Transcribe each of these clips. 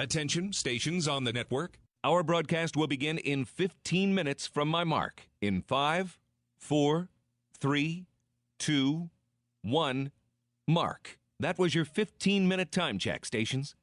Attention, stations on the network. Our broadcast will begin in 15 minutes from my mark. In 5, 4, 3, 2, 1, mark. That was your 15-minute time check, stations.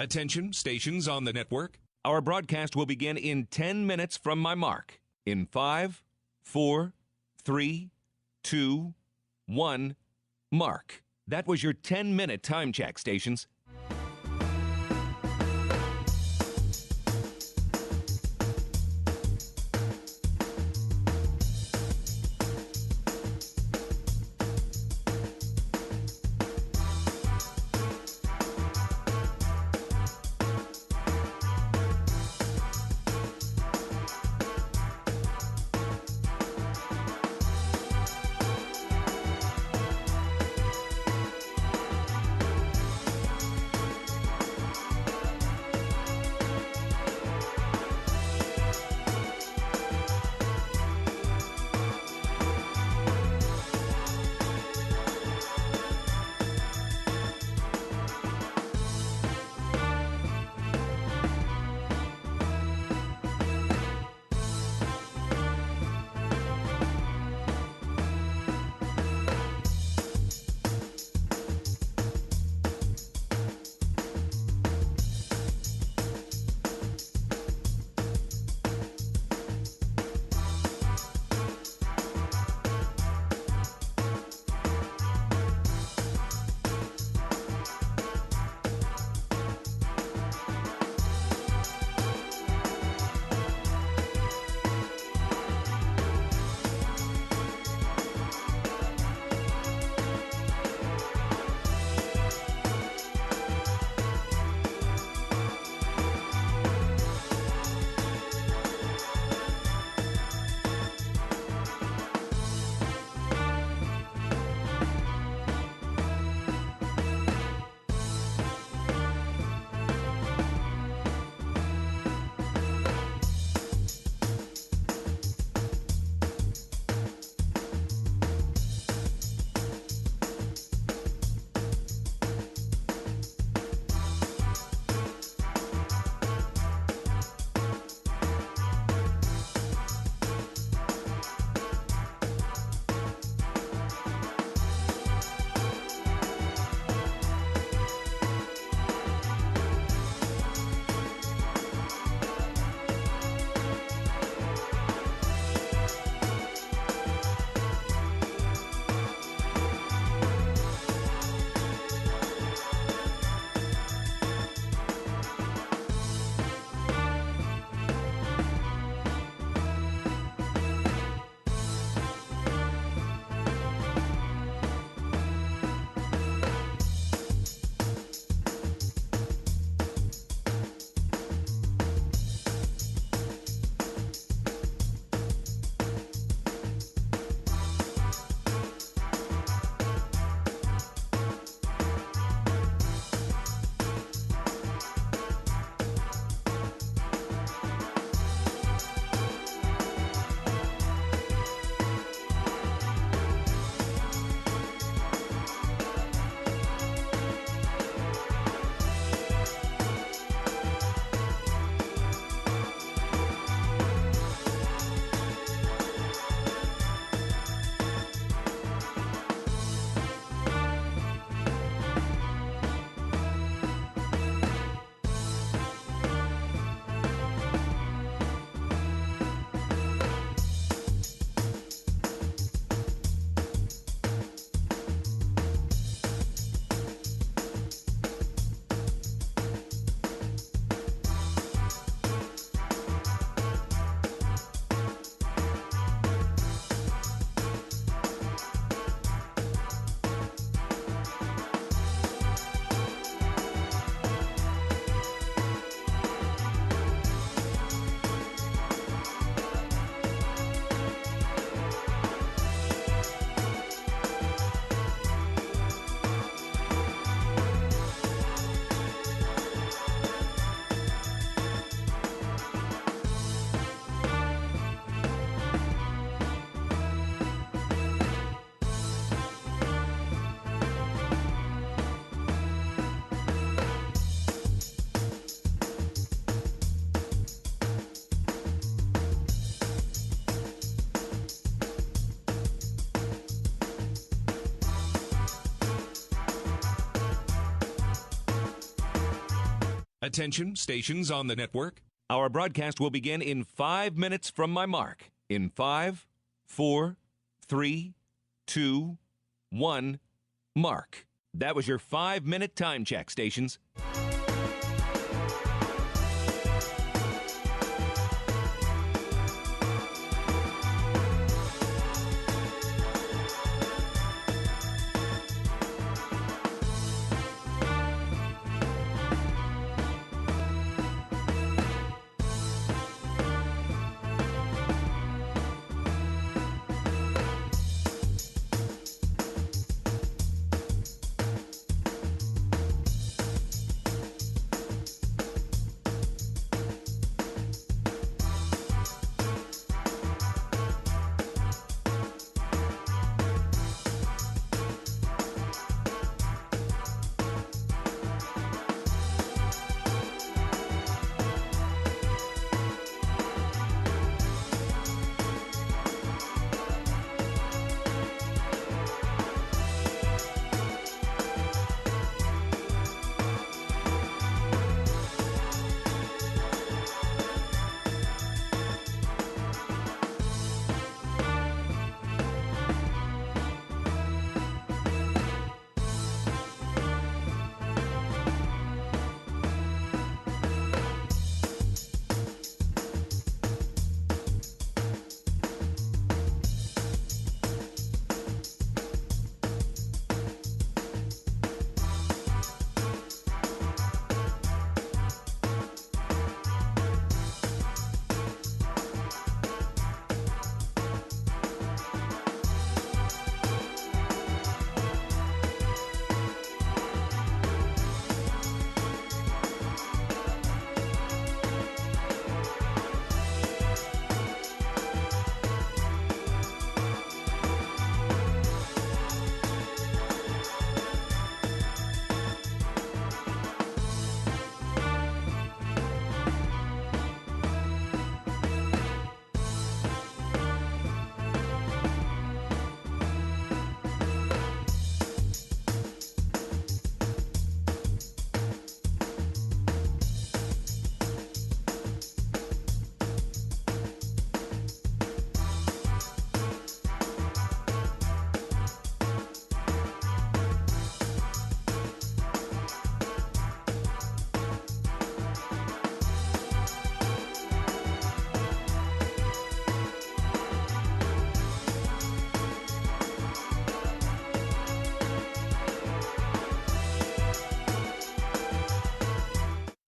Attention, stations on the network. Our broadcast will begin in 10 minutes from my mark. In 5, 4, 3, 2, 1, mark. That was your 10-minute time check, stations. Attention, stations on the network. Our broadcast will begin in 5 minutes from my mark. In 5, 4, 3, 2, 1, mark. That was your 5-minute time check, stations.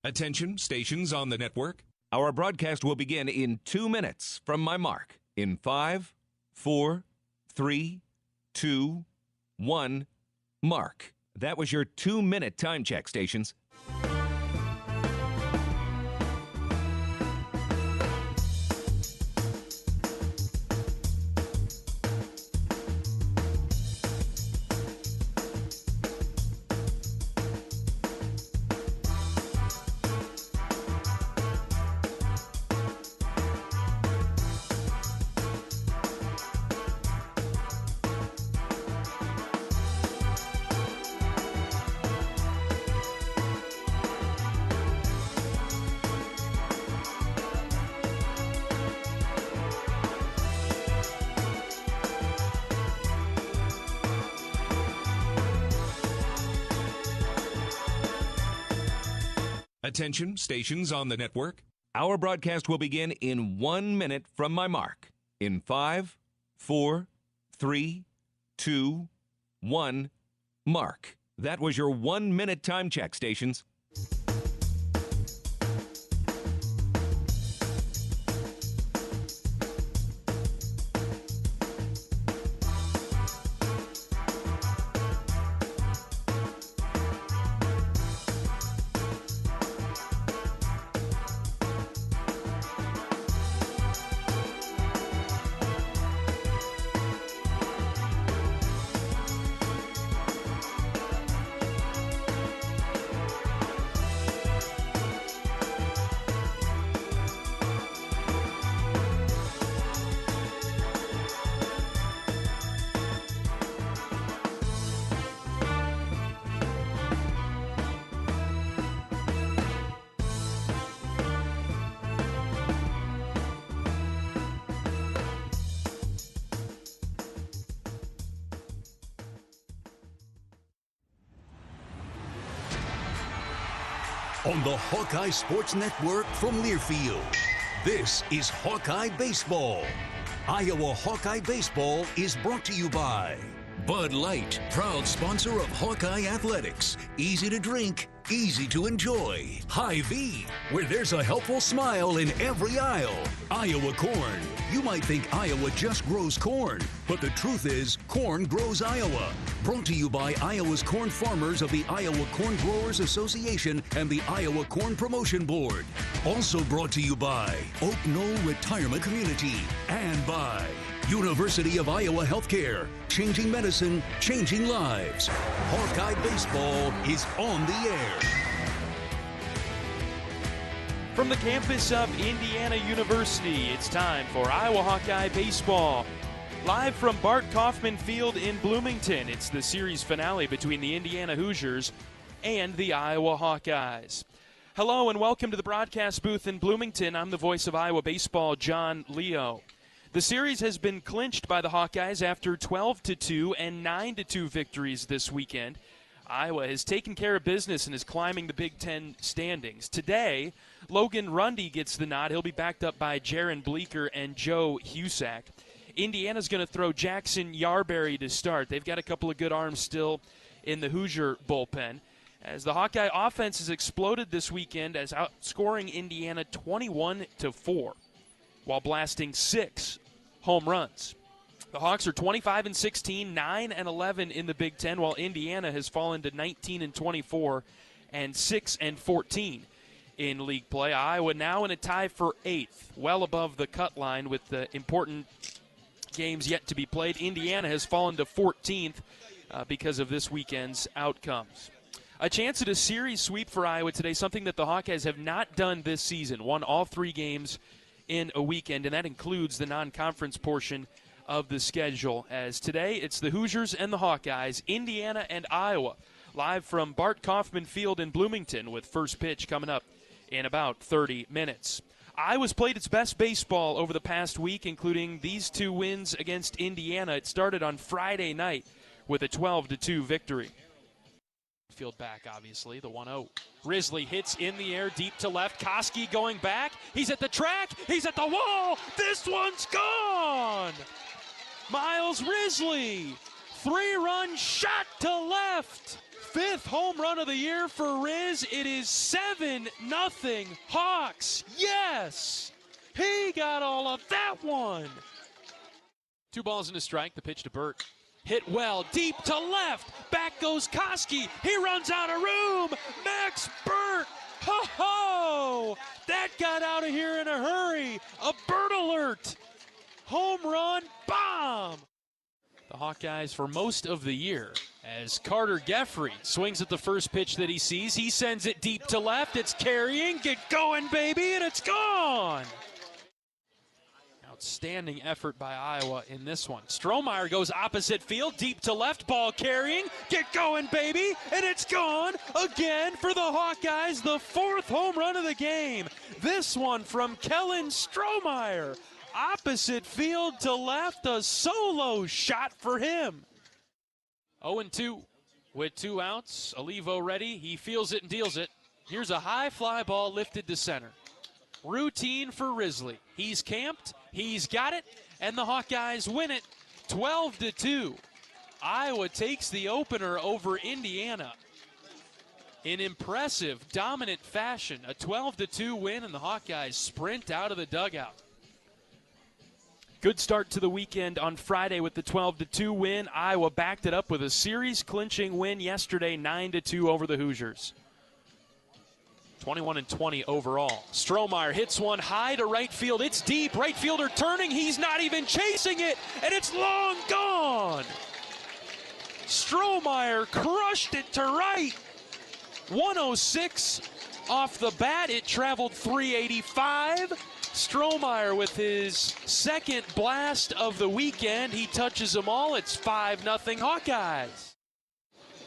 Attention, stations on the network. Our broadcast will begin in 2 minutes from my mark. In 5, 4, 3, 2, 1, mark. That was your 2-minute time check, stations. Attention, stations on the network. Our broadcast will begin in 1 minute from my mark. In 5, 4, 3, 2, 1, mark. That was your 1-minute time check, stations. on the Hawkeye Sports Network from Learfield. This is Hawkeye Baseball. Iowa Hawkeye Baseball is brought to you by Bud Light, proud sponsor of Hawkeye Athletics. Easy to drink, easy to enjoy. Hy-Vee, where there's a helpful smile in every aisle. Iowa Corn. You might think Iowa just grows corn, but the truth is, corn grows Iowa. Brought to you by Iowa's corn farmers of the Iowa Corn Growers Association and the Iowa Corn Promotion Board. Also brought to you by Oak Knoll Retirement Community and by University of Iowa Healthcare. Changing medicine, changing lives. Hawkeye Baseball is on the air. From the campus of Indiana University, it's time for Iowa Hawkeye Baseball. Live from Bart Kaufman Field in Bloomington, it's the series finale between the Indiana Hoosiers and the Iowa Hawkeyes. Hello and welcome to the broadcast booth in Bloomington. I'm the voice of Iowa Baseball, John Leo. The series has been clinched by the Hawkeyes after 12-2 and 9-2 victories this weekend. Iowa has taken care of business and is climbing the Big Ten standings. Today, Logan Rundy gets the nod. He'll be backed up by Jaron Bleeker and Joe Husak. Indiana's going to throw Jackson Yarberry to start. They've got a couple of good arms still in the Hoosier bullpen. As the Hawkeye offense has exploded this weekend as outscoring Indiana 21-4 while blasting 6 home runs. The Hawks are 25-16, 9-11 in the Big Ten, while Indiana has fallen to 19-24 and 6-14 in league play. Iowa now in a tie for 8th, well above the cut line with the important games yet to be played. Indiana has fallen to 14th because of this weekend's outcomes. A chance at a series sweep for Iowa today, something that the Hawkeyes have not done this season. Won all 3 games in a weekend, and that includes the non-conference portion of the schedule. As today, it's the Hoosiers and the Hawkeyes, Indiana and Iowa, live from Bart Kaufman Field in Bloomington with first pitch coming up in about 30 minutes. Iowa's played its best baseball over the past week, including these 2 wins against Indiana. It started on Friday night with a 12-2 victory. Field back, obviously, the 1-0. Risley hits in the air, deep to left. Koski going back. He's at the track. He's at the wall. This one's gone. Miles Risley, 3-run shot to left. 5th home run of the year for Riz. It is 7-0 Hawks. Yes, he got all of that one. 2 balls and a strike. The pitch to Burt. Hit well, deep to left. Back goes Koski. He runs out of room. Max Burt. Ho-ho! That got out of here in a hurry. A Burt alert. Home run bomb. The Hawkeyes for most of the year as Carter Geffrey swings at the first pitch that he sees. He sends it deep to left. It's carrying. Get going, baby, and it's gone. Outstanding effort by Iowa in this one. Strohmeyer goes opposite field, deep to left, ball carrying. Get going, baby, and it's gone again for the Hawkeyes, the 4th home run of the game. This one from Kellen Strohmeyer. Opposite field to left, a solo shot for him. 0-2 with 2 outs. Olivo ready. He feels it and deals it. Here's a high fly ball lifted to center. Routine for Risley. He's camped. He's got it, and the Hawkeyes win it 12-2. Iowa takes the opener over Indiana in impressive, dominant fashion. A 12-2 win, and the Hawkeyes sprint out of the dugout. Good start to the weekend on Friday with the 12-2 win. Iowa backed it up with a series-clinching win yesterday, 9-2 over the Hoosiers. 21-20 overall. Strohmeyer hits one high to right field. It's deep. Right fielder turning. He's not even chasing it, and it's long gone. Strohmeyer crushed it to right. 106 off the bat. It traveled 385. Strohmeyer with his 2nd blast of the weekend. He touches them all. It's 5-0 Hawkeyes.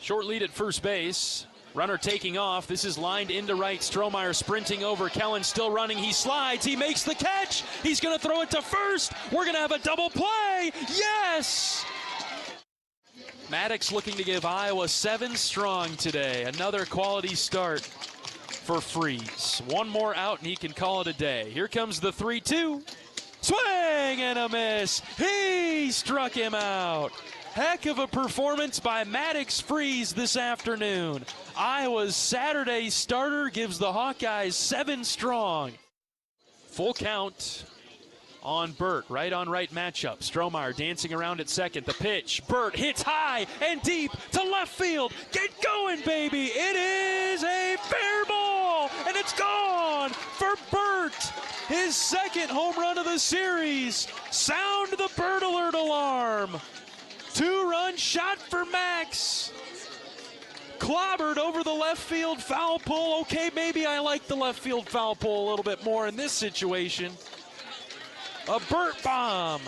Short lead at first base. Runner taking off. This is lined into right. Strohmeyer sprinting over. Kellen still running. He slides. He makes the catch. He's going to throw it to first. We're going to have a double play. Yes! Maddox looking to give Iowa 7 strong today. Another quality start for Freeze. One more out, and he can call it a day. Here comes the 3-2. Swing and a miss. He struck him out. Heck of a performance by Maddox Freeze this afternoon. Iowa's Saturday starter gives the Hawkeyes 7 strong. Full count on Burt. Right on right matchup. Strohmeyer dancing around at second. The pitch. Burt hits high and deep to left field. Get going, baby. It is a fair ball, and it's gone for Burt. His second home run of the series. Sound the Burt alert alarm. 2-run shot for Max. Clobbered over the left field foul pole. Okay, maybe I like the left field foul pole a little bit more in this situation. A Burt bomb.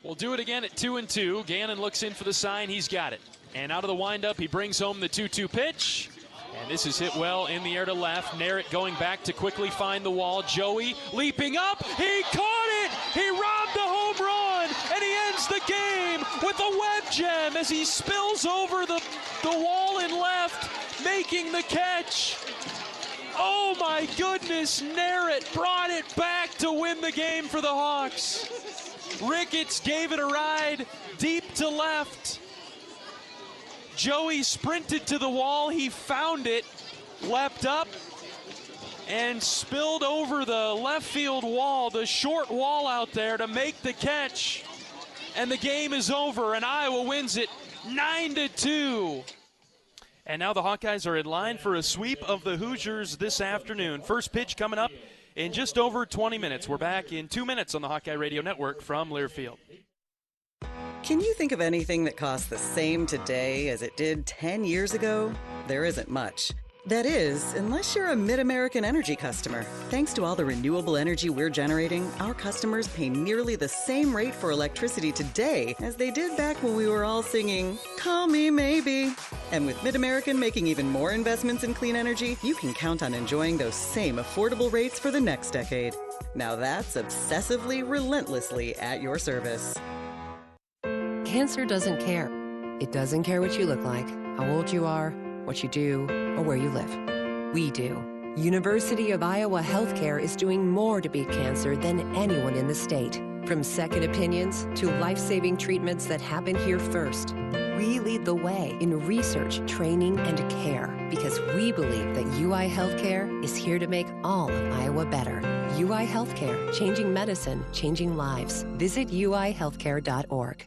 We'll do it again at 2-2. Gannon looks in for the sign. He's got it. And out of the windup, he brings home the 2-2 pitch. And this is hit well in the air to left. Narrett going back to quickly find the wall. Joey leaping up. He caught it. He robbed a home run. And he ends the game with a web gem as he spills over the wall in left, making the catch. Oh my goodness, Narrett brought it back to win the game for the Hawks. Ricketts gave it a ride deep to left. Joey sprinted to the wall, he found it, leapt up, and spilled over the left field wall, the short wall out there to make the catch. And the game is over, and Iowa wins it 9-2. And now the Hawkeyes are in line for a sweep of the Hoosiers this afternoon. First pitch coming up in just over 20 minutes. We're back in 2 minutes on the Hawkeye Radio Network from Learfield. Can you think of anything that costs the same today as it did 10 years ago? There isn't much. That is, unless you're a Mid-American Energy customer. Thanks to all the renewable energy we're generating, our customers pay nearly the same rate for electricity today as they did back when we were all singing, "Call Me Maybe." And with Mid-American making even more investments in clean energy, you can count on enjoying those same affordable rates for the next decade. Now that's obsessively, relentlessly at your service. Cancer doesn't care. It doesn't care what you look like, how old you are, what you do, or where you live. We do. University of Iowa Healthcare is doing more to beat cancer than anyone in the state. From second opinions to life-saving treatments that happen here first. We lead the way in research, training, and care because we believe that UI Healthcare is here to make all of Iowa better. UI Healthcare, changing medicine, changing lives. Visit uihealthcare.org.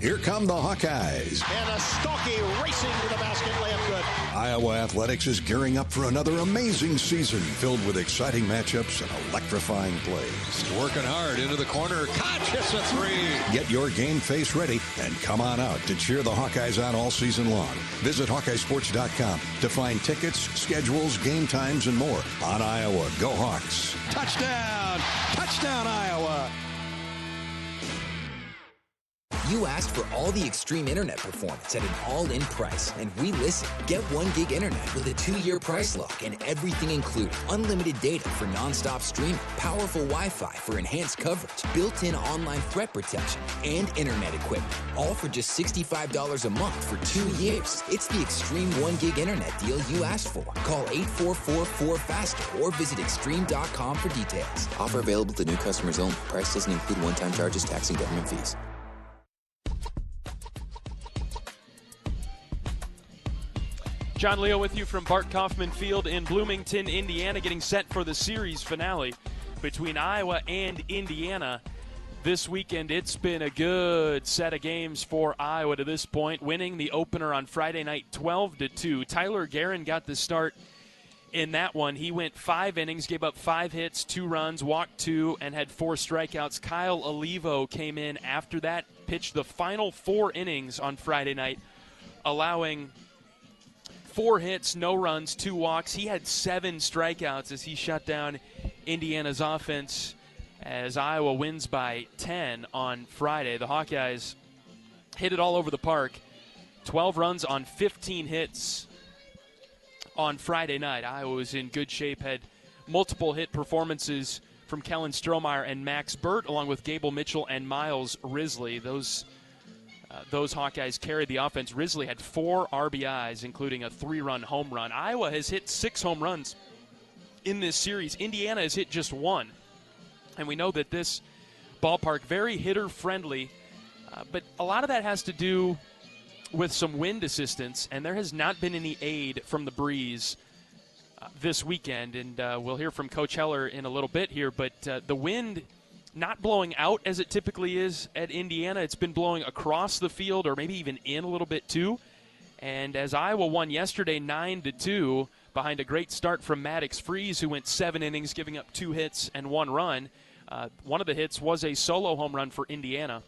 Here come the Hawkeyes. And a Stockie racing to the basket, layup good. Iowa Athletics is gearing up for another amazing season filled with exciting matchups and electrifying plays. Working hard into the corner. Koch hits a three. Get your game face ready and come on out to cheer the Hawkeyes on all season long. Visit HawkeyeSports.com to find tickets, schedules, game times, and more on Iowa. Go Hawks. Touchdown! Touchdown, Iowa! You asked for all the extreme internet performance at an all-in price, and we listened. Get 1 gig internet with a 2-year price lock and everything included. Unlimited data for non-stop streaming, powerful Wi-Fi for enhanced coverage, built-in online threat protection, and internet equipment. All for just $65 a month for 2 years. It's the extreme 1 gig internet deal you asked for. Call 844-4FASTER or visit extreme.com for details. Offer available to new customers only. Price doesn't include one-time charges, tax, and government fees. John Leo with you from Bart Kaufman Field in Bloomington, Indiana, getting set for the series finale between Iowa and Indiana this weekend. It's been a good set of games for Iowa to this point, winning the opener on Friday night 12-2. Tyler Guerin got the start in that one. He went 5 innings, gave up 5 hits, 2 runs, walked 2, and had 4 strikeouts. Kyle Olivo came in after that, pitched the final 4 innings on Friday night, allowing 4 hits, no runs, 2 walks. He had 7 strikeouts as he shut down Indiana's offense as Iowa wins by 10 on Friday. The Hawkeyes hit it all over the park. 12 runs on 15 hits on Friday night. Iowa was in good shape, had multiple hit performances from Kellen Strohmeyer and Max Burt, along with Gable Mitchell and Miles Risley. Those those Hawkeyes carried the offense. Risley had 4 RBIs, including a 3-run home run. Iowa has hit 6 home runs in this series. Indiana has hit just 1. And we know that this ballpark, very hitter-friendly, but a lot of that has to do with some wind assistance, and there has not been any aid from the breeze this weekend. And we'll hear from Coach Heler in a little bit here, but the wind not blowing out as it typically is at Indiana. It's been blowing across the field or maybe even in a little bit too. And as Iowa won yesterday 9-2 behind a great start from Maddox Freeze, who went 7 innings, giving up 2 hits and 1 run. One of the hits was a solo home run for Indiana.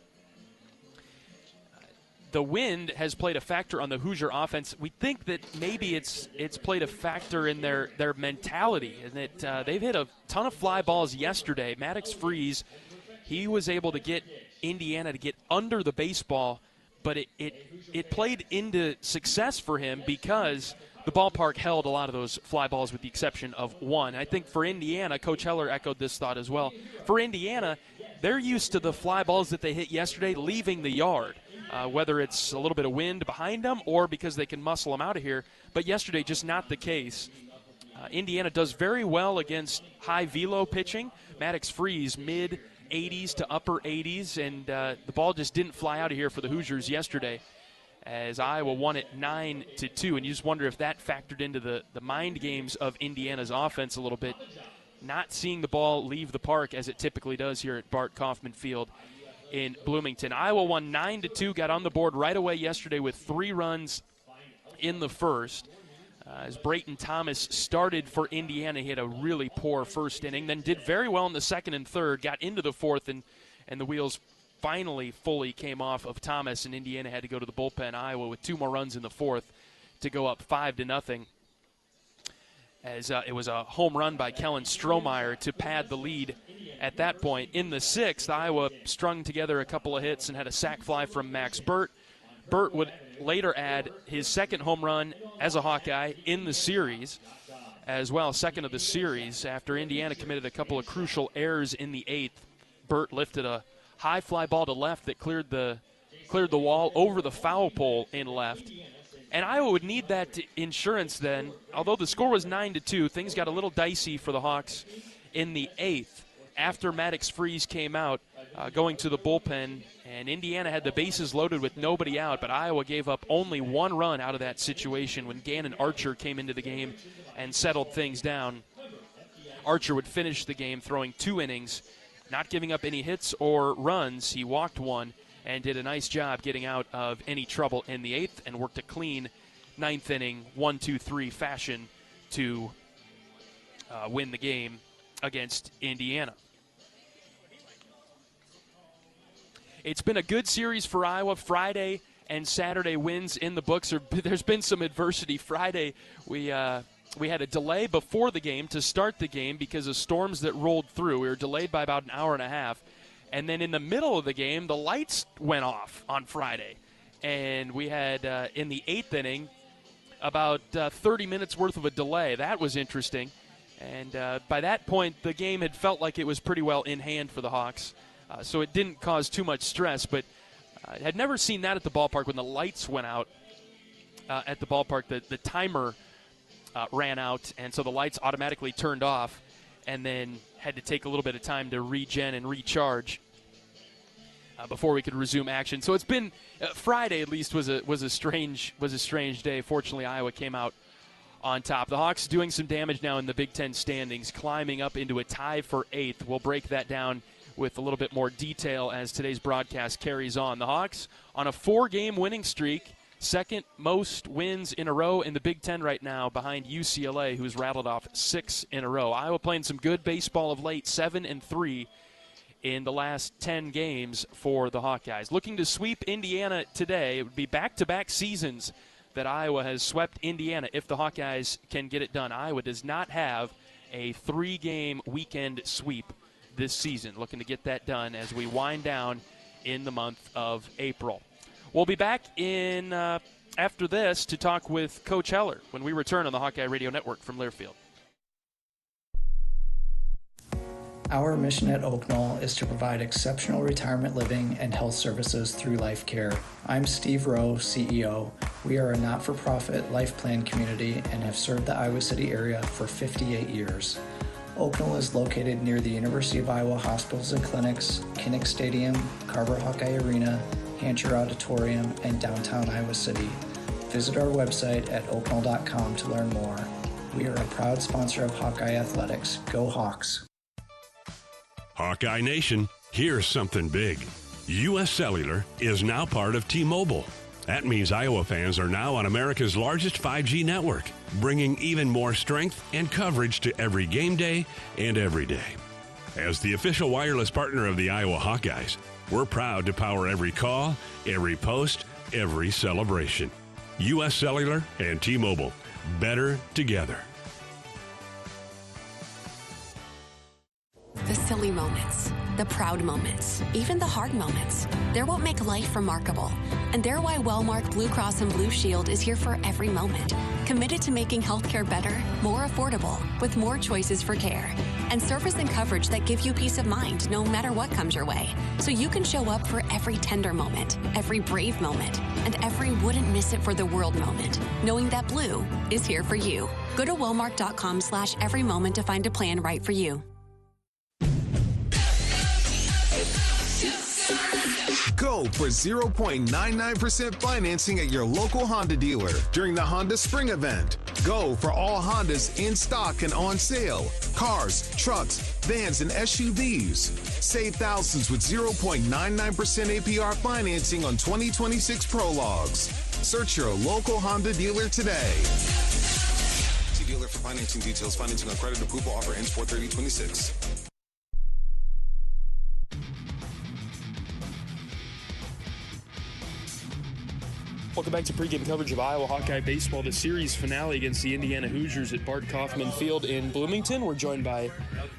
The wind has played a factor on the Hoosier offense. We think that maybe it's played a factor in their mentality, and that they've hit a ton of fly balls yesterday. Maddox Freeze, he was able to get Indiana to get under the baseball, but it played into success for him because the ballpark held a lot of those fly balls with the exception of 1. I think for Indiana, Coach Heler echoed this thought as well. For Indiana, they're used to the fly balls that they hit yesterday leaving the yard. Whether it's a little bit of wind behind them or because they can muscle them out of here. But yesterday, just not the case. Indiana does very well against high velo pitching. Maddox Freeze, mid-80s to upper 80s, and the ball just didn't fly out of here for the Hoosiers yesterday as Iowa won it 9-2. And you just wonder if that factored into the mind games of Indiana's offense a little bit. Not seeing the ball leave the park as it typically does here at Bart Kaufman Field in Bloomington. Iowa won 9-2, got on the board right away yesterday with 3 runs in the first. As Brayton Thomas started for Indiana, he had a really poor first inning, then did very well in the second and third, got into the fourth, and the wheels finally fully came off of Thomas, and Indiana had to go to the bullpen. Iowa with 2 more runs in the fourth to go up 5-0. As it was a home run by Kellen Strohmeyer to pad the lead at that point. In the 6th, Iowa strung together a couple of hits and had a sac fly from Max Burt. Burt would later add his 2nd home run as a Hawkeye in the series as well, 2nd of the series, after Indiana committed a couple of crucial errors in the 8th. Burt lifted a high fly ball to left that cleared the wall over the foul pole in left. And Iowa would need that insurance then. Although the score was 9-2, things got a little dicey for the Hawks in the 8th. After Maddox Freeze came out, going to the bullpen, and Indiana had the bases loaded with nobody out, but Iowa gave up only 1 run out of that situation when Gannon Archer came into the game and settled things down. Archer would finish the game throwing 2 innings, not giving up any hits or runs. He walked 1 and did a nice job getting out of any trouble in the 8th and worked a clean 9th inning 1-2-3 fashion to win the game against Indiana. It's been a good series for Iowa. Friday and Saturday wins in the books. There's been some adversity. Friday, we had a delay before the game to start the game because of storms that rolled through. We were delayed by about an hour and a half. And then in the middle of the game, the lights went off on Friday. And we had, in the 8th inning, about 30 minutes worth of a delay. That was interesting. And by that point, the game had felt like it was pretty well in hand for the Hawks. So it didn't cause too much stress. But I had never seen that at the ballpark when the lights went out at the ballpark. The timer ran out, and so the lights automatically turned off. And then had to take a little bit of time to regen and recharge before we could resume action. So it's been Friday at least was a strange day. Fortunately, Iowa came out on top. The Hawks doing some damage now in the Big Ten standings, climbing up into a tie for 8th. We'll break that down with a little bit more detail as today's broadcast carries on. The Hawks on a 4-game winning streak. 2nd most wins in a row in the Big Ten right now behind UCLA, who's rattled off 6 in a row. Iowa playing some good baseball of late, 7-3 in the last 10 games for the Hawkeyes. Looking to sweep Indiana today. It would be back-to-back seasons that Iowa has swept Indiana if the Hawkeyes can get it done. Iowa does not have a 3-game weekend sweep this season. Looking to get that done as we wind down in the month of April. We'll be back in after this to talk with Coach Heler when we return on the Hawkeye Radio Network from Learfield. Our mission at Oak Knoll is to provide exceptional retirement living and health services through life care. I'm Steve Rowe, CEO. We are a not-for-profit life plan community and have served the Iowa City area for 58 years. Oak Knoll is located near the University of Iowa hospitals and clinics, Kinnick Stadium, Carver Hawkeye Arena, Hancher Auditorium, and downtown Iowa City. Visit our website at oakknoll.com to learn more. We are a proud sponsor of Hawkeye Athletics. Go Hawks! Hawkeye Nation, here's something big. U.S. Cellular is now part of T-Mobile. That means Iowa fans are now on America's largest 5G network, bringing even more strength and coverage to every game day and every day. As the official wireless partner of the Iowa Hawkeyes, we're proud to power every call, every post, every celebration. U.S. Cellular and T-Mobile, better together. The silly moments, the proud moments, even the hard moments. They're what make life remarkable. And they're why Wellmark Blue Cross and Blue Shield is here for every moment. Committed to making healthcare better, more affordable, with more choices for care. And service and coverage that give you peace of mind no matter what comes your way. So you can show up for every tender moment, every brave moment, and every wouldn't miss it for the world moment. Knowing that Blue is here for you. Go to wellmark.com/every moment to find a plan right for you. Go for 0.99% financing at your local Honda dealer during the Honda Spring event. Go for all Hondas in stock and on sale. Cars, trucks, vans, and SUVs. Save thousands with 0.99% APR financing on 2026 Prologues. Search your local Honda dealer today. See dealer for financing details. Financing on credit approval offer ends 4/30/26. Welcome back to pregame coverage of Iowa Hawkeye baseball, the series finale against the Indiana Hoosiers at Bart Kaufman Field in Bloomington. We're joined by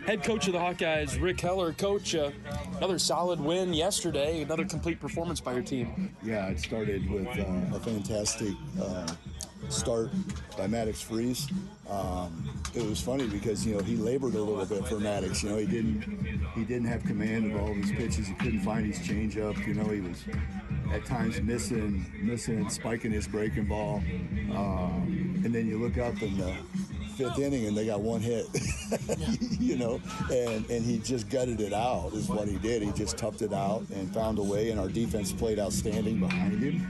head coach of the Hawkeyes, Rick Heler. Coach, another solid win yesterday, another complete performance by your team. Yeah, it started with a fantastic start by Maddox Freeze. It was funny because he labored a little bit for Maddox. He didn't have command of all of his pitches. He couldn't find his changeup. He was at times missing, spiking his breaking ball. And then you look up in the fifth inning and they got one hit. And he just gutted it out is what he did. He just toughed it out and found a way, and our defense played outstanding behind him.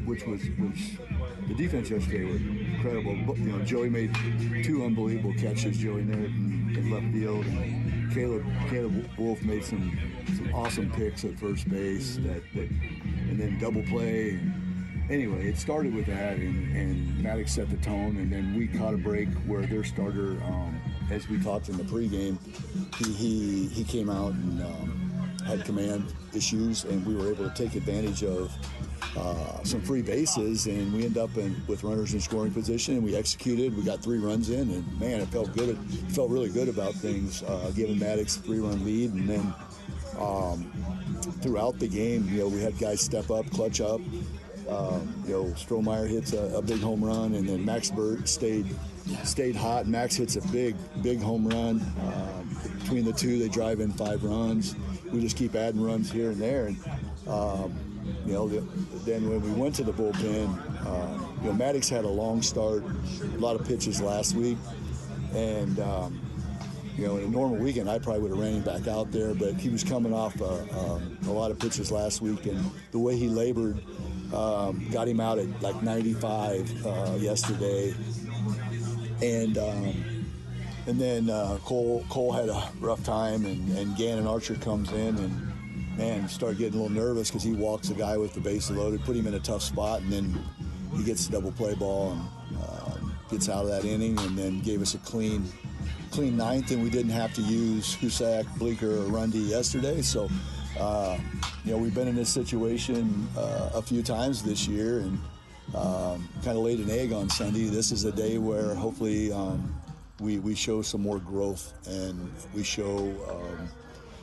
Which the defense yesterday was incredible. But, Joey made two unbelievable catches. Joey there in left field, and Caleb Wolf made some awesome picks at first base. And then double play. Anyway, it started with that, and Maddox set the tone, and then we caught a break where their starter, as we talked in the pregame, he came out and had command issues, and we were able to take advantage of some free bases, and we end up with runners in scoring position, and we executed. We got 3 runs in, and man, it felt good. It felt really good about things, giving Maddox a 3-run lead, and then throughout the game, we had guys step up, clutch up. Strohmeyer hits a big home run, and then Max Burt stayed hot. Max hits a big home run. Between the two, they drive in 5 runs. We just keep adding runs here and there, and then when we went to the bullpen, Maddox had a long start, a lot of pitches last week, and in a normal weekend I probably would have ran him back out there, but he was coming off a lot of pitches last week, and the way he labored got him out at like 95 yesterday, and then Cole had a rough time, and Gannon Archer comes in, and man, started getting a little nervous because he walks the guy with the bases loaded, put him in a tough spot, and then he gets the double play ball and gets out of that inning, and then gave us a clean ninth, and we didn't have to use Husak, Bleeker, or Rundy yesterday. So, we've been in this situation a few times this year, and kind of laid an egg on Sunday. This is a day where hopefully we show some more growth, and we show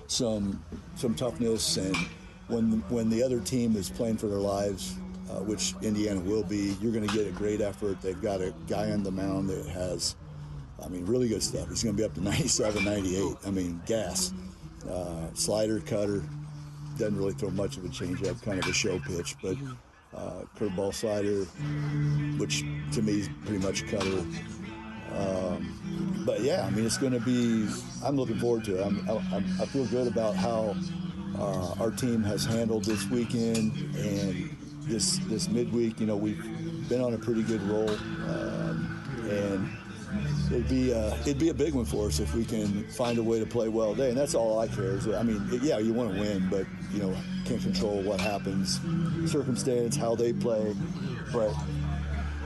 some toughness, and when the other team is playing for their lives, which Indiana will be, you're going to get a great effort. They've got a guy on the mound that has I mean, really good stuff. He's going to be up to 97, 98. I mean, gas. Slider, cutter. Doesn't really throw much of a changeup, kind of a show pitch, but curveball, slider, which to me is pretty much cutter. But yeah, I mean, it's going to be. I'm looking forward to it. I feel good about how our team has handled this weekend and this midweek. You know, we've been on a pretty good roll, and it'd be a big one for us if we can find a way to play well today. And that's all I care is. I mean, yeah, you want to win, but you know, can't control what happens, circumstance, how they play, but.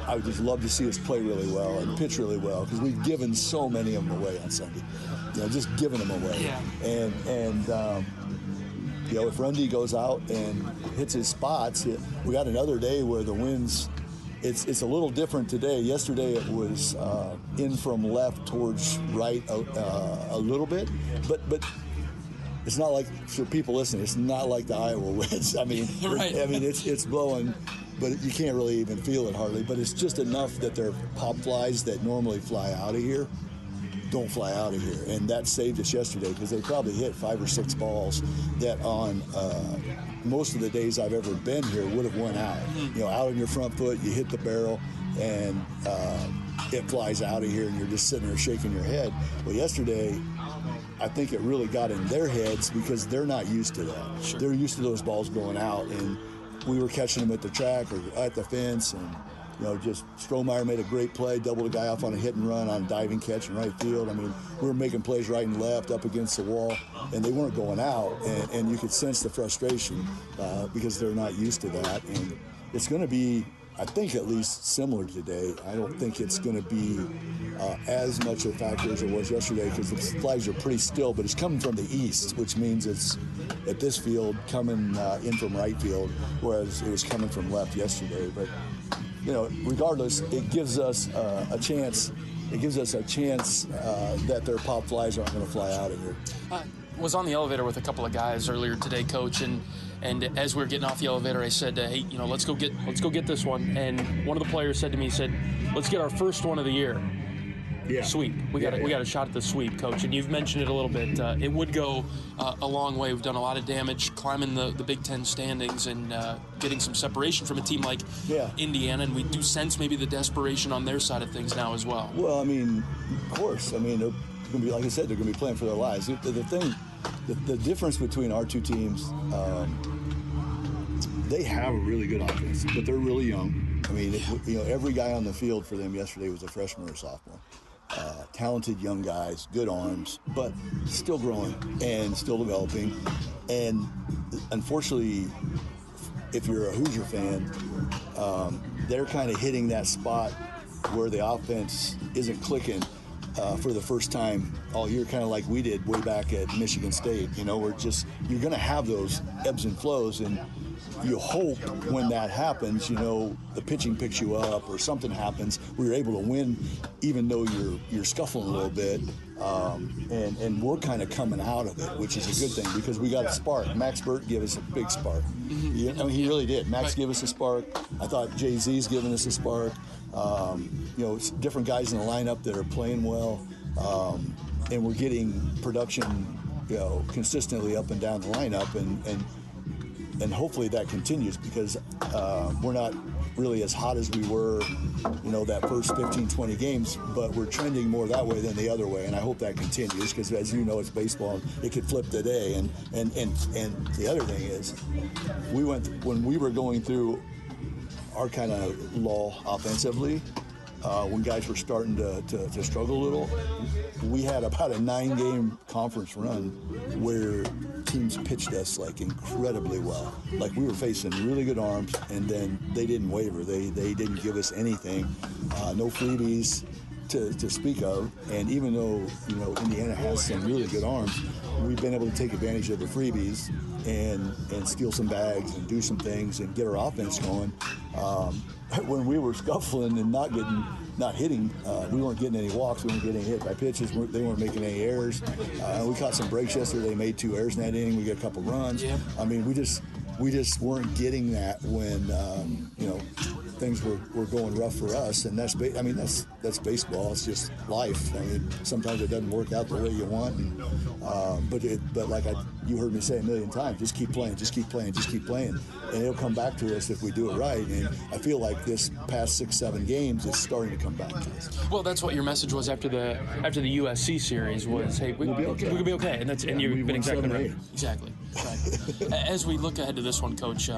I would just love to see us play really well and pitch really well because we've given so many of them away on Sunday. You know, just giving them away. Yeah. And you know, if Rundy goes out and hits his spots, we got another day where the winds. It's a little different today. Yesterday it was in from left towards right a little bit, but. It's not like, for people listening, it's not like the Iowa winds. I mean, right. It's blowing, but you can't really even feel it hardly. But it's just enough that their pop flies that normally fly out of here don't fly out of here. And that saved us yesterday because they probably hit 5 or 6 balls that on most of the days I've ever been here would have went out. You know, out on your front foot, you hit the barrel, and it flies out of here, and you're just sitting there shaking your head. Well, yesterday, I think it really got in their heads because they're not used to that. Sure. They're used to those balls going out, and we were catching them at the track or at the fence, and you know, just Strohmeyer made a great play, doubled a guy off on a hit and run on a diving catch in right field. I mean, we were making plays right and left up against the wall, and they weren't going out, and you could sense the frustration because they're not used to that, and it's going to be, I think, at least similar today. I don't think it's going to be as much a factor as it was yesterday because the flags are pretty still, but it's coming from the east, which means it's at this field coming in from right field, whereas it was coming from left yesterday. But, you know, regardless, it gives us a chance. It gives us a chance that their pop flies aren't going to fly out of here. Was on the elevator with a couple of guys earlier today, Coach, and as we were getting off the elevator, I said, "Hey, you know, let's go get this one." And one of the players said to me, "Let's get our first one of the year." Yeah. Sweep. We got a shot at the sweep, Coach. And you've mentioned it a little bit. It would go a long way. We've done a lot of damage climbing the Big Ten standings and getting some separation from a team like Indiana. And we do sense maybe the desperation on their side of things now as well. Well, I mean, of course. I mean, they're going to be, like I said, they're going to be playing for their lives. The difference between our two teams, they have a really good offense, but they're really young. I mean, you know, every guy on the field for them yesterday was a freshman or sophomore. Talented young guys, good arms, but still growing and still developing. And unfortunately, if you're a Hoosier fan, they're kind of hitting that spot where the offense isn't clicking for the first time all year, kind of like we did way back at Michigan State. You know, you're going to have those ebbs and flows, and you hope when that happens, you know, the pitching picks you up or something happens where you're able to win even though you're scuffling a little bit. And we're kind of coming out of it, which is a good thing because we got a spark. Max Burt gave us a big spark. I mean, he really did. Max gave us a spark. I thought Jay-Z's given us a spark. You know, different guys in the lineup that are playing well. And we're getting production, you know, consistently up and down the lineup. And hopefully that continues because we're not really as hot as we were, you know, that first 15, 20 games, but we're trending more that way than the other way, and I hope that continues because, as you know, it's baseball. It could flip today, and the other thing is, when we were going through our kind of lull offensively, when guys were starting to struggle a little, we had about a 9-game conference run where teams pitched us like incredibly well. Like we were facing really good arms, and then they didn't waver. They didn't give us anything, no freebies to speak of. And even though, you know, Indiana has some really good arms, we've been able to take advantage of the freebies and steal some bags and do some things and get our offense going. When we were scuffling and not hitting, we weren't getting any walks, we weren't getting hit by pitches, they weren't making any errors. We caught some breaks yesterday, they made 2 errors in that inning, we got a couple runs. I mean, we we just weren't getting that when things were going rough for us, and that's baseball. It's just life. I mean, sometimes it doesn't work out the way you want, and, but like you heard me say a million times, just keep playing, and it'll come back to us if we do it right. And I feel like this past 6-7 games is starting to come back to us. Well, that's what your message was after the USC series was, hey, we'll be okay, and you've been exactly right. Exactly. Right. As we look ahead to this one, Coach,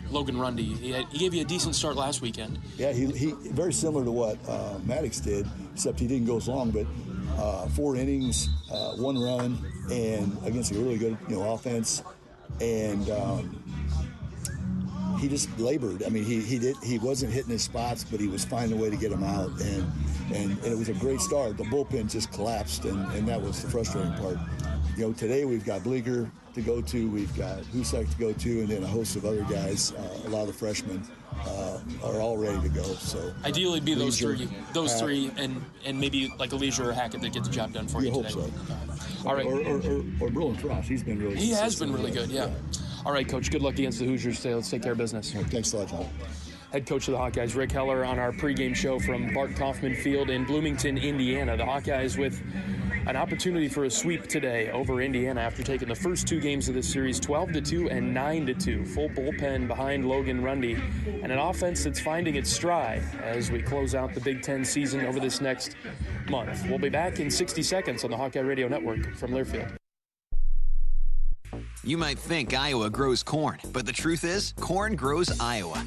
Logan Rundy, he gave you a decent start last weekend. Yeah, he very similar to what Maddox did, except he didn't go as long, but 4 innings, 1 run, and against a really good offense, and he just labored. I mean, he wasn't hitting his spots, but he was finding a way to get them out, and it was a great start. The bullpen just collapsed, and that was the frustrating part. Today we've got Bleeker to go to, we've got Husak to go to, and then a host of other guys. A lot of the freshmen are all ready to go. So ideally, be those three, and maybe like a Leisure or Hackett that gets the job done for you today. Hope so. All right. Or Brolin Frost. He's been really. He has been really good. Yeah. All right, Coach. Good luck against the Hoosiers today. Let's take care of business. Right, thanks a lot, John. Head coach of the Hawkeyes, Rick Heler, on our pregame show from Bart Kaufman Field in Bloomington, Indiana. The Hawkeyes with an opportunity for a sweep today over Indiana after taking the first 2 games of this series 12-2 and 9-2. Full bullpen behind Logan Rundy, and an offense that's finding its stride as we close out the Big Ten season over this next month. We'll be back in 60 seconds on the Hawkeye Radio Network from Learfield. You might think Iowa grows corn, but the truth is, corn grows Iowa.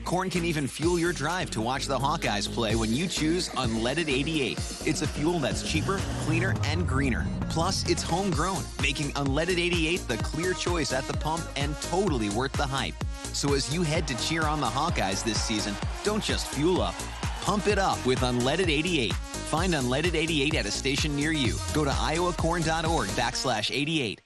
Corn can even fuel your drive to watch the Hawkeyes play when you choose Unleaded 88. It's a fuel that's cheaper, cleaner, and greener. Plus, it's homegrown, making Unleaded 88 the clear choice at the pump and totally worth the hype. So as you head to cheer on the Hawkeyes this season, don't just fuel up. Pump it up with Unleaded 88. Find Unleaded 88 at a station near you. Go to iowacorn.org/88.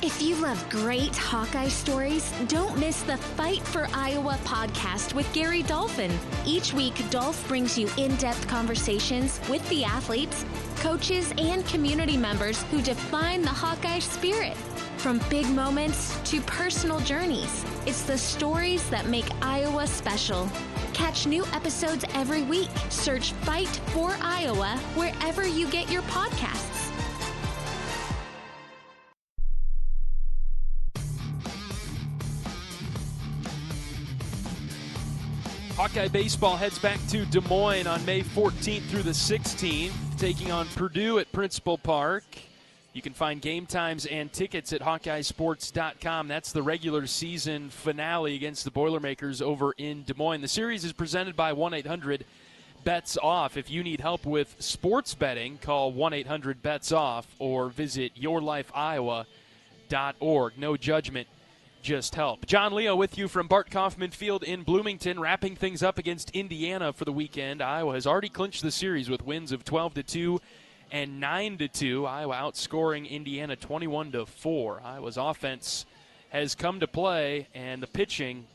If you love great Hawkeye stories, don't miss the Fight for Iowa podcast with Gary Dolphin. Each week, Dolph brings you in-depth conversations with the athletes, coaches, and community members who define the Hawkeye spirit. From big moments to personal journeys, it's the stories that make Iowa special. Catch new episodes every week. Search Fight for Iowa wherever you get your podcasts. Hawkeye baseball heads back to Des Moines on May 14th through the 16th, taking on Purdue at Principal Park. You can find game times and tickets at HawkeyeSports.com. That's the regular season finale against the Boilermakers over in Des Moines. The series is presented by 1-800-BETS-OFF. If you need help with sports betting, call 1-800-BETS-OFF or visit yourlifeiowa.org. No judgment, just help. John Leo with you from Bart Kaufman Field in Bloomington, wrapping things up against Indiana for the weekend. Iowa has already clinched the series with wins of 12-2 and 9-2. Iowa outscoring Indiana 21-4. Iowa's offense has come to play, and the pitching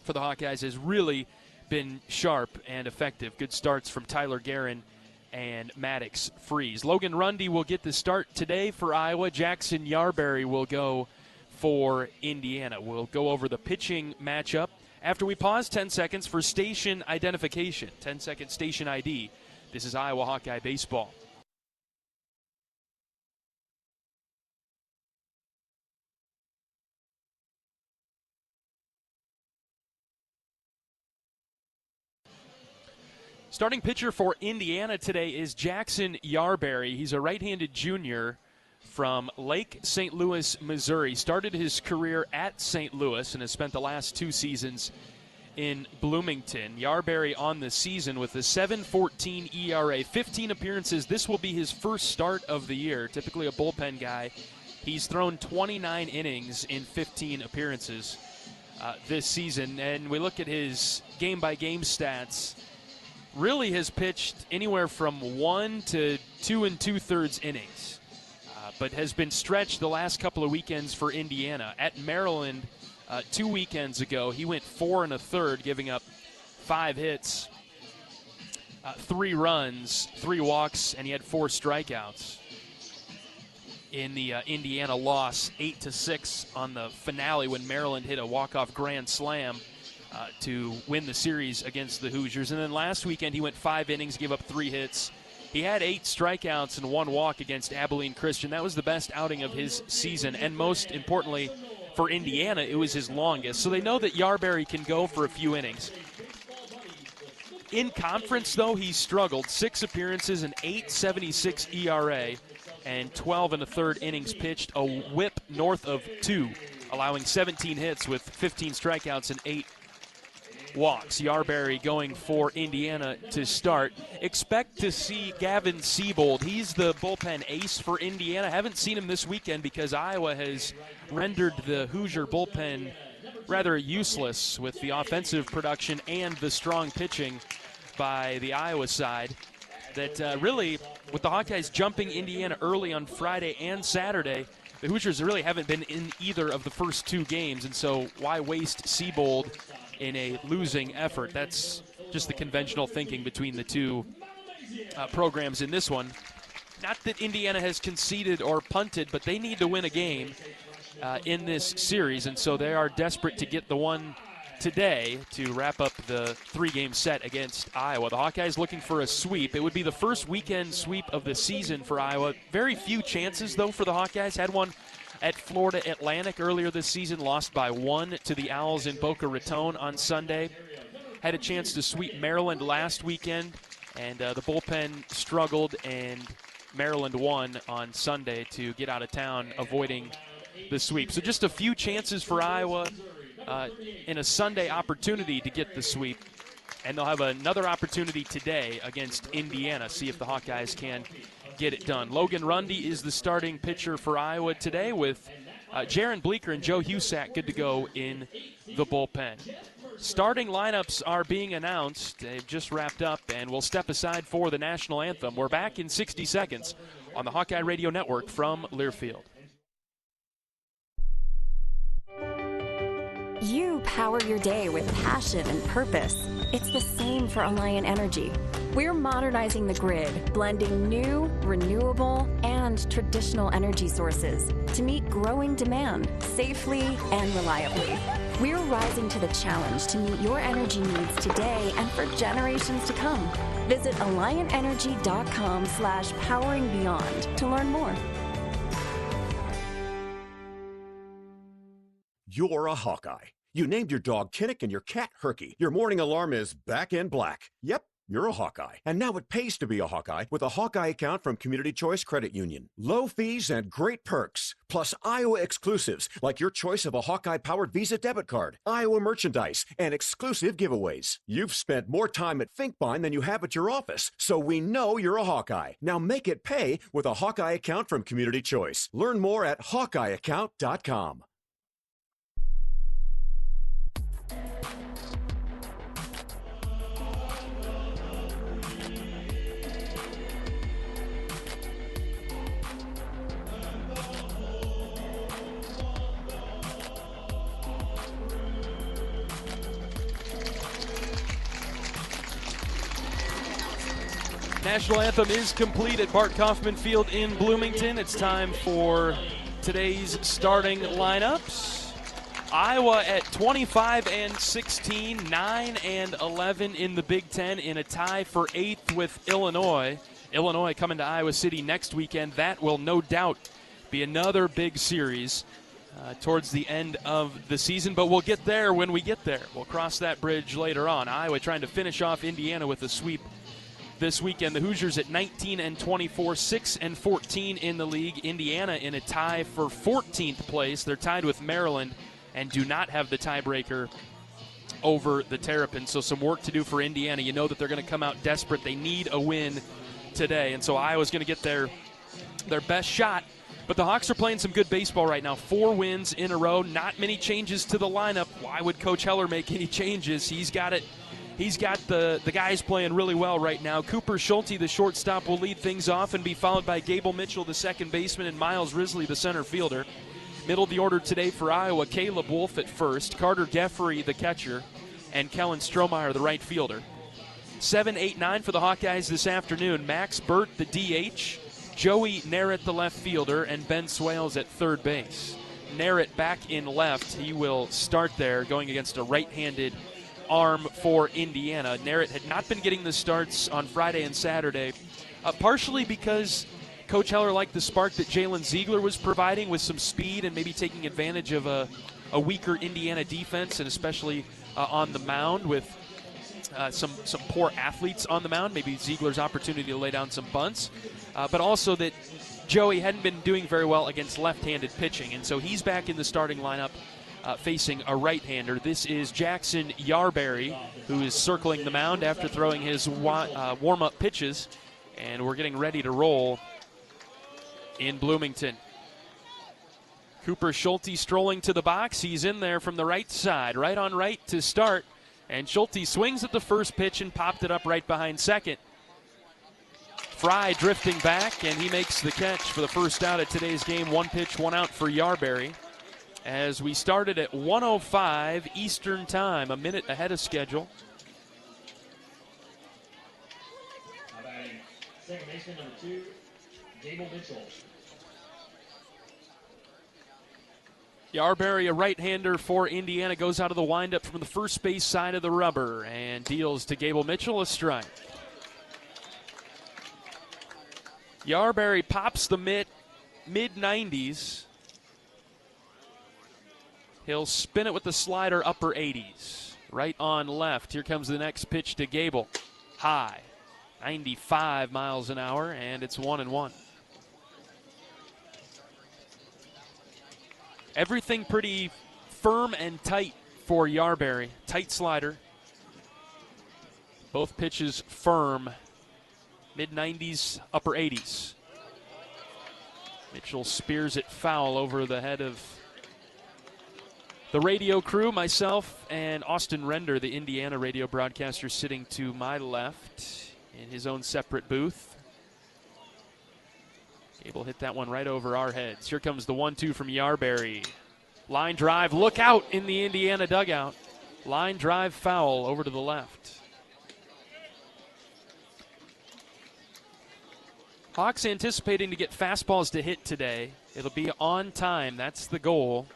for the Hawkeyes has really been sharp and effective. Good starts from Tyler Guerin and Maddox Freeze. Logan Rundy will get the start today for Iowa. Jackson Yarberry will go for Indiana. We'll go over the pitching matchup after we pause 10 seconds for station identification. 10-second station ID. This is Iowa Hawkeye Baseball. Starting pitcher for Indiana today is Jackson Yarberry. He's a right-handed junior from Lake St. Louis, Missouri. Started his career at St. Louis and has spent the last 2 seasons in Bloomington. Yarberry on the season with a 7.14 ERA, 15 appearances. This will be his first start of the year. Typically a bullpen guy. He's thrown 29 innings in 15 appearances this season. And we look at his game-by-game stats. Really has pitched anywhere from 1 to 2 2/3 innings. But has been stretched the last couple of weekends for Indiana. At Maryland 2 weekends ago, he went 4 1/3, giving up 5 hits, 3 runs, 3 walks, and he had 4 strikeouts. in the Indiana loss 8-6 on the finale when Maryland hit a walk-off grand slam to win the series against the Hoosiers. And then last weekend he went 5 innings, gave up 3 hits. He had 8 strikeouts and 1 walk against Abilene Christian. That was the best outing of his season, and most importantly for Indiana, it was his longest. So they know that Yarberry can go for a few innings. In conference, though, he struggled. 6 appearances, an 8.76 ERA, and 12 1/3 innings pitched, a whip north of 2, allowing 17 hits with 15 strikeouts and 8 walks. Yarberry going for Indiana to start. Expect to see Gavin Siebold. He's the bullpen ace for Indiana. Haven't seen him this weekend because Iowa has rendered the Hoosier bullpen rather useless with the offensive production and the strong pitching by the Iowa side. That really, with the Hawkeyes jumping Indiana early on Friday and Saturday, the Hoosiers really haven't been in either of the first 2 games, and so why waste Siebold in a losing effort? That's just the conventional thinking between the 2 programs in this one. Not that Indiana has conceded or punted, but they need to win a game in this series, and so they are desperate to get the one today to wrap up the 3-game set against Iowa. The Hawkeyes looking for a sweep. It would be the first weekend sweep of the season for Iowa. Very few chances, though, for the Hawkeyes. Had one at Florida Atlantic earlier this season, lost by 1 to the Owls in Boca Raton on Sunday. Had a chance to sweep Maryland last weekend, and the bullpen struggled, and Maryland won on Sunday to get out of town, avoiding the sweep. So just a few chances for Iowa in a Sunday opportunity to get the sweep, and they'll have another opportunity today against Indiana, see if the Hawkeyes can get it done. Logan Rundy is the starting pitcher for Iowa today, with Jaron Bleeker and Joe Husak good to go in the bullpen. Starting lineups are being announced. They've just wrapped up, and we'll step aside for the national anthem. We're back in 60 seconds on the Hawkeye Radio Network from Learfield. You power your day with passion and purpose. It's the same for Alliant Energy. We're modernizing the grid, blending new, renewable, and traditional energy sources to meet growing demand safely and reliably. We're rising to the challenge to meet your energy needs today and for generations to come. Visit AlliantEnergy.com/poweringbeyond to learn more. You're a Hawkeye. You named your dog Kinnick and your cat Herky. Your morning alarm is back in black. Yep, you're a Hawkeye. And now it pays to be a Hawkeye with a Hawkeye account from Community Choice Credit Union. Low fees and great perks, plus Iowa exclusives like your choice of a Hawkeye-powered Visa debit card, Iowa merchandise, and exclusive giveaways. You've spent more time at Finkbine than you have at your office, so we know you're a Hawkeye. Now make it pay with a Hawkeye account from Community Choice. Learn more at HawkeyeAccount.com. National anthem is complete at Bart Kaufman Field in Bloomington. It's time for today's starting lineups. Iowa at 25-16, 9-11 in the Big Ten, in a tie for 8th with Illinois. Illinois coming to Iowa City next weekend. That will no doubt be another big series towards the end of the season, but we'll get there when we get there. We'll cross that bridge later on. Iowa trying to finish off Indiana with a sweep this weekend. The Hoosiers at 19-24, 6-14 in the league. Indiana in a tie for 14th place. They're tied with Maryland and do not have the tiebreaker over the Terrapins. So some work to do for Indiana. You know that they're going to come out desperate. They need a win today, and so Iowa's going to get their best shot. But the Hawks are playing some good baseball right now. 4 wins in a row. Not many changes to the lineup. Why would Coach Heler make any changes? He's got it. He's got the guys playing really well right now. Cooper Schulte, the shortstop, will lead things off and be followed by Gable Mitchell, the second baseman, and Miles Risley, the center fielder. Middle of the order today for Iowa, Caleb Wolf at first, Carter Geffrey, the catcher, and Kellen Strohmeyer, the right fielder. 7, 8, 9 for the Hawkeyes this afternoon. Max Burt, the DH. Joey Narrett, the left fielder, and Ben Swales at third base. Narrett back in left. He will start there, going against a right-handed arm for Indiana. Narrett had not been getting the starts on Friday and Saturday, partially because Coach Heller liked the spark that Jalen Ziegler was providing with some speed and maybe taking advantage of a weaker Indiana defense, and especially on the mound with some poor athletes on the mound. Maybe Ziegler's opportunity to lay down some bunts, but also that Joey hadn't been doing very well against left-handed pitching, and so he's back in the starting lineup facing a right-hander. This is Jackson Yarberry, who is circling the mound after throwing his warm-up pitches, and we're getting ready to roll in Bloomington. Cooper Schulte strolling to the box. He's in there from the right side, right on right to start, and Schulte swings at the first pitch and popped it up right behind second. Fry drifting back, and he makes the catch for the first out of today's game. 1 pitch, 1 out for Yarberry. As we started at 1:05 Eastern Time, a minute ahead of schedule. Second baseman number 2, Gable Mitchell. Yarberry, a right-hander for Indiana, goes out of the windup from the first base side of the rubber and deals to Gable Mitchell a strike. Yarberry pops the mid-90s. He'll spin it with the slider upper 80s. Right on left. Here comes the next pitch to Gable. High. 95 miles an hour, and it's 1-1. Everything pretty firm and tight for Yarberry. Tight slider. Both pitches firm. Mid-90s, upper 80s. Mitchell spears it foul over the head of the radio crew, myself, and Austin Render, the Indiana radio broadcaster, sitting to my left in his own separate booth. Gable hit that one right over our heads. Here comes the 1-2 from Yarberry. Line drive, look out in the Indiana dugout. Line drive foul over to the left. Hawks anticipating to get fastballs to hit today. It'll be on time, that's the goal.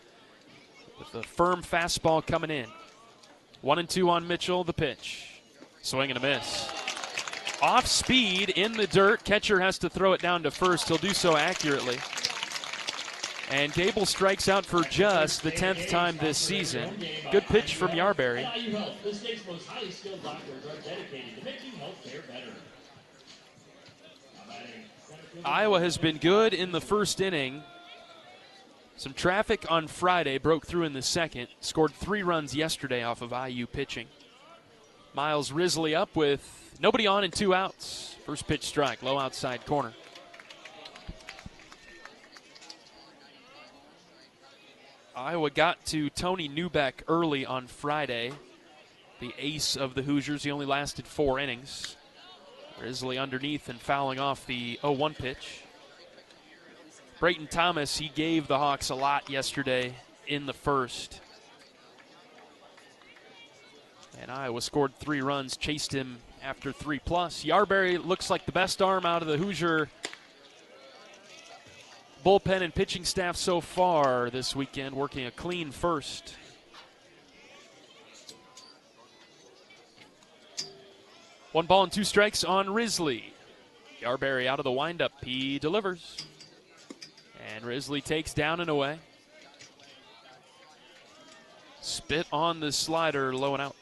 With a firm fastball coming in. 1-2 on Mitchell, the pitch. Swing and a miss. Off speed in the dirt. Catcher has to throw it down to first. He'll do so accurately. And Gable strikes out for just the 10th time this season. Good pitch from Yarberry. The state's most highly skilled doctors are dedicated to making healthcare better. Iowa has been good in the first inning. Some traffic on Friday, broke through in the second. Scored 3 runs yesterday off of IU pitching. Miles Risley up with nobody on and 2 outs. First pitch strike, low outside corner. Iowa got to Tony Newbeck early on Friday. The ace of the Hoosiers. He only lasted 4 innings. Risley underneath and fouling off the 0-1 pitch. Brayton Thomas, he gave the Hawks a lot yesterday in the first. And Iowa scored 3 runs, chased him after 3+. Yarberry looks like the best arm out of the Hoosier bullpen and pitching staff so far this weekend, working a clean first. One ball and 2 strikes on Risley. Yarberry out of the windup. He delivers. And Risley takes down and away. Spit on the slider, low and out.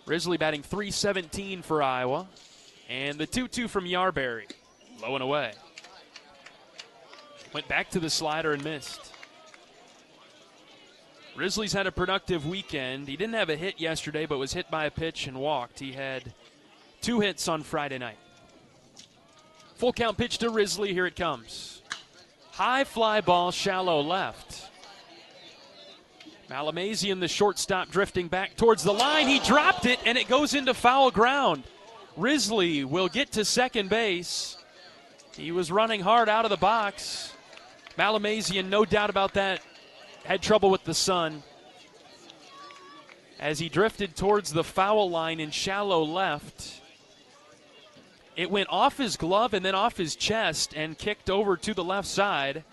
Risley batting .317 for Iowa. And the 2-2 from Yarberry, low and away. Went back to the slider and missed. Risley's had a productive weekend. He didn't have a hit yesterday, but was hit by a pitch and walked. He had 2 hits on Friday night. Full count pitch to Risley. Here it comes. High fly ball, shallow left. Malamazian, the shortstop, drifting back towards the line. He dropped it, and it goes into foul ground. Risley will get to second base. He was running hard out of the box. Malamazian, no doubt about that, had trouble with the sun. as he drifted towards the foul line in shallow left. It went off his glove and then off his chest and kicked over to the left side.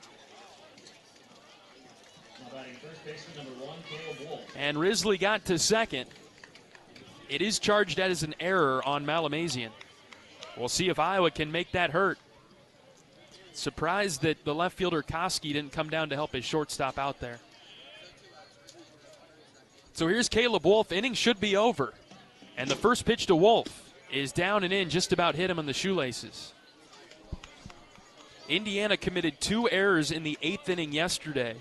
And Risley got to second. It is charged as an error on Malamazian. We'll see if Iowa can make that hurt. Surprised that the left fielder Koski didn't come down to help his shortstop out there. So here's Caleb Wolf. Inning should be over. And the first pitch to Wolf is down and in, just about hit him on the shoelaces. Indiana committed 2 errors in the 8th inning yesterday.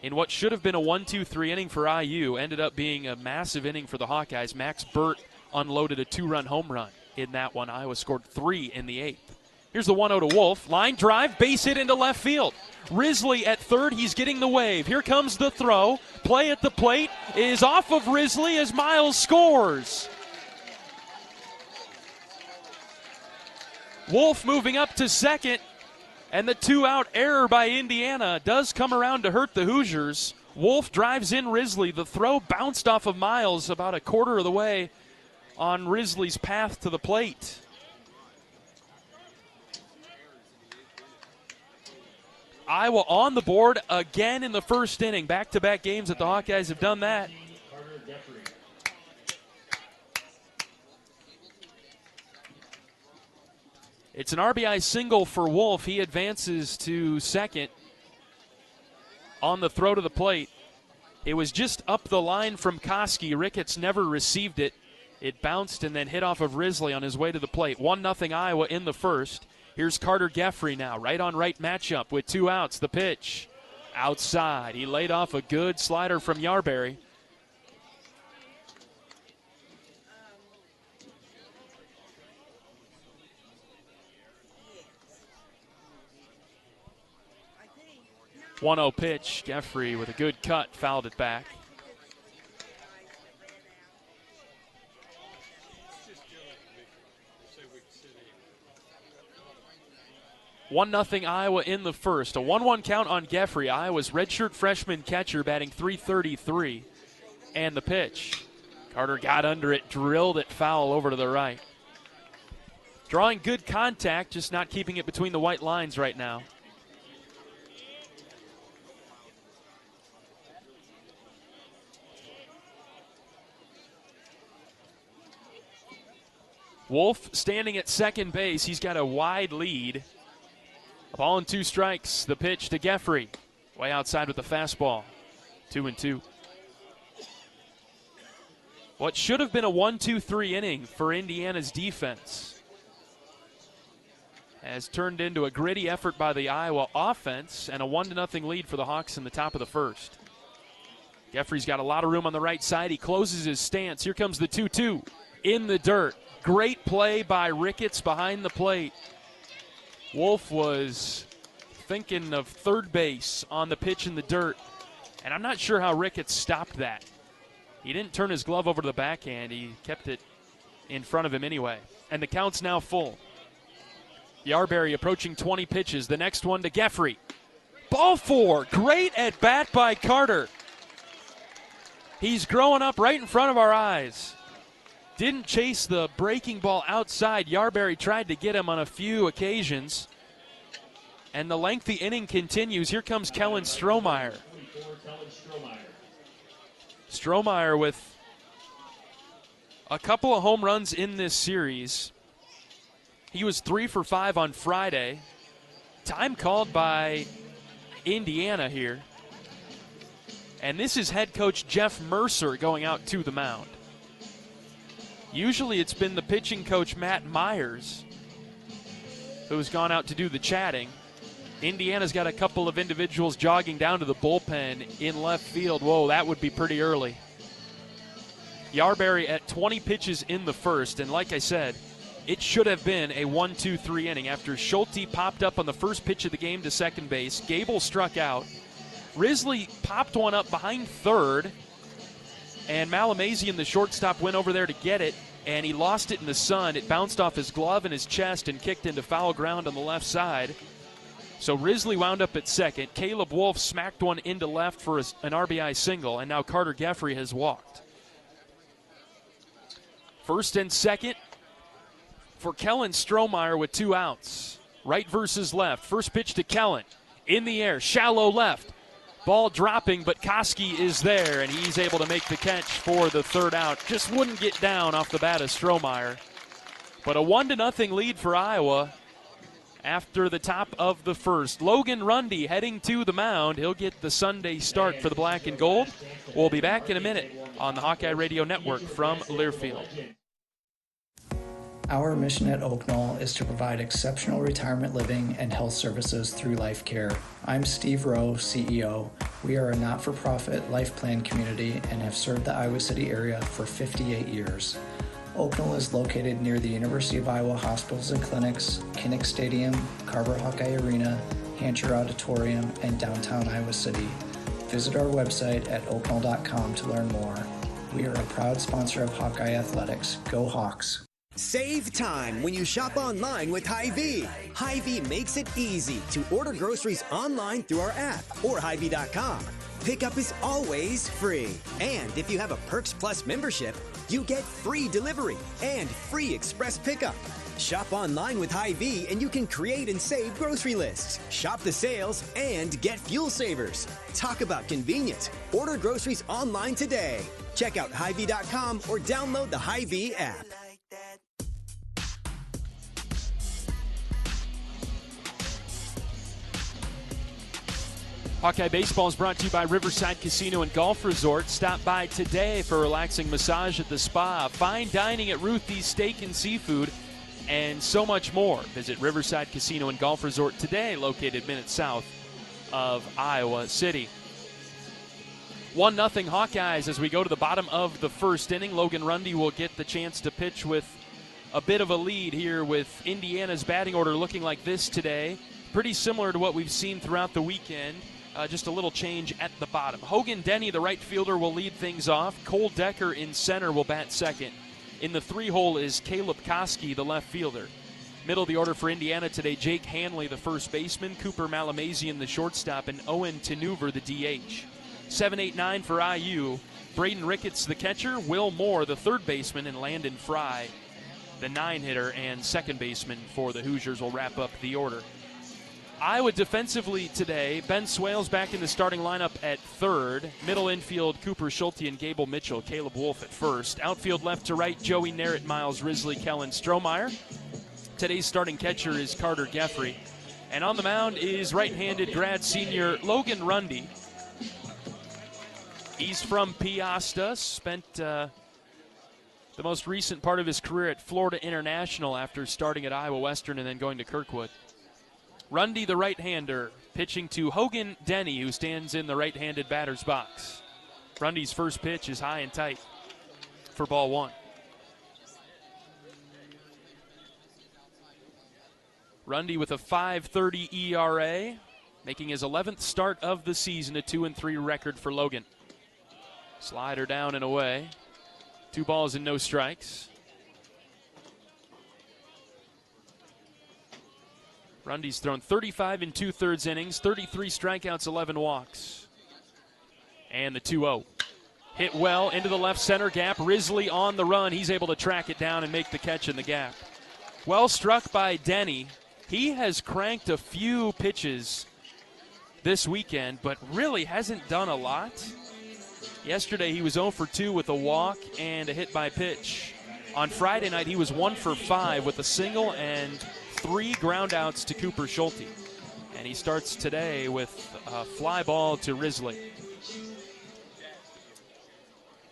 In what should have been a 1-2-3 inning for IU, ended up being a massive inning for the Hawkeyes. Max Burt unloaded a 2-run home run in that one. Iowa scored 3 in the 8th. Here's the 1-0 to Wolf. Line drive, base hit into left field. Risley at third, he's getting the wave. Here comes the throw. Play at the plate is off of Risley as Miles scores. Wolf moving up to second, and the 2-out error by Indiana does come around to hurt the Hoosiers. Wolf drives in Risley. The throw bounced off of Miles about a quarter of the way on Risley's path to the plate. Iowa on the board again in the first inning. Back-to-back games that the Hawkeyes have done that. It's an RBI single for Wolf. He advances to second on the throw to the plate. It was just up the line from Koski. Ricketts never received it. It bounced and then hit off of Risley on his way to the plate. 1-0 Iowa in the first. Here's Carter Geffrey now. Right-on-right matchup with 2 outs. The pitch outside. He laid off a good slider from Yarberry. .1-0 pitch. Geffrey with a good cut fouled it back. One 0 Iowa in the first. A 1-1 count on Geffrey. Iowa's redshirt freshman catcher batting .333. And the pitch. Carter got under it, drilled it foul over to the right. Drawing good contact, just not keeping it between the white lines right now. Wolf standing at second base. He's got a wide lead. A ball and 2 strikes. The pitch to Geffrey. Way outside with the fastball. 2-2. What should have been a 1-2-3 inning for Indiana's defense has turned into a gritty effort by the Iowa offense and a 1-0 lead for the Hawks in the top of the first. Geffrey's got a lot of room on the right side. He closes his stance. Here comes the 2-2 in the dirt. Great play by Ricketts behind the plate. Wolf was thinking of third base on the pitch in the dirt, and I'm not sure how Ricketts stopped that. He didn't turn his glove over to the backhand. He kept it in front of him anyway. And the count's now full. Yarberry approaching 20 pitches. The next one to Geffrey. Ball 4. Great at bat by Carter. He's growing up right in front of our eyes. Didn't chase the breaking ball outside. Yarberry tried to get him on a few occasions. And the lengthy inning continues. Here comes Kellen Strohmeyer. Strohmeyer with a couple of home runs in this series. He was 3 for 5 on Friday. Time called by Indiana here. And this is head coach Jeff Mercer going out to the mound. Usually it's been the pitching coach Matt Myers who's gone out to do the chatting. Indiana's got a couple of individuals jogging down to the bullpen in left field. Whoa, that would be pretty early. Yarberry at 20 pitches in the first, and like I said, it should have been a 1-2-3 inning after Schulte popped up on the first pitch of the game to second base. Gable struck out. Risley popped one up behind third, and Malamazian, the shortstop, went over there to get it, and he lost it in the sun. It bounced off his glove and his chest and kicked into foul ground on the left side. So Risley wound up at second. Caleb Wolf smacked one into left for an RBI single, and now Carter Geffrey has walked. First and second for Kellen Strohmeyer with 2 outs. Right versus left. First pitch to Kellen. In the air, shallow left. Ball dropping, but Koski is there, and he's able to make the catch for the 3rd out. Just wouldn't get down off the bat of Strohmeyer. But a 1-0 lead for Iowa after the top of the 1st. Logan Rundy heading to the mound. He'll get the Sunday start for the black and gold. We'll be back in a minute on the Hawkeye Radio Network from Learfield. Our mission at Oak Knoll is to provide exceptional retirement living and health services through life care. I'm Steve Rowe, CEO. We are a not-for-profit life plan community and have served the Iowa City area for 58 years. Oak Knoll is located near the University of Iowa Hospitals and Clinics, Kinnick Stadium, Carver Hawkeye Arena, Hancher Auditorium, and downtown Iowa City. Visit our website at oakknoll.com to learn more. We are a proud sponsor of Hawkeye Athletics. Go Hawks! Save time when you shop online with Hy-Vee. Hy-Vee makes it easy to order groceries online through our app or Hy-Vee.com. Pickup is always free. And if you have a Perks Plus membership, you get free delivery and free express pickup. Shop online with Hy-Vee and you can create and save grocery lists, shop the sales, and get fuel savers. Talk about convenient. Order groceries online today. Check out Hy-Vee.com or download the Hy-Vee app. Hawkeye Baseball is brought to you by Riverside Casino and Golf Resort. Stop by today for a relaxing massage at the spa, fine dining at Ruthie's Steak and Seafood, and so much more. Visit Riverside Casino and Golf Resort today, located minutes south of Iowa City. 1-0 Hawkeyes as we go to the bottom of the 1st inning. Logan Rundy will get the chance to pitch with a bit of a lead here, with Indiana's batting order looking like this today. Pretty similar to what we've seen throughout the weekend. Just a little change at the bottom. Hogan Denny, the right fielder, will lead things off. Cole Decker in center will bat second. In the 3-hole is Caleb Koski, the left fielder. Middle of the order for Indiana today, Jake Hanley, the first baseman, Cooper Malamazian, the shortstop, and Owen Tenuver, the DH. 7, 8, 9 for IU. Braden Ricketts, the catcher, Will Moore, the third baseman, and Landon Fry, the 9-hitter and second baseman for the Hoosiers, will wrap up the order. Iowa defensively today, Ben Swales back in the starting lineup at third. Middle infield, Cooper Schulte and Gable Mitchell. Caleb Wolf at first. Outfield left to right, Joey Narrett, Miles Risley, Kellen Strohmeyer. Today's starting catcher is Carter Geffrey. And on the mound is right-handed grad senior Logan Rundy. He's from Piasta, spent the most recent part of his career at Florida International after starting at Iowa Western and then going to Kirkwood. Rundy, the right-hander, pitching to Hogan Denny, who stands in the right-handed batter's box. Rundy's first pitch is high and tight for ball 1. Rundy with a 5.30 ERA, making his 11th start of the season, a 2-3 record for Logan. Slider down and away. 2 balls and no strikes. Rundy's thrown 35 2/3 innings, 33 strikeouts, 11 walks. And the 2-0. Hit well into the left center gap. Risley on the run. He's able to track it down and make the catch in the gap. Well struck by Denny. He has cranked a few pitches this weekend, but really hasn't done a lot. Yesterday he was 0 for 2 with a walk and a hit by pitch. On Friday night he was 1 for 5 with a single and 3 groundouts to Cooper Schulte. And he starts today with a fly ball to Risley.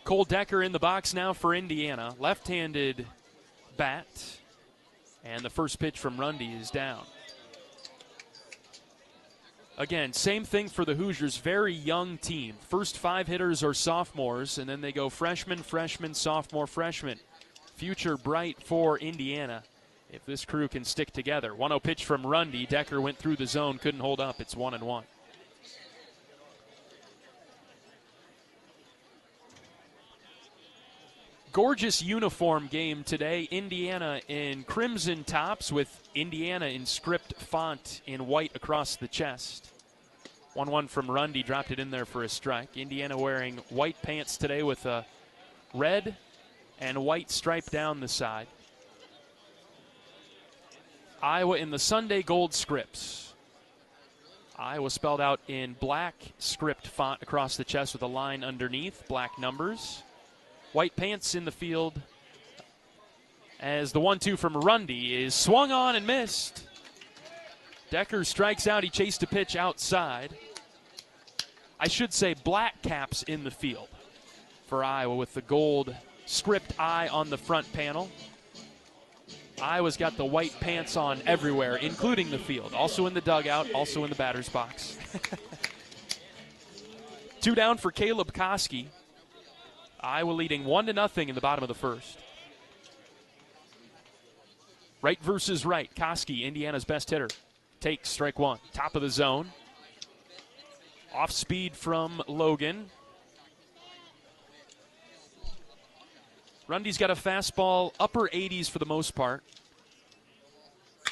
Cole Decker in the box now for Indiana. Left-handed bat. And the first pitch from Rundy is down. Again, same thing for the Hoosiers. Very young team. First 5 hitters are sophomores, and then they go freshman, freshman, sophomore, freshman. Future bright for Indiana if this crew can stick together. 1-0 pitch from Rundy. Decker went through the zone, couldn't hold up. It's 1-1. Gorgeous uniform game today. Indiana in crimson tops with Indiana in script font in white across the chest. 1-1 from Rundy, dropped it in there for a strike. Indiana wearing white pants today with a red and white stripe down the side. Iowa in the Sunday gold scripts. Iowa spelled out in black script font across the chest with a line underneath, black numbers. White pants in the field as the 1-2 from Rundy is swung on and missed. Decker strikes out. He chased a pitch outside. I should say black caps in the field for Iowa with the gold script I on the front panel. Iowa's got the white pants on everywhere, including the field. Also in the dugout, also in the batter's box. 2 down for Caleb Koski. Iowa leading 1-0 in the bottom of the first. Right versus right. Koski, Indiana's best hitter. Takes strike one. Top of the zone. Off speed from Logan. Rundy's got a fastball, upper 80s for the most part.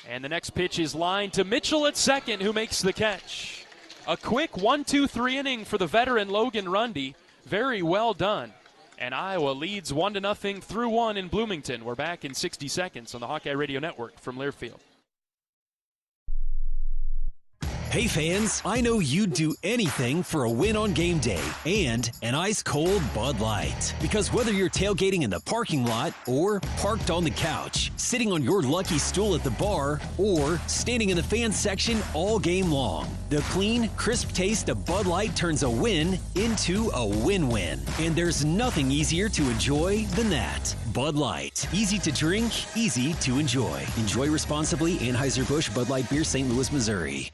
And the next pitch is lined to Mitchell at second, who makes the catch. A quick 1-2-3 inning for the veteran Logan Rundy. Very well done. And Iowa leads 1-0 through 1 in Bloomington. We're back in 60 seconds on the Hawkeye Radio Network from Learfield. Hey fans, I know you'd do anything for a win on game day and an ice-cold Bud Light. Because whether you're tailgating in the parking lot or parked on the couch, sitting on your lucky stool at the bar, or standing in the fan section all game long, the clean, crisp taste of Bud Light turns a win into a win-win. And there's nothing easier to enjoy than that. Bud Light. Easy to drink, easy to enjoy. Enjoy responsibly. Anheuser-Busch Bud Light Beer, St. Louis, Missouri.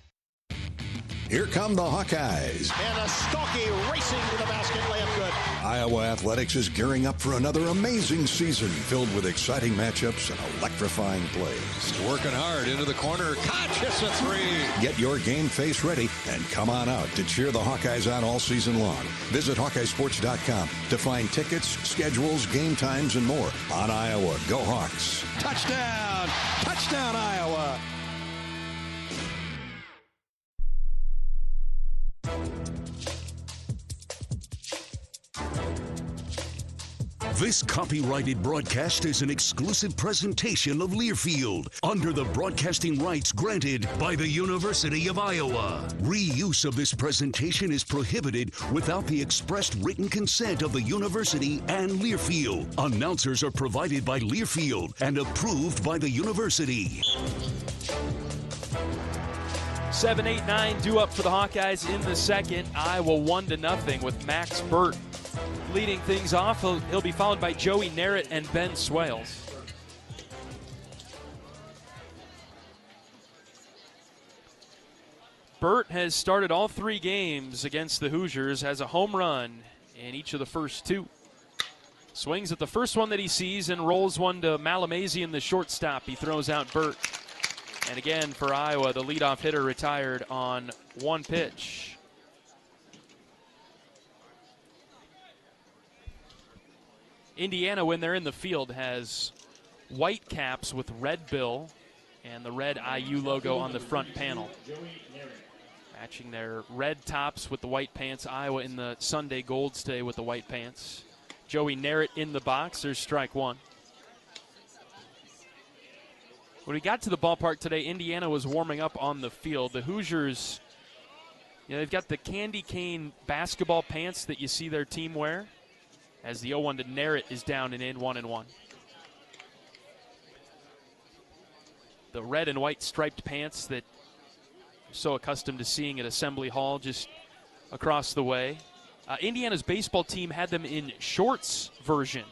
Here come the Hawkeyes. And a Stocke racing to the basket, layup good. Iowa Athletics is gearing up for another amazing season filled with exciting matchups and electrifying plays. Working hard into the corner. Catch, it's a 3. Get your game face ready and come on out to cheer the Hawkeyes on all season long. Visit HawkeyeSports.com to find tickets, schedules, game times, and more on Iowa. Go Hawks. Touchdown! Touchdown, Iowa! This copyrighted broadcast is an exclusive presentation of Learfield under the broadcasting rights granted by the University of Iowa. Reuse of this presentation is prohibited without the expressed written consent of the university and Learfield. Announcers are provided by Learfield and approved by the university. 7-8-9 due up for the Hawkeyes in the second. Iowa 1-0 with Max Burt leading things off. He'll be followed by Joey Narrett and Ben Swales. Burt has started all 3 games against the Hoosiers, has a home run in each of the first 2. Swings at the first one that he sees and rolls one to Malamasian, the shortstop. He throws out Burt. And again for Iowa, the leadoff hitter retired on 1 pitch. Indiana, when they're in the field, has white caps with red bill and the red IU logo on the front panel. Matching their red tops with the white pants. Iowa in the Sunday golds today with the white pants. Joey Narrett in the box. There's strike one. When we got to the ballpark today, Indiana was warming up on the field. The Hoosiers, they've got the candy cane basketball pants that you see their team wear, as the 0-1 to Narrett is down and in, 1-1. The red and white striped pants that you're so accustomed to seeing at Assembly Hall just across the way. Indiana's baseball team had them in shorts version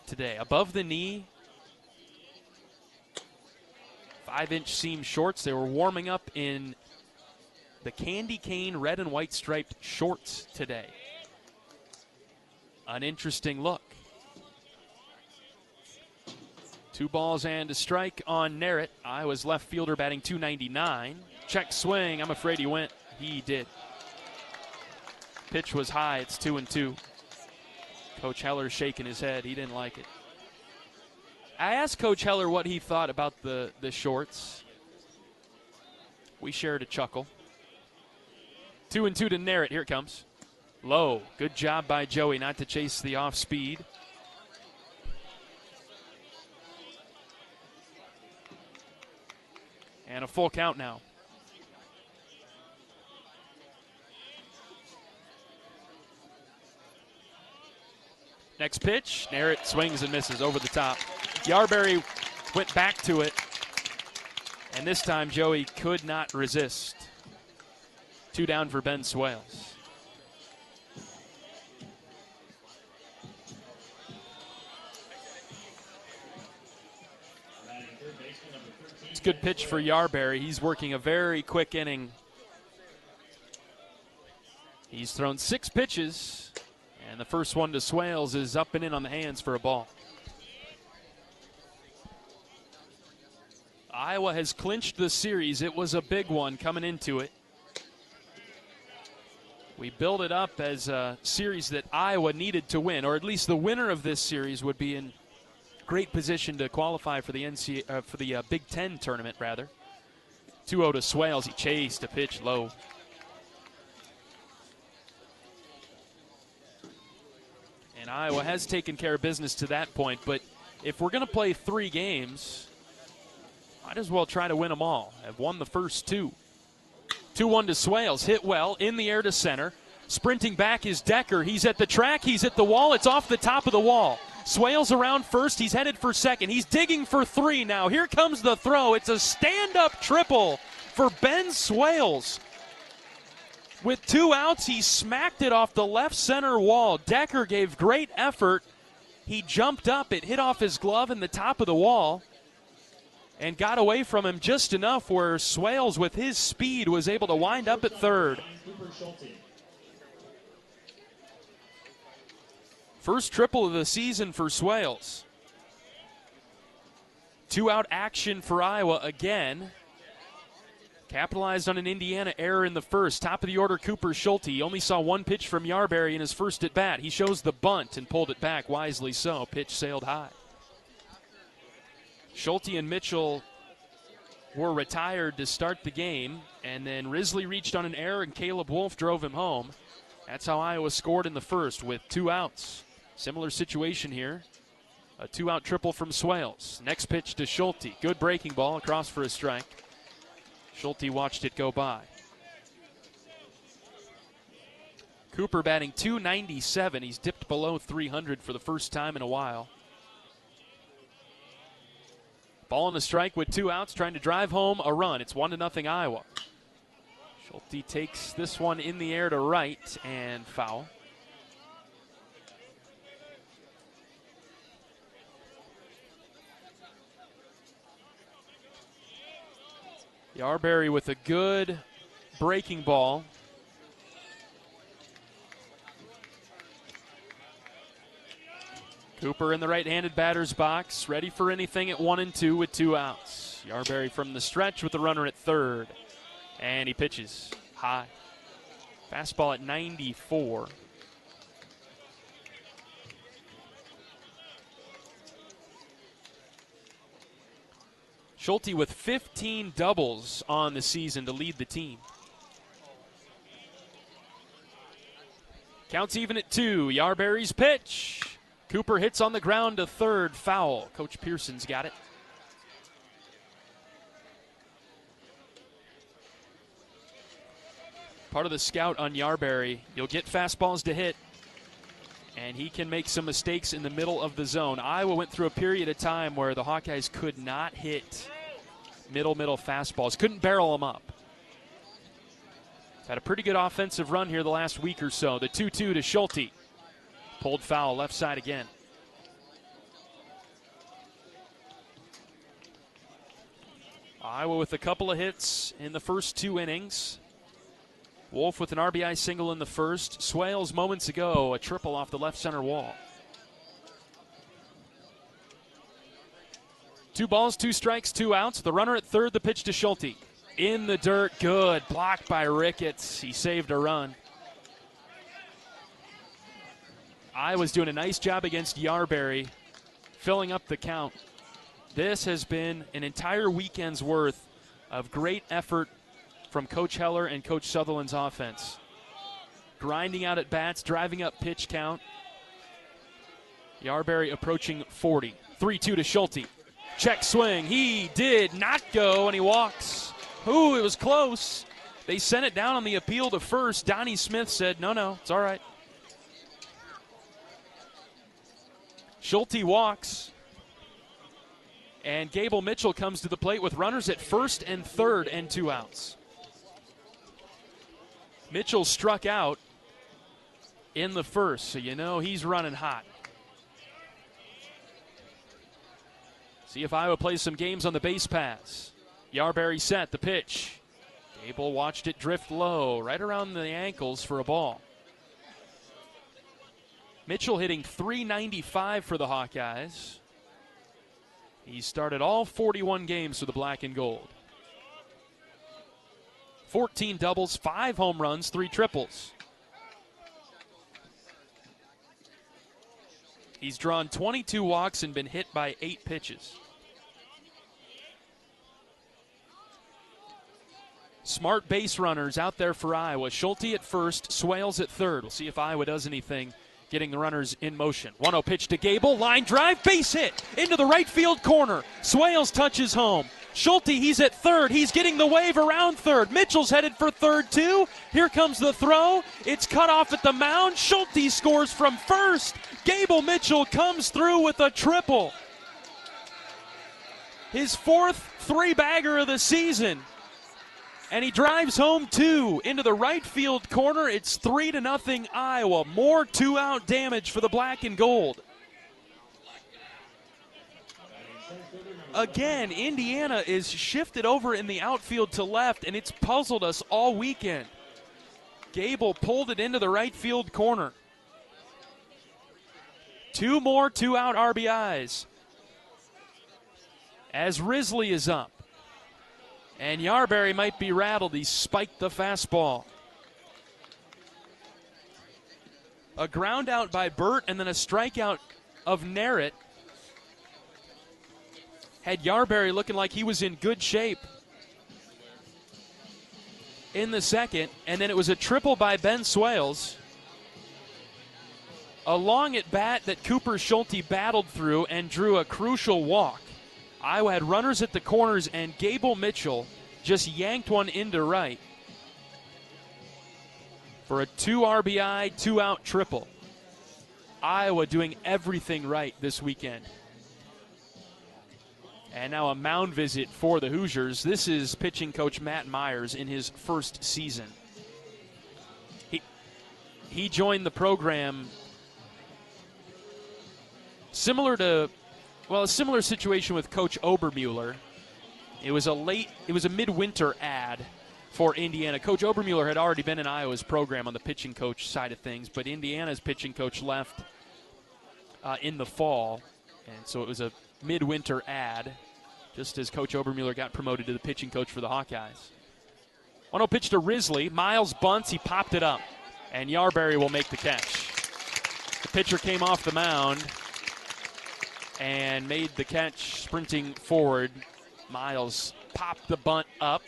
today, above the knee, 5-inch seam shorts. They were warming up in the candy cane red and white striped shorts today. An interesting look. 2 balls and a strike on Narrett. Iowa's left fielder batting .299. Check swing. I'm afraid he went. He did. Pitch was high. It's 2-2. Coach Heler shaking his head. He didn't like it. I asked Coach Heler what he thought about the shorts. We shared a chuckle. 2-2 to Narrett. Here it comes. Low. Good job by Joey not to chase the off speed. And a full count now. Next pitch, Narrett swings and misses over the top. Yarberry went back to it, and this time Joey could not resist. 2 down for Ben Swales. It's a good pitch for Yarberry. He's working a very quick inning. He's thrown 6 pitches, and the first one to Swales is up and in on the hands for a ball. Iowa has clinched the series. It was a big one coming into it. We build it up as a series that Iowa needed to win, or at least the winner of this series would be in great position to qualify for the Big Ten tournament, rather. 2-0 to Swales. He chased a pitch low. And Iowa has taken care of business to that point, but if we're going to play 3 games, might as well try to win them all. Have won the first 2. 2-1 to Swales. Hit well, in the air to center. Sprinting back is Decker. He's at the track. He's at the wall. It's off the top of the wall. Swales around first. He's headed for second. He's digging for 3 now. Here comes the throw. It's a stand-up triple for Ben Swales. With 2 outs, he smacked it off the left center wall. Decker gave great effort. He jumped up. It hit off his glove in the top of the wall and got away from him just enough where Swales, with his speed, was able to wind up at third. First triple of the season for Swales. 2-out action for Iowa again. Capitalized on an Indiana error in the first. Top of the order, Cooper Schulte. He only saw 1 pitch from Yarberry in his first at bat. He shows the bunt and pulled it back, wisely so. Pitch sailed high. Schulte and Mitchell were retired to start the game, and then Risley reached on an error and Caleb Wolf drove him home. That's how Iowa scored in the first with 2 outs. Similar situation here. A 2-out triple from Swales. Next pitch to Schulte. Good breaking ball across for a strike. Schulte watched it go by. Cooper batting .297. He's dipped below 300 for the first time in a while. Ball on the strike with 2 outs, trying to drive home a run. It's 1-0 Iowa. Schulte takes this one in the air to right and foul. Yarberry with a good breaking ball. Cooper in the right-handed batter's box, ready for anything at 1-2 with 2 outs. Yarberry from the stretch with the runner at third. And he pitches high. Fastball at 94. Schulte with 15 doubles on the season to lead the team. Counts even at 2. Yarberry's pitch. Cooper hits on the ground to third, foul. Coach Pearson's got it. Part of the scout on Yarberry, you'll get fastballs to hit, and he can make some mistakes in the middle of the zone. Iowa went through a period of time where the Hawkeyes could not hit middle fastballs, couldn't barrel them up. Had a pretty good offensive run here the last week or so. The 2-2 to Schulte. Pulled foul, left side again. Iowa with a couple of hits in the first 2 innings. Wolf with an RBI single in the first. Swales moments ago, a triple off the left center wall. 2 balls, 2 strikes, 2 outs. The runner at third, the pitch to Schulte. In the dirt, good. Blocked by Ricketts. He saved a run. Iowa's doing a nice job against Yarberry, filling up the count. This has been an entire weekend's worth of great effort from Coach Heler and Coach Sutherland's offense. Grinding out at bats, driving up pitch count. Yarberry approaching 40. 3-2 to Schulte. Check swing. He did not go, and he walks. Ooh, it was close. They sent it down on the appeal to first. Donnie Smith said, no, it's all right. Schulte walks. And Gable Mitchell comes to the plate with runners at first and third and 2 outs. Mitchell struck out in the first, so you know he's running hot. See if Iowa plays some games on the base paths. Yarberry set, the pitch. Gable watched it drift low, right around the ankles for a ball. Mitchell hitting .395 for the Hawkeyes. He started all 41 games for the black and gold. 14 doubles, 5 home runs, 3 triples. He's drawn 22 walks and been hit by 8 pitches. Smart base runners out there for Iowa. Schulte at first, Swales at third. We'll see if Iowa does anything getting the runners in motion. 1-0 pitch to Gable. Line drive, base hit into the right field corner. Swales touches home. Schulte, he's at third. He's getting the wave around third. Mitchell's headed for third, too. Here comes the throw. It's cut off at the mound. Schulte scores from first. Gable Mitchell comes through with a triple. His 4th 3-bagger of the season. And he drives home 2 into the right field corner. It's 3-0 Iowa. More 2-out damage for the black and gold. Again, Indiana is shifted over in the outfield to left, and it's puzzled us all weekend. Gable pulled it into the right field corner. 2 more 2-out RBIs. As Risley is up. And Yarberry might be rattled. He spiked the fastball. A ground out by Burt and then a strikeout of Narrett had Yarberry looking like he was in good shape in the second. And then it was a triple by Ben Swales. A long at bat that Cooper Schulte battled through and drew a crucial walk. Iowa had runners at the corners, and Gable Mitchell just yanked one into right for a 2 RBI, 2-out triple. Iowa doing everything right this weekend. And now a mound visit for the Hoosiers. This is pitching coach Matt Myers in his first season. He joined the program similar to, well, a similar situation with Coach Obermueller. It was a midwinter ad for Indiana. Coach Obermueller had already been in Iowa's program on the pitching coach side of things, but Indiana's pitching coach left in the fall, and so it was a midwinter ad, just as Coach Obermueller got promoted to the pitching coach for the Hawkeyes. 1-0 pitch to Risley. Miles bunts, he popped it up, and Yarberry will make the catch. The pitcher came off the mound and made the catch sprinting forward. Miles popped the bunt up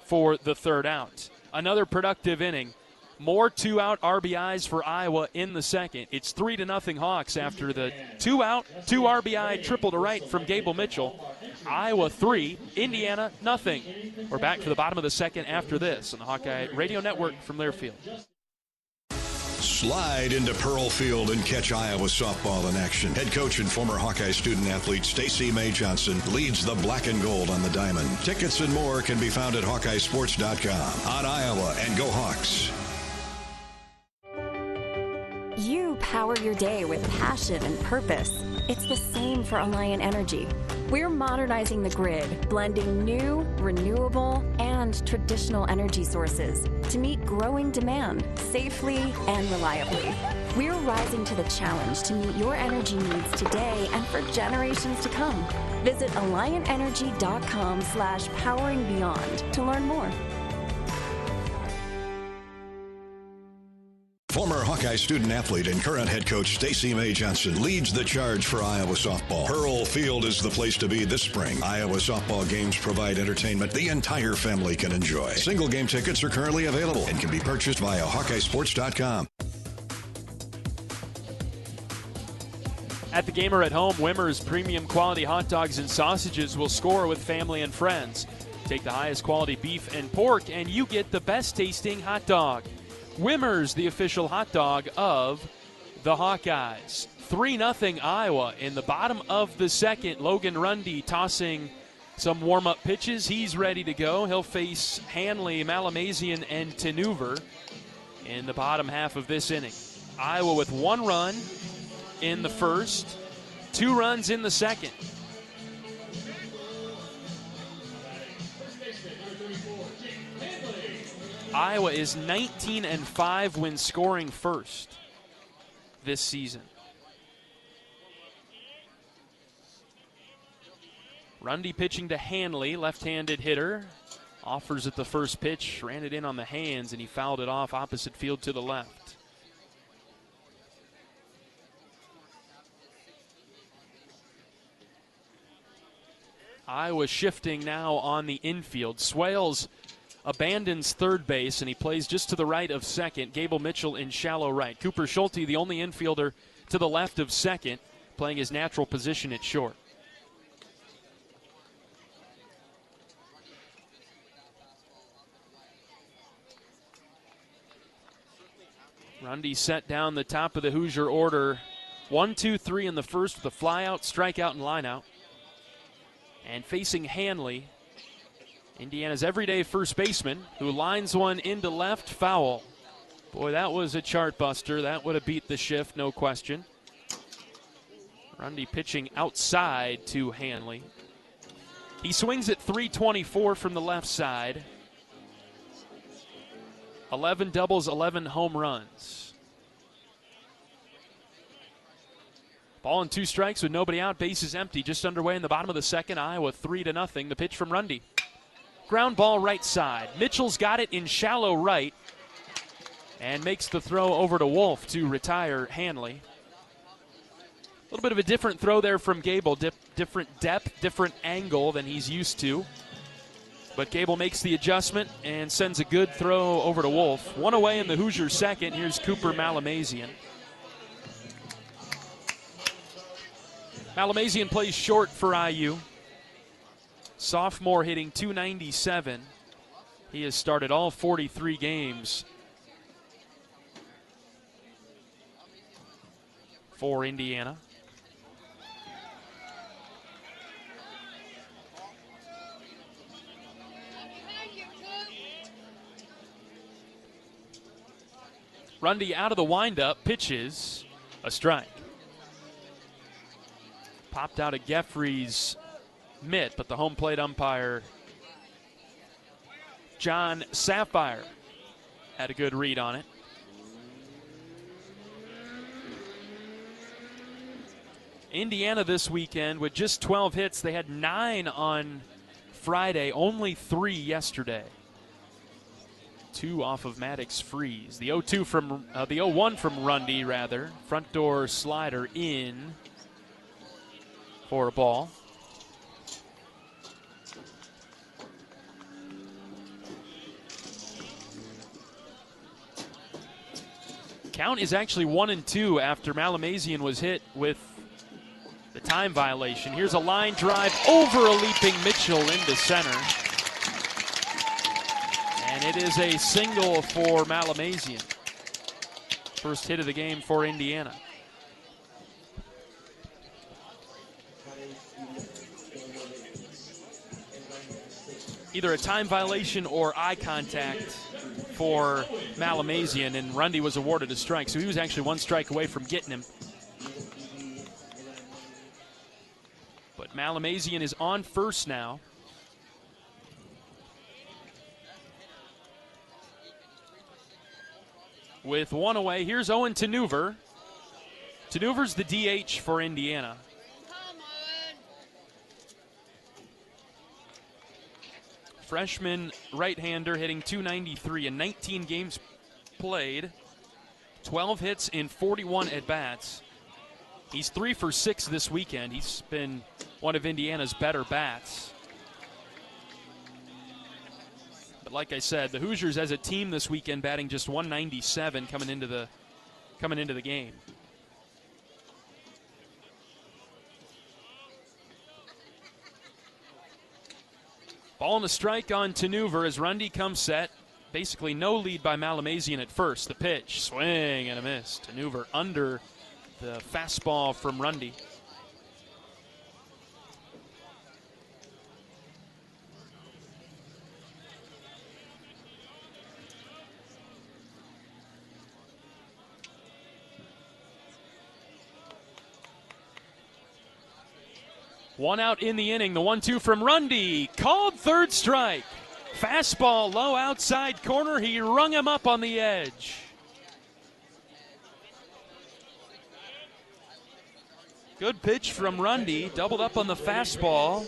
for the 3rd out. Another productive inning. More 2-out RBIs for Iowa in the second. It's 3-0 Hawks after the 2-out, 2 RBI triple to right from Gable Mitchell. Iowa 3, Indiana nothing. We're back to the bottom of the second after this on the Hawkeye Radio Network from Learfield. Slide into Pearl Field and catch Iowa softball in action. Head coach and former Hawkeye student-athlete Stacey May Johnson leads the black and gold on the diamond. Tickets and more can be found at HawkeyeSports.com. On Iowa, and go Hawks. You power your day with passion and purpose. It's the same for Alliant Energy. We're modernizing the grid, blending new, renewable, and traditional energy sources to meet growing demand safely and reliably. We're rising to the challenge to meet your energy needs today and for generations to come. Visit AlliantEnergy.com/poweringbeyond to learn more. Former Hawkeye student athlete and current head coach Stacey May Johnson leads the charge for Iowa softball. Pearl Field is the place to be this spring. Iowa softball games provide entertainment the entire family can enjoy. Single game tickets are currently available and can be purchased via HawkeyeSports.com. At the game or at home, Wimmer's premium quality hot dogs and sausages will score with family and friends. Take the highest quality beef and pork, and you get the best tasting hot dog. Wimmer's, the official hot dog of the Hawkeyes. 3-0 Iowa in the bottom of the second. Logan Rundy tossing some warm-up pitches. He's ready to go. He'll face Hanley, Malamazian, and Tenuver in the bottom half of this inning. Iowa with 1 run in the first, 2 runs in the second. Iowa is 19-5 when scoring first this season. Rundy pitching to Hanley, left-handed hitter. Offers at the first pitch, ran it in on the hands, and he fouled it off opposite field to the left. Iowa shifting now on the infield. Swales abandons third base, and he plays just to the right of second. Gable Mitchell in shallow right. Cooper Schulte, the only infielder to the left of second, playing his natural position at short. Rundy set down the top of the Hoosier order. 1-2-3 in the first with a flyout, strikeout, and lineout. And facing Hanley, Indiana's everyday first baseman, who lines one into left, foul. Boy, that was a chart buster. That would have beat the shift, no question. Rundy pitching outside to Hanley. He swings at .324 from the left side. 11 doubles, 11 home runs. Ball and 2 strikes with nobody out, bases empty, just underway in the bottom of the second. Iowa 3-0. The pitch from Rundy. Ground ball right side. Mitchell's got it in shallow right and makes the throw over to Wolf to retire Hanley. A little bit of a different throw there from Gable. Different depth, different angle than he's used to. But Gable makes the adjustment and sends a good throw over to Wolf. 1 away in the Hoosier second. Here's Cooper Malamazian. Malamazian plays short for IU. Sophomore hitting .297. He has started all 43 games for Indiana. Rundy out of the windup, pitches a strike. Popped out of Geffrey's mitt, but the home plate umpire, John Sapphire, had a good read on it. Indiana this weekend with just 12 hits. They had 9 on Friday, only 3 yesterday. 2 off of Maddox Freeze. The 0-2 from the 0-1 from Rundy, rather. Front door slider in for a ball. Count is actually 1-2 after Malamazian was hit with the time violation. Here's a line drive over a leaping Mitchell into center. And it is a single for Malamazian. First hit of the game for Indiana. Either a time violation or eye contact for Malamazian, and Rundy was awarded a strike, so he was actually 1 strike away from getting him. But Malamazian is on first now. With 1 away, here's Owen Tenuver. Tenuver's the DH for Indiana. Freshman right-hander hitting .293 in 19 games played. 12 hits in 41 at-bats. He's 3 for 6 this weekend. He's been one of Indiana's better bats. But like I said, the Hoosiers as a team this weekend batting just 197 coming into the game. Ball and a strike on Tanuver as Rundy comes set. Basically no lead by Malamazian at first. The pitch, swing and a miss. Tanuver under the fastball from Rundy. One out in the inning. The 1-2 from Rundy. Called third strike. Fastball low outside corner. He rung him up on the edge. Good pitch from Rundy. Doubled up on the fastball.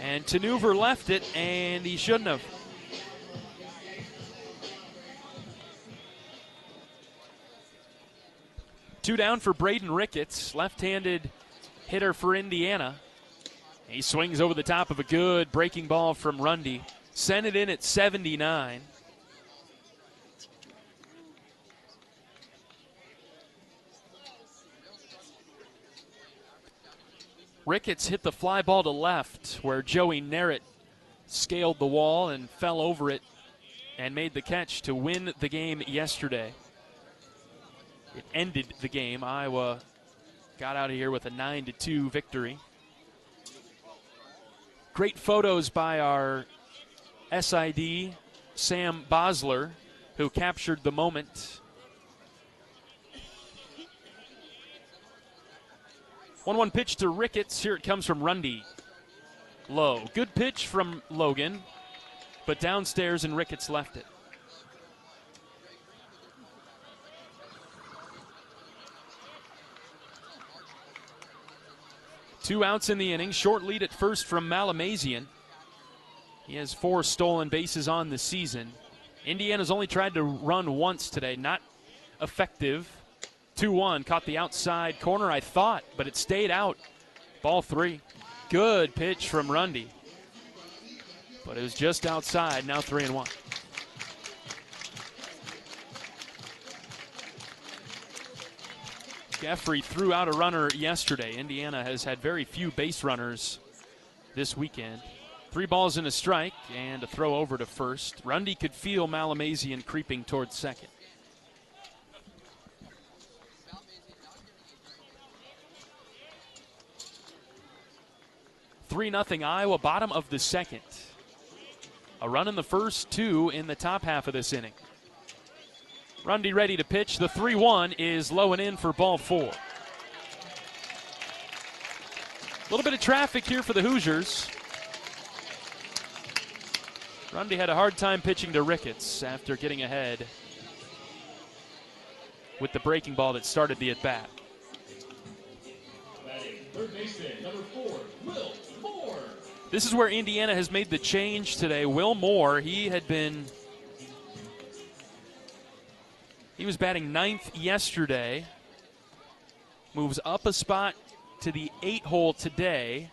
And Tanuver left it, and he shouldn't have. Two down for Braden Ricketts, left-handed hitter for Indiana. He swings over the top of a good breaking ball from Rundy. Sent it in at 79. Ricketts hit the fly ball to left where Joey Narrett scaled the wall and fell over it and made the catch to win the game yesterday. It ended the game. Iowa got out of here with a 9-2 victory. Great photos by our SID, Sam Bosler, who captured the moment. 1-1 pitch to Ricketts. Here it comes from Rundy. Low. Good pitch from Logan, but downstairs and Ricketts left it. Two outs in the inning. Short lead at first from Malamazian. He has 4 stolen bases on the season. Indiana's only tried to run once today. Not effective. 2-1. Caught the outside corner, I thought, but it stayed out. Ball 3. Good pitch from Rundy. But it was just outside. Now 3-1. Jeffrey threw out a runner yesterday. Indiana has had very few base runners this weekend. 3 balls and a strike and a throw over to first. Rundy could feel Malamazian creeping towards second. (3-0) Iowa, bottom of the second. A run in the first, 2 in the top half of this inning. Rundy ready to pitch. The 3-1 is low and in for ball 4. A little bit of traffic here for the Hoosiers. Rundy had a hard time pitching to Ricketts after getting ahead with the breaking ball that started the at-bat. Third baseman, number 4, Will Moore. This is where Indiana has made the change today. Will Moore, he was batting 9th yesterday. Moves up a spot to the 8 hole today.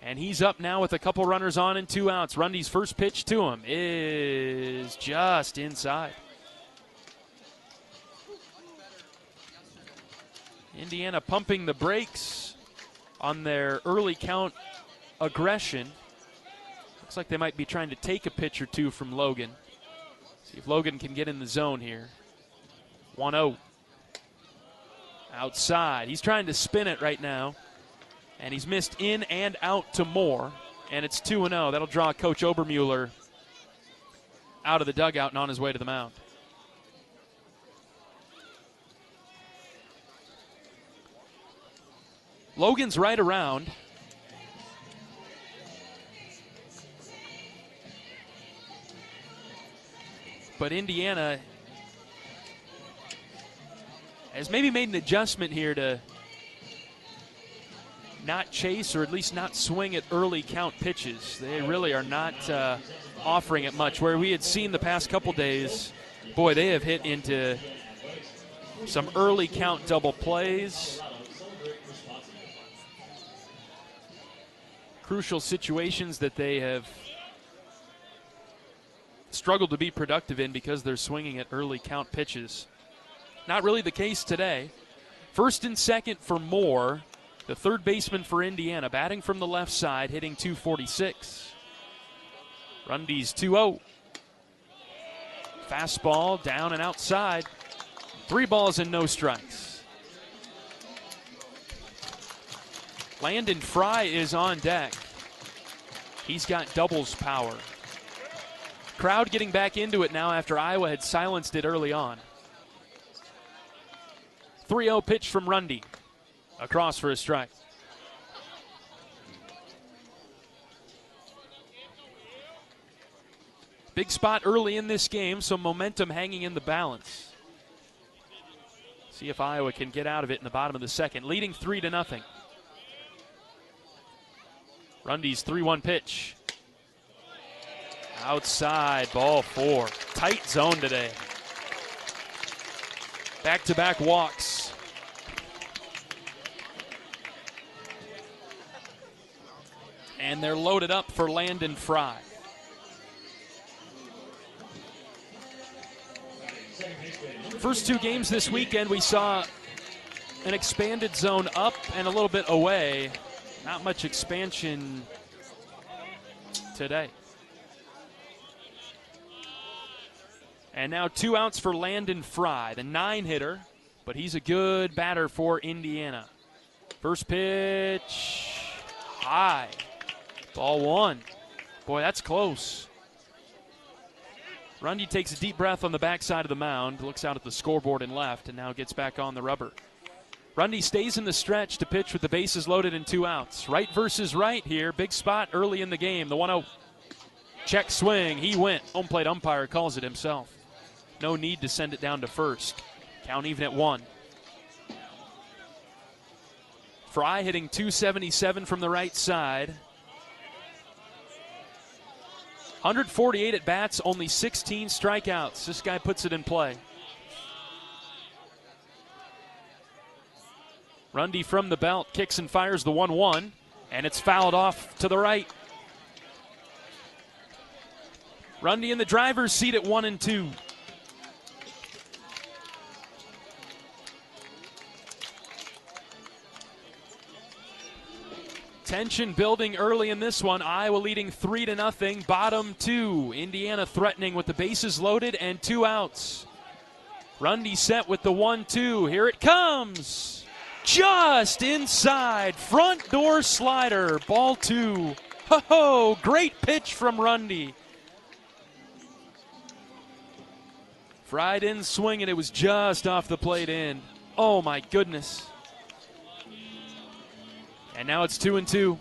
And he's up now with a couple runners on and 2 outs. Rundy's first pitch to him is just inside. Indiana pumping the brakes on their early count aggression. Looks like they might be trying to take a pitch or 2 from Logan. See if Logan can get in the zone here. 1-0. Outside. He's trying to spin it right now. And he's missed in and out to Moore. And it's 2-0. That'll draw Coach Obermueller out of the dugout and on his way to the mound. Logan's right around. But Indiana has maybe made an adjustment here to not chase or at least not swing at early count pitches. They really are not offering it much. Where we had seen the past couple days Boy, they have hit into some early count double plays. Crucial situations that they have struggled to be productive in because they're swinging at early count pitches. Not really the case today. First and second for Moore, the third baseman for Indiana, batting from the left side, hitting .246. Rundy's 2-0. Fastball down and outside. 3 balls and no strikes. Landon Fry is on deck. He's got doubles power. Crowd getting back into it now after Iowa had silenced it early on. 3-0 pitch from Rundy. Across for a strike. Big spot early in this game, so momentum hanging in the balance. See if Iowa can get out of it in the bottom of the second. Leading 3-0. Rundy's 3-1 pitch. Outside, ball 4. Tight zone today. Back-to-back walks. And they're loaded up for Landon Fry. First 2 games this weekend, we saw an expanded zone up and a little bit away. Not much expansion today. And now 2 outs for Landon Fry, the 9-hitter, but he's a good batter for Indiana. First pitch, high, ball 1. Boy, that's close. Rundy takes a deep breath on the backside of the mound, looks out at the scoreboard and left, and now gets back on the rubber. Rundy stays in the stretch to pitch with the bases loaded and 2 outs. Right versus right here, big spot early in the game. The 1-0 check swing, he went. Home plate umpire calls it himself. No need to send it down to first. Count even at 1. Fry hitting .277 from the right side. 148 at bats, only 16 strikeouts. This guy puts it in play. Rundy from the belt, kicks and fires the 1-1, and it's fouled off to the right. Rundy in the driver's seat at 1-2. Tension building early in this one. Iowa leading 3-0. Bottom 2. Indiana threatening with the bases loaded and 2 outs. Rundy set with the 1-2. Here it comes. Just inside. Front door slider. Ball 2. Ho-ho. Great pitch from Rundy. Fry didn't swing it. It was just off the plate end. Oh, my goodness. And now it's 2-2.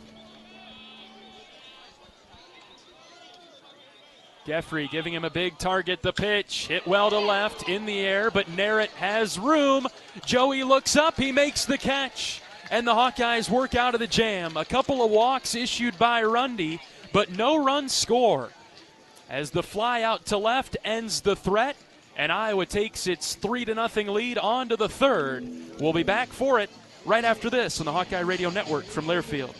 Jeffrey giving him a big target. The pitch hit well to left in the air, but Narrett has room. Joey looks up. He makes the catch. And the Hawkeyes work out of the jam. A couple of walks issued by Rundy, but no runs score. As the fly out to left ends the threat, and Iowa takes its 3-0 lead on to the third. We'll be back for it right after this on the Hawkeye Radio Network from Learfield.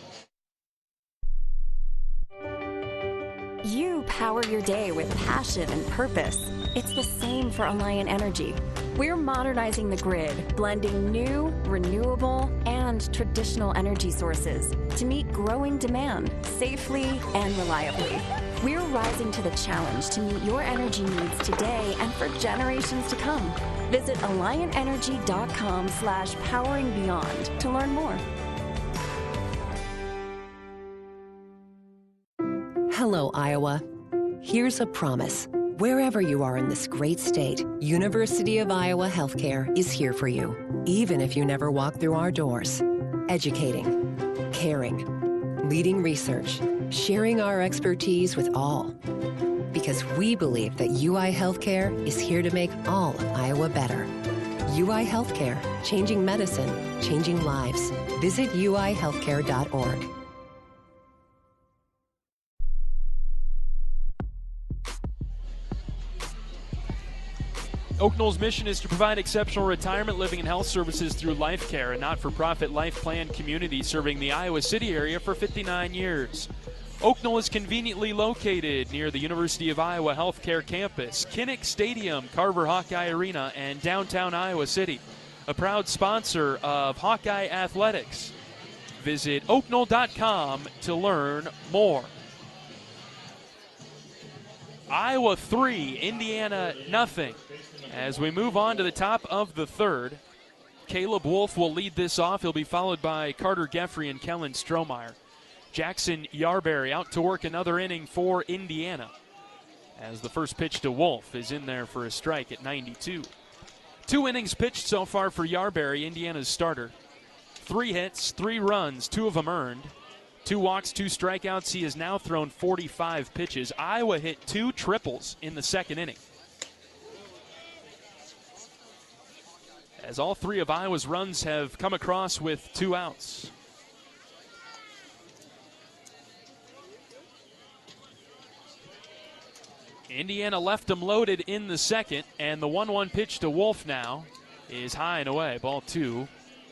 You power your day with passion and purpose. It's the same for Alliant Energy. We're modernizing the grid, blending new, renewable, and traditional energy sources to meet growing demand safely and reliably. We're rising to the challenge to meet your energy needs today and for generations to come. Visit AlliantEnergy.com/poweringbeyond to learn more. Hello, Iowa. Here's a promise. Wherever you are in this great state, University of Iowa Healthcare is here for you, even if you never walk through our doors. Educating, caring, leading research, sharing our expertise with all. Because we believe that UI Healthcare is here to make all of Iowa better. UI Healthcare, changing medicine, changing lives. Visit uihealthcare.org. Oak Knoll's mission is to provide exceptional retirement, living, and health services through Life Care, a not-for-profit life plan community serving the Iowa City area for 59 years. Oak Knoll is conveniently located near the University of Iowa Healthcare Campus, Kinnick Stadium, Carver Hawkeye Arena, and downtown Iowa City. A proud sponsor of Hawkeye Athletics. Visit oakknoll.com to learn more. Iowa 3, Indiana nothing. As we move on to the top of the third, Caleb Wolf will lead this off. He'll be followed by Carter Geffrey and Kellen Strohmeyer. Jackson Yarberry out to work another inning for Indiana, as the first pitch to Wolf is in there for a strike at 92. 2 innings pitched so far for Yarberry, Indiana's starter. 3 hits, 3 runs, 2 of them earned. 2 walks, 2 strikeouts. He has now thrown 45 pitches. Iowa hit 2 triples in the second inning, as all 3 of Iowa's runs have come across with 2 outs. Indiana left them loaded in the second, and the 1-1 pitch to Wolf now is high and away. Ball 2.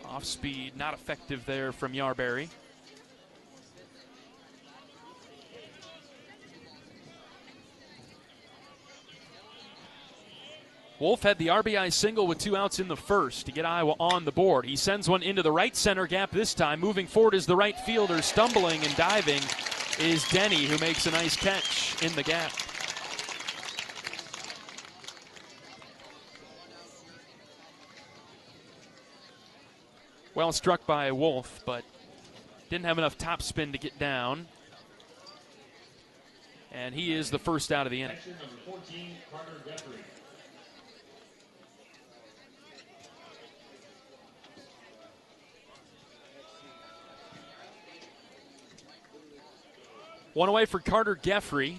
Off speed, not effective there from Yarberry. Wolf had the RBI single with 2 outs in the first to get Iowa on the board. He sends one into the right center gap this time. Moving forward is the right fielder. Stumbling and diving is Denny, who makes a nice catch in the gap. Well struck by Wolf, but didn't have enough topspin to get down. And he is the first out of the inning. Number 14, Carter Geffrey. One away for Carter Geffrey.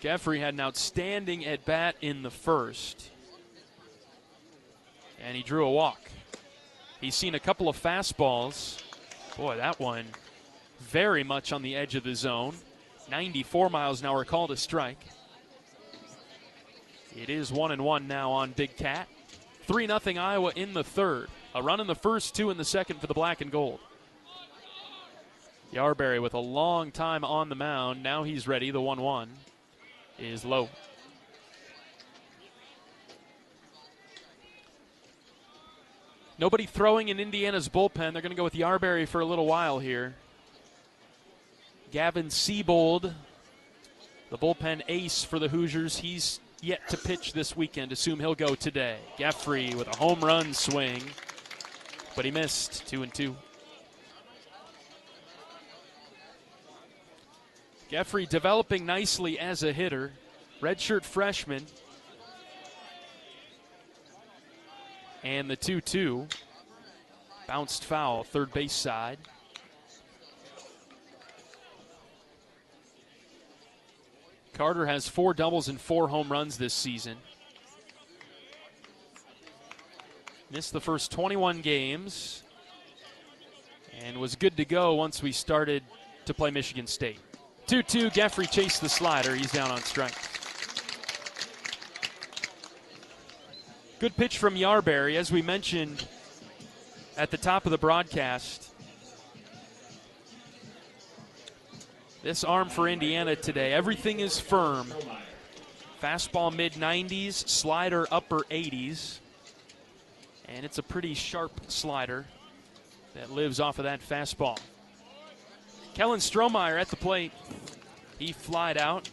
Geffrey had an outstanding at-bat in the first, and he drew a walk. He's seen a couple of fastballs. Boy, that one very much on the edge of the zone. 94 miles an hour, called a strike. It is 1-1 now on Big Cat. 3-0 Iowa in the third. A run in the first, 2 in the second for the black and gold. Yarberry with a long time on the mound. Now he's ready. The 1-1 is low. Nobody throwing in Indiana's bullpen. They're going to go with Yarberry for a little while here. Gavin Siebold, the bullpen ace for the Hoosiers. He's yet to pitch this weekend. Assume he'll go today. Geffrey with a home run swing, but he missed. 2-2. Geffrey developing nicely as a hitter. Redshirt freshman. And the 2-2. Bounced foul, third base side. Carter has 4 doubles and 4 home runs this season. Missed the first 21 games and was good to go once we started to play Michigan State. 2-2, Geffrey chased the slider. He's down on strike. Good pitch from Yarberry. As we mentioned at the top of the broadcast, this arm for Indiana today, everything is firm. Fastball mid-90s, slider upper 80s. And it's a pretty sharp slider that lives off of that fastball. Kellen Strohmeyer at the plate. He flied out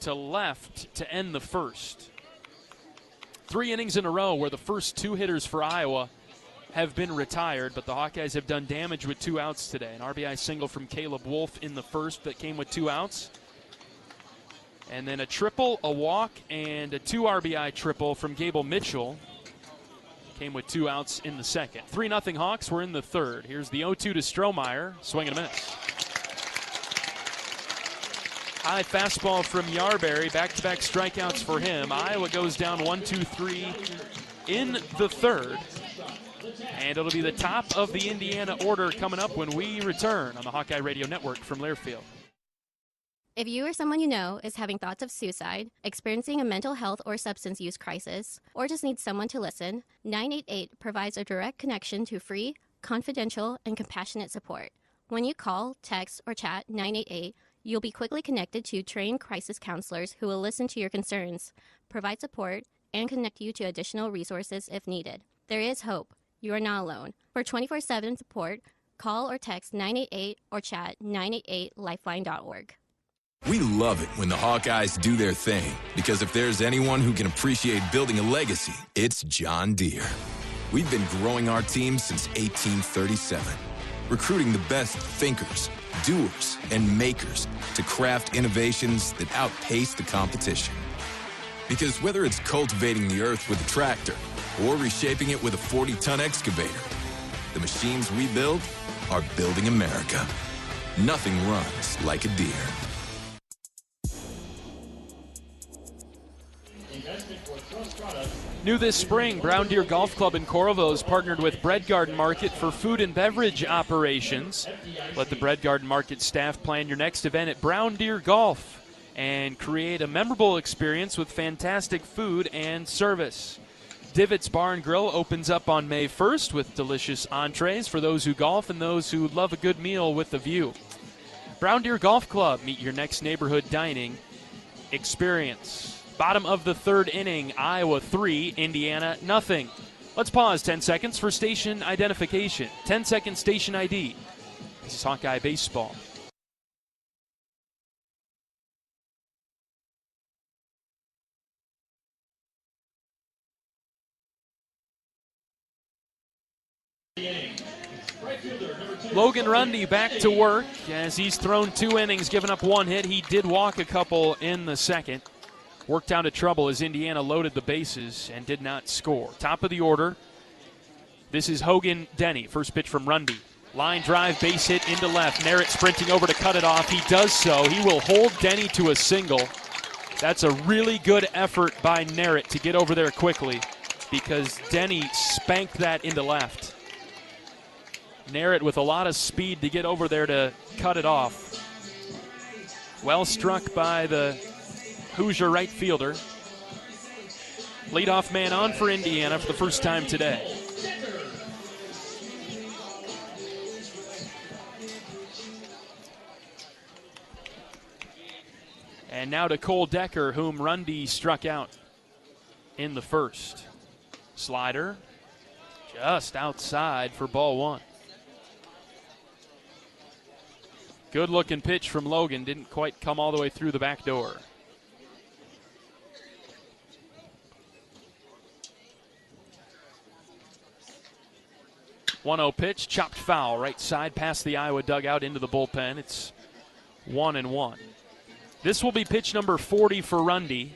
to left to end the first. 3 innings in a row where the first 2 hitters for Iowa have been retired, but the Hawkeyes have done damage with 2 outs today. An RBI single from Caleb Wolf in the first that came with 2 outs. And then a triple, a walk, and a 2 RBI triple from Gable Mitchell. Came with 2 outs in the second. 3-0 Hawks. We're in the third. Here's the 0-2 to Strohmeyer. Swing and a miss. High fastball from Yarberry. Back-to-back strikeouts for him. Iowa goes down 1-2-3 in the third. And it'll be the top of the Indiana order coming up when we return on the Hawkeye Radio Network from Learfield. If you or someone you know is having thoughts of suicide, experiencing a mental health or substance use crisis, or just needs someone to listen, 988 provides a direct connection to free, confidential, and compassionate support. When you call, text, or chat 988, you'll be quickly connected to trained crisis counselors who will listen to your concerns, provide support, and connect you to additional resources if needed. There is hope. You are not alone. For 24/7 support, call or text 988 or chat 988lifeline.org. We love it when the Hawkeyes do their thing, because if there's anyone who can appreciate building a legacy, it's John Deere. We've been growing our team since 1837, recruiting the best thinkers, doers, and makers to craft innovations that outpace the competition. Because whether it's cultivating the earth with a tractor or reshaping it with a 40-ton excavator, the machines we build are building America. Nothing runs like a Deere. New this spring, Brown Deer Golf Club in Coralville has partnered with Bread Garden Market for food and beverage operations. Let the Bread Garden Market staff plan your next event at Brown Deer Golf and create a memorable experience with fantastic food and service. Divots Bar and Grill opens up on May 1st with delicious entrees for those who golf and those who love a good meal with a view. Brown Deer Golf Club, meet your next neighborhood dining experience. Bottom of the third inning, Iowa 3, Indiana nothing. Let's pause 10 seconds for station identification. 10-second station ID. This is Hawkeye Baseball. Logan Rundy back to work as he's thrown 2 innings, given up 1 hit. He did walk a couple in the second. Worked out of trouble as Indiana loaded the bases and did not score. Top of the order, this is Hogan Denny. First pitch from Rundy. Line drive, base hit into left. Merritt sprinting over to cut it off. He does so. He will hold Denny to a single. That's a really good effort by Merritt to get over there quickly because Denny spanked that into left. Merritt with a lot of speed to get over there to cut it off. Well struck by the Hoosier right fielder. Leadoff man on for Indiana for the first time today. And now to Cole Decker, whom Rundy struck out in the first. Slider just outside for ball 1. Good looking pitch from Logan. Didn't quite come all the way through the back door. 1-0 pitch, chopped foul, right side past the Iowa dugout into the bullpen. It's 1-1. This will be pitch number 40 for Rundy.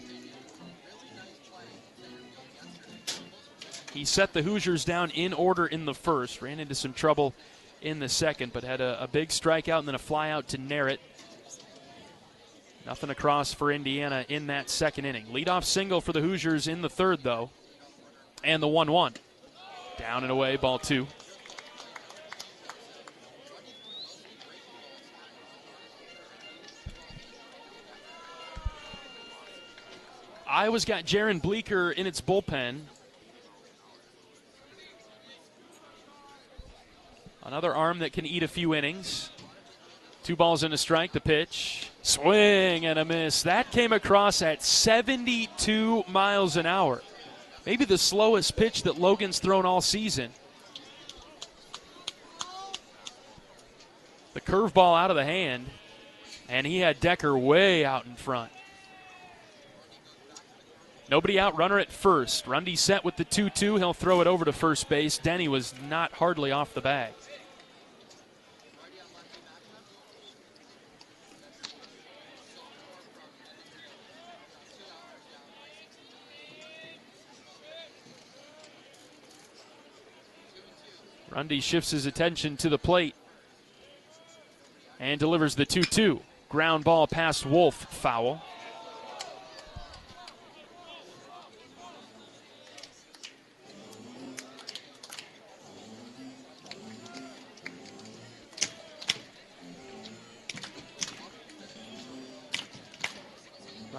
He set the Hoosiers down in order in the first, ran into some trouble in the second, but had a big strikeout and then a fly out to Merritt. Nothing across for Indiana in that second inning. Leadoff single for the Hoosiers in the third, though, and the 1-1. Down and away, ball 2. Iowa's got Jaron Bleeker in its bullpen. Another arm that can eat a few innings. 2 balls and a strike, the pitch. Swing and a miss. That came across at 72 miles an hour. Maybe the slowest pitch that Logan's thrown all season. The curveball out of the hand, and he had Decker way out in front. Nobody out, runner at first. Rundy set with the 2-2. He'll throw it over to first base. Denny was not hardly off the bag. Rundy shifts his attention to the plate and delivers the 2-2. Ground ball past Wolf, foul.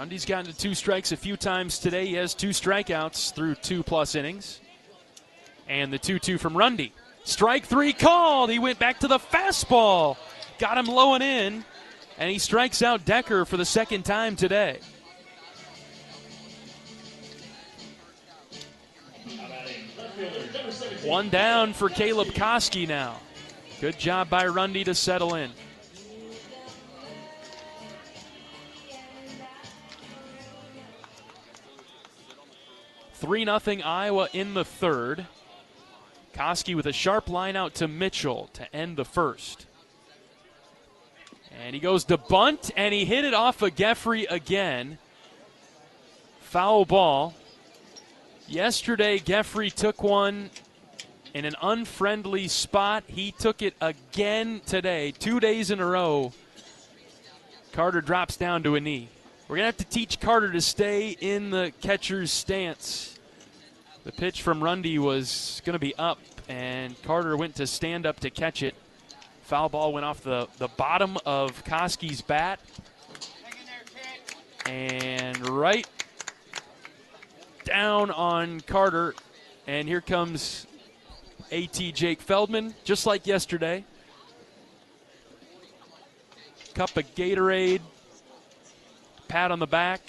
Rundy's gotten to 2 strikes a few times today. He has 2 strikeouts through 2+ innings. And the 2-2 from Rundy. Strike 3 called. He went back to the fastball. Got him low and in. And he strikes out Decker for the 2nd time today. One down for Caleb Koski now. Good job by Rundy to settle in. (3-0) Iowa in the 3rd. Koski with a sharp line out to Mitchell to end the 1st. And he goes to bunt, and he hit it off of Geffrey again. Foul ball. Yesterday, Geffrey took one in an unfriendly spot. He took it again today, 2 days in a row. Carter drops down to a knee. We're going to have to teach Carter to stay in the catcher's stance. The pitch from Rundy was going to be up, and Carter went to stand up to catch it. Foul ball went off the bottom of Koski's bat. And right down on Carter. And here comes A.T. Jake Feldman, just like yesterday. Cup of Gatorade. Pat on the back.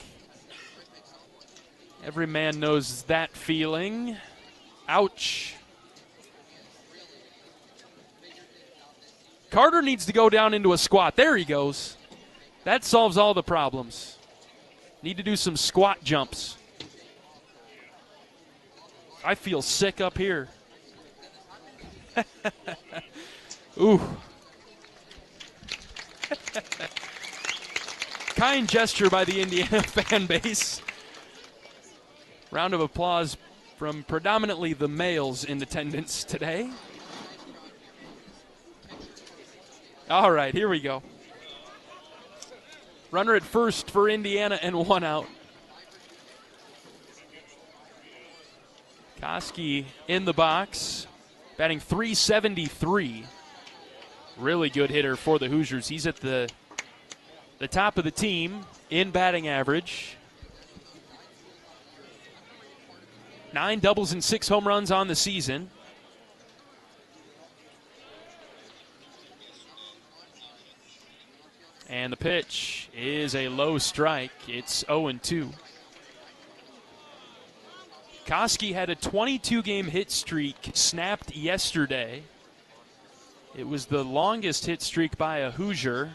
Every man knows that feeling. Ouch. Carter needs to go down into a squat. There he goes. That solves all the problems. Need to do some squat jumps. I feel sick up here. Ooh. Kind gesture by the Indiana fan base. Round of applause from predominantly the males in attendance today. All right, here we go. Runner at first for Indiana and 1 out. Koski in the box, batting .373. Really good hitter for the Hoosiers. He's at the top of the team in batting average. 9 doubles and 6 home runs on the season. And the pitch is a low strike. It's 0-2. Koski had a 22-game hit streak snapped yesterday. It was the longest hit streak by a Hoosier,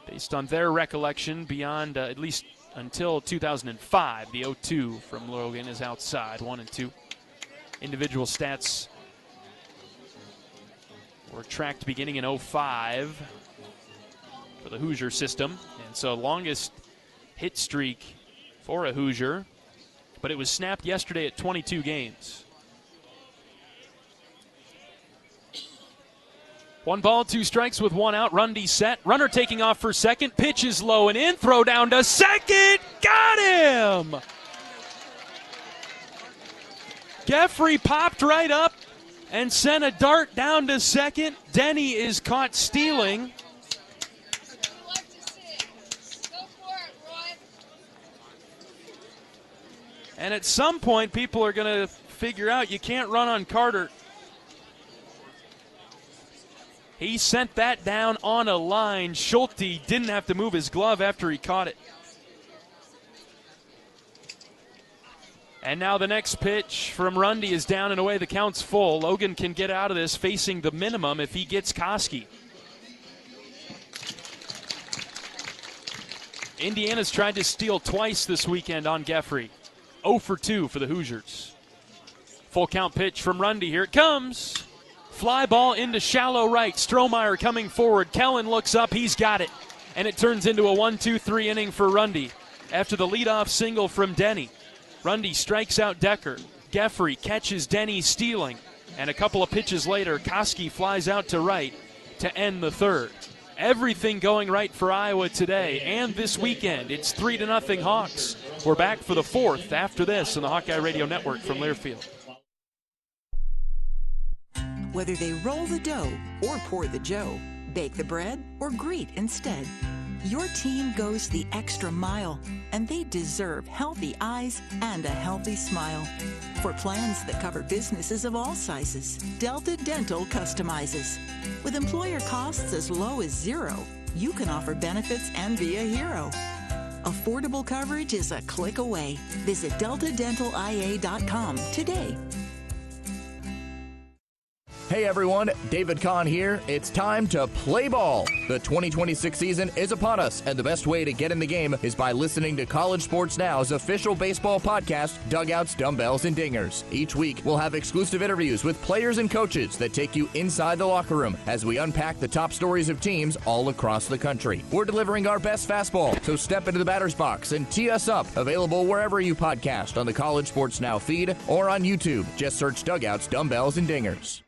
based on their recollection, beyond at least until 2005. The 0-2 from Logan is outside, 1-2. Individual stats were tracked beginning in 05 for the Hoosier system. And so longest hit streak for a Hoosier, but it was snapped yesterday at 22 games. 1 ball, 2 strikes with 1 out. Rundy set. Runner taking off for second. Pitch is low and in. Throw down to second. Got him! Geffrey popped right up and sent a dart down to second. Denny is caught stealing. And at some point, people are going to figure out you can't run on Carter. He sent that down on a line. Schulte didn't have to move his glove after he caught it. And now the next pitch from Rundy is down and away. The count's full. Logan can get out of this facing the minimum if he gets Koski. Indiana's tried to steal twice this weekend on Geffrey. 0 for 2 for the Hoosiers. Full count pitch from Rundy. Here it comes. Fly ball into shallow right. Strohmeyer coming forward. Kellen looks up. He's got it. And it turns into a 1-2-3 inning for Rundy. After the leadoff single from Denny, Rundy strikes out Decker. Geffrey catches Denny stealing. And a couple of pitches later, Koski flies out to right to end the 3rd. Everything going right for Iowa today and this weekend. It's 3-0 Hawks. We're back for the 4th after this on the Hawkeye Radio Network from Learfield. Whether they roll the dough or pour the joe, bake the bread or greet instead, Your team goes the extra mile, and they deserve healthy eyes and a healthy smile. For plans that cover businesses of all sizes, Delta Dental customizes. With employer costs as low as $0, you can offer benefits and be a hero. Affordable coverage is a click away. Visit deltadentalia.com today. Hey everyone, David Kahn here. It's time to play ball. The 2026 season is upon us, and the best way to get in the game is by listening to College Sports Now's official baseball podcast, Dugouts, Dumbbells, and Dingers. Each week, we'll have exclusive interviews with players and coaches that take you inside the locker room as we unpack the top stories of teams all across the country. We're delivering our best fastball, so step into the batter's box and tee us up. Available wherever you podcast on the College Sports Now feed or on YouTube. Just search Dugouts, Dumbbells, and Dingers.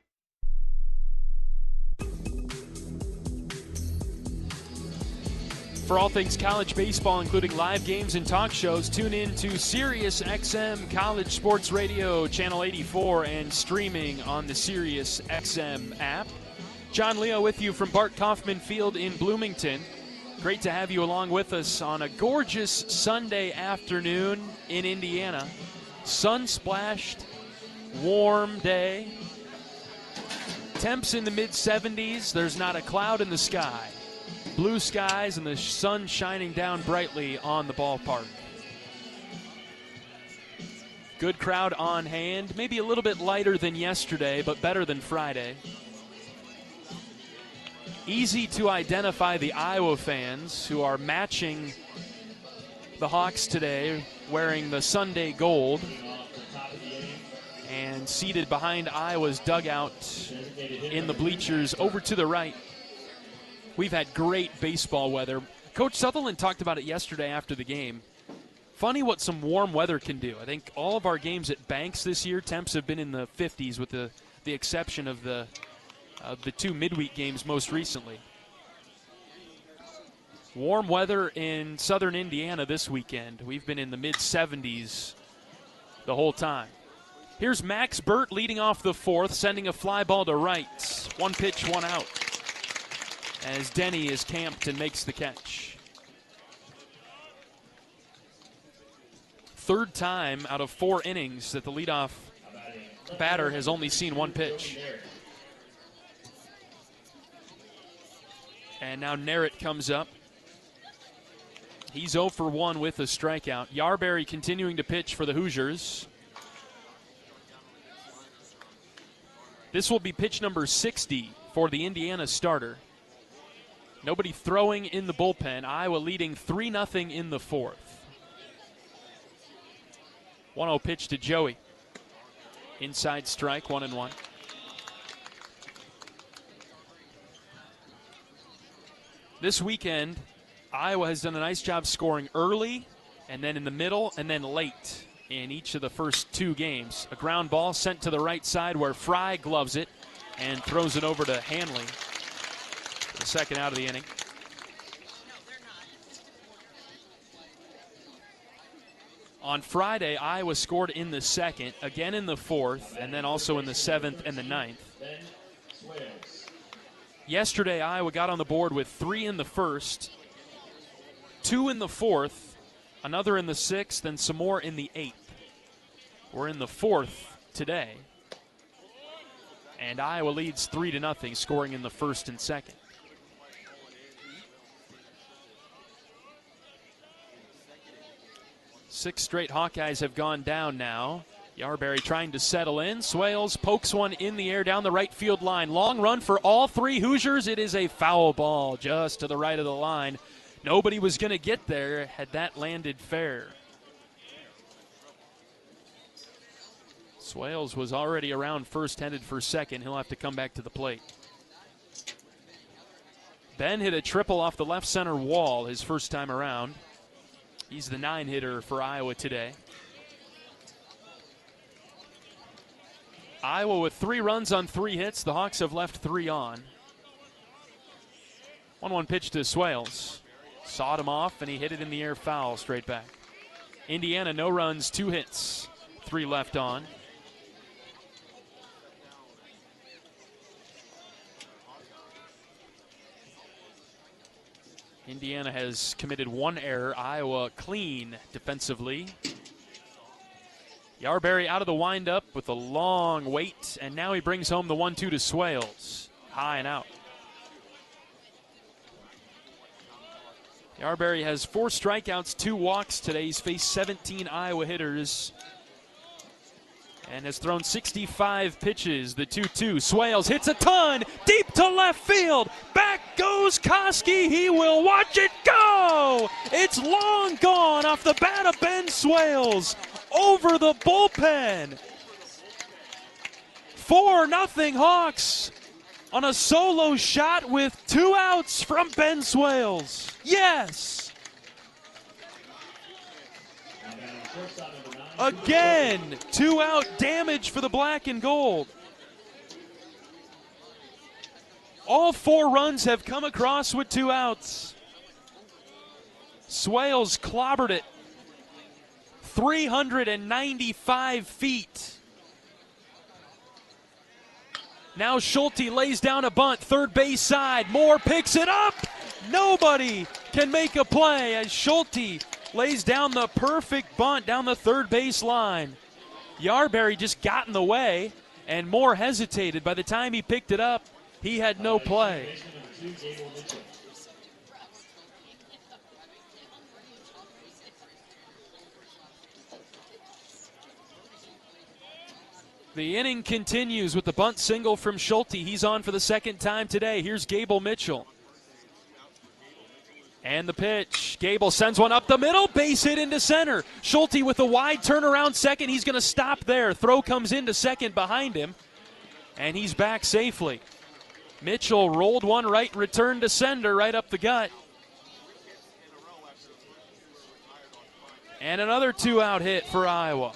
For all things college baseball, including live games and talk shows, tune in to Sirius XM College Sports Radio, Channel 84, and streaming on the Sirius XM app. John Leo with you from Bart Kaufman Field in Bloomington. Great to have you along with us on a gorgeous Sunday afternoon in Indiana. Sun-splashed, warm day. Temps in the mid-70s. There's not a cloud in the sky. Blue skies and the sun shining down brightly on the ballpark. Good crowd on hand. Maybe a little bit lighter than yesterday, but better than Friday. Easy to identify the Iowa fans who are matching the Hawks today, wearing the Sunday gold. And seated behind Iowa's dugout in the bleachers over to the right. We've had great baseball weather. Coach Sutherland talked about it yesterday after the game. Funny what some warm weather can do. I think all of our games at Banks this year, temps have been in the 50s with the exception of the two midweek games most recently. Warm weather in southern Indiana this weekend. We've been in the mid-70s the whole time. Here's Max Burt leading off the fourth, sending a fly ball to right. One pitch, one out, as Denny is camped and makes the catch. Third time out of 4 innings that the leadoff batter has only seen one pitch. And now Narrett comes up. He's 0 for 1 with a strikeout. Yarberry continuing to pitch for the Hoosiers. This will be pitch number 60 for the Indiana starter. Nobody throwing in the bullpen. Iowa leading 3-0 in the fourth. 1-0 pitch to Joey. Inside strike, 1-1. This weekend, Iowa has done a nice job scoring early, and then in the middle, and then late in each of the first 2 games. A ground ball sent to the right side where Fry gloves it and throws it over to Hanley. The second out of the inning. On Friday, Iowa scored in the second, again in the fourth, and then also in the 7th and the 9th. Yesterday, Iowa got on the board with 3 in the first, 2 in the fourth, another in the 6th, and some more in the 8th. We're in the 4th today. And Iowa leads 3-0, scoring in the first and second. 6 straight Hawkeyes have gone down now. Yarberry trying to settle in. Swales pokes one in the air down the right field line. Long run for all 3 Hoosiers. It is a foul ball just to the right of the line. Nobody was going to get there had that landed fair. Swales was already around first, headed for second. He'll have to come back to the plate. Ben hit a triple off the left center wall his first time around. He's the 9-hitter for Iowa today. Iowa with 3 runs on 3 hits. The Hawks have left 3 on. 1-1 pitch to Swales. Sawed him off, and he hit it in the air foul straight back. Indiana, no runs, 2 hits, 3 left on. Indiana has committed one error. Iowa clean defensively. Yarberry out of the windup with a long wait, and now he brings home the 1-2 to Swales. High and out. Yarberry has 4 strikeouts, 2 walks today. He's faced 17 Iowa hitters and has thrown 65 pitches. The 2-2. Swales hits a ton deep to left field. Back goes Koski. He will watch it go. It's long gone off the bat of Ben Swales over the bullpen. 4-0 Hawks on a solo shot with 2 outs from Ben Swales. Yes. Again, 2-out damage for the black and gold. All 4 runs have come across with 2 outs. Swales clobbered it. 395 feet. Now Schulte lays down a bunt, third base side. Moore picks it up. Nobody can make a play as Schulte lays down the perfect bunt down the third base line. Yarberry just got in the way, and Moore hesitated. By the time he picked it up, he had no play. The inning continues with the bunt single from Schulte. He's on for the second time today. Here's Gable Mitchell. And the pitch. Gable sends one up the middle. Base hit into center. Schulte with a wide turnaround second. He's going to stop there. Throw comes into second behind him. And he's back safely. Mitchell rolled one right, returned to sender right up the gut. And another 2-out hit for Iowa.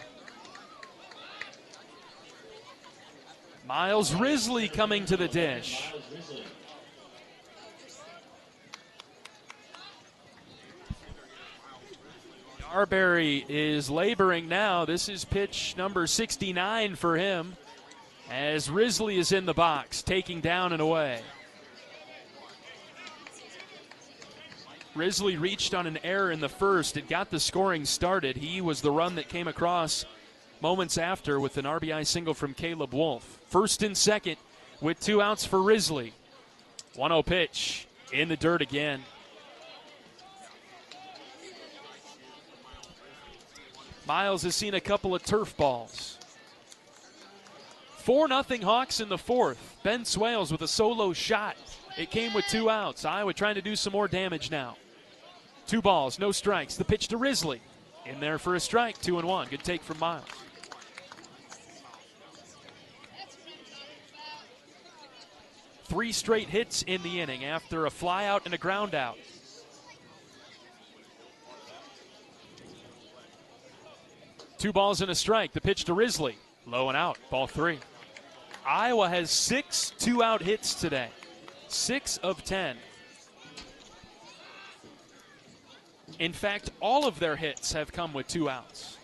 Miles Risley coming to the dish. Yarberry is laboring now. This is pitch number 69 for him as Risley is in the box, taking down and away. Risley reached on an error in the first. It got the scoring started. He was the run that came across moments after with an RBI single from Caleb Wolf. First and second with 2 outs for Risley. 1-0 pitch in the dirt again. Miles has seen a couple of turf balls. 4-0 Hawks in the fourth. Ben Swales with a solo shot. It came with 2 outs. Iowa trying to do some more damage now. 2 balls, no strikes. The pitch to Risley. In there for a strike, 2-1. Good take from Miles. Three straight hits in the inning after a fly out and a ground out. Two balls and a strike. The pitch to Risley. Low and out. Ball 3. Iowa has 6 2-out hits today. 6 of 10. In fact, all of their hits have come with 2 outs.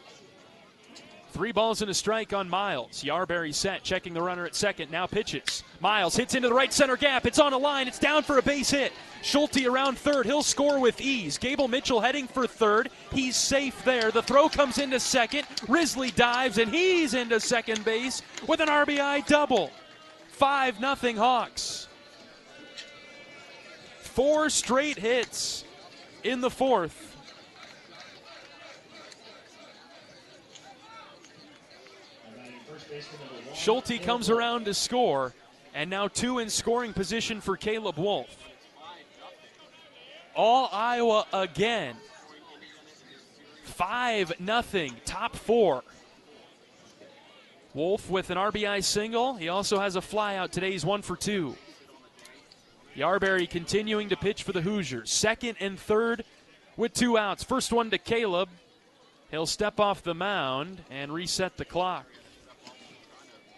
3 balls and a strike on Miles. Yarberry set, checking the runner at second. Now pitches. Miles hits into the right center gap. It's on a line. It's down for a base hit. Schulte around third. He'll score with ease. Gable Mitchell heading for third. He's safe there. The throw comes into second. Risley dives, and he's into second base with an RBI double. 5-0 Hawks. 4 straight hits in the fourth. Schulte comes around to score, and now 2 in scoring position for Caleb Wolf. All Iowa again. 5-0, top 4. Wolf with an RBI single. He also has a flyout today. He's 1 for 2. Yarberry continuing to pitch for the Hoosiers. Second and third with 2 outs. First one to Caleb. He'll step off the mound and reset the clock.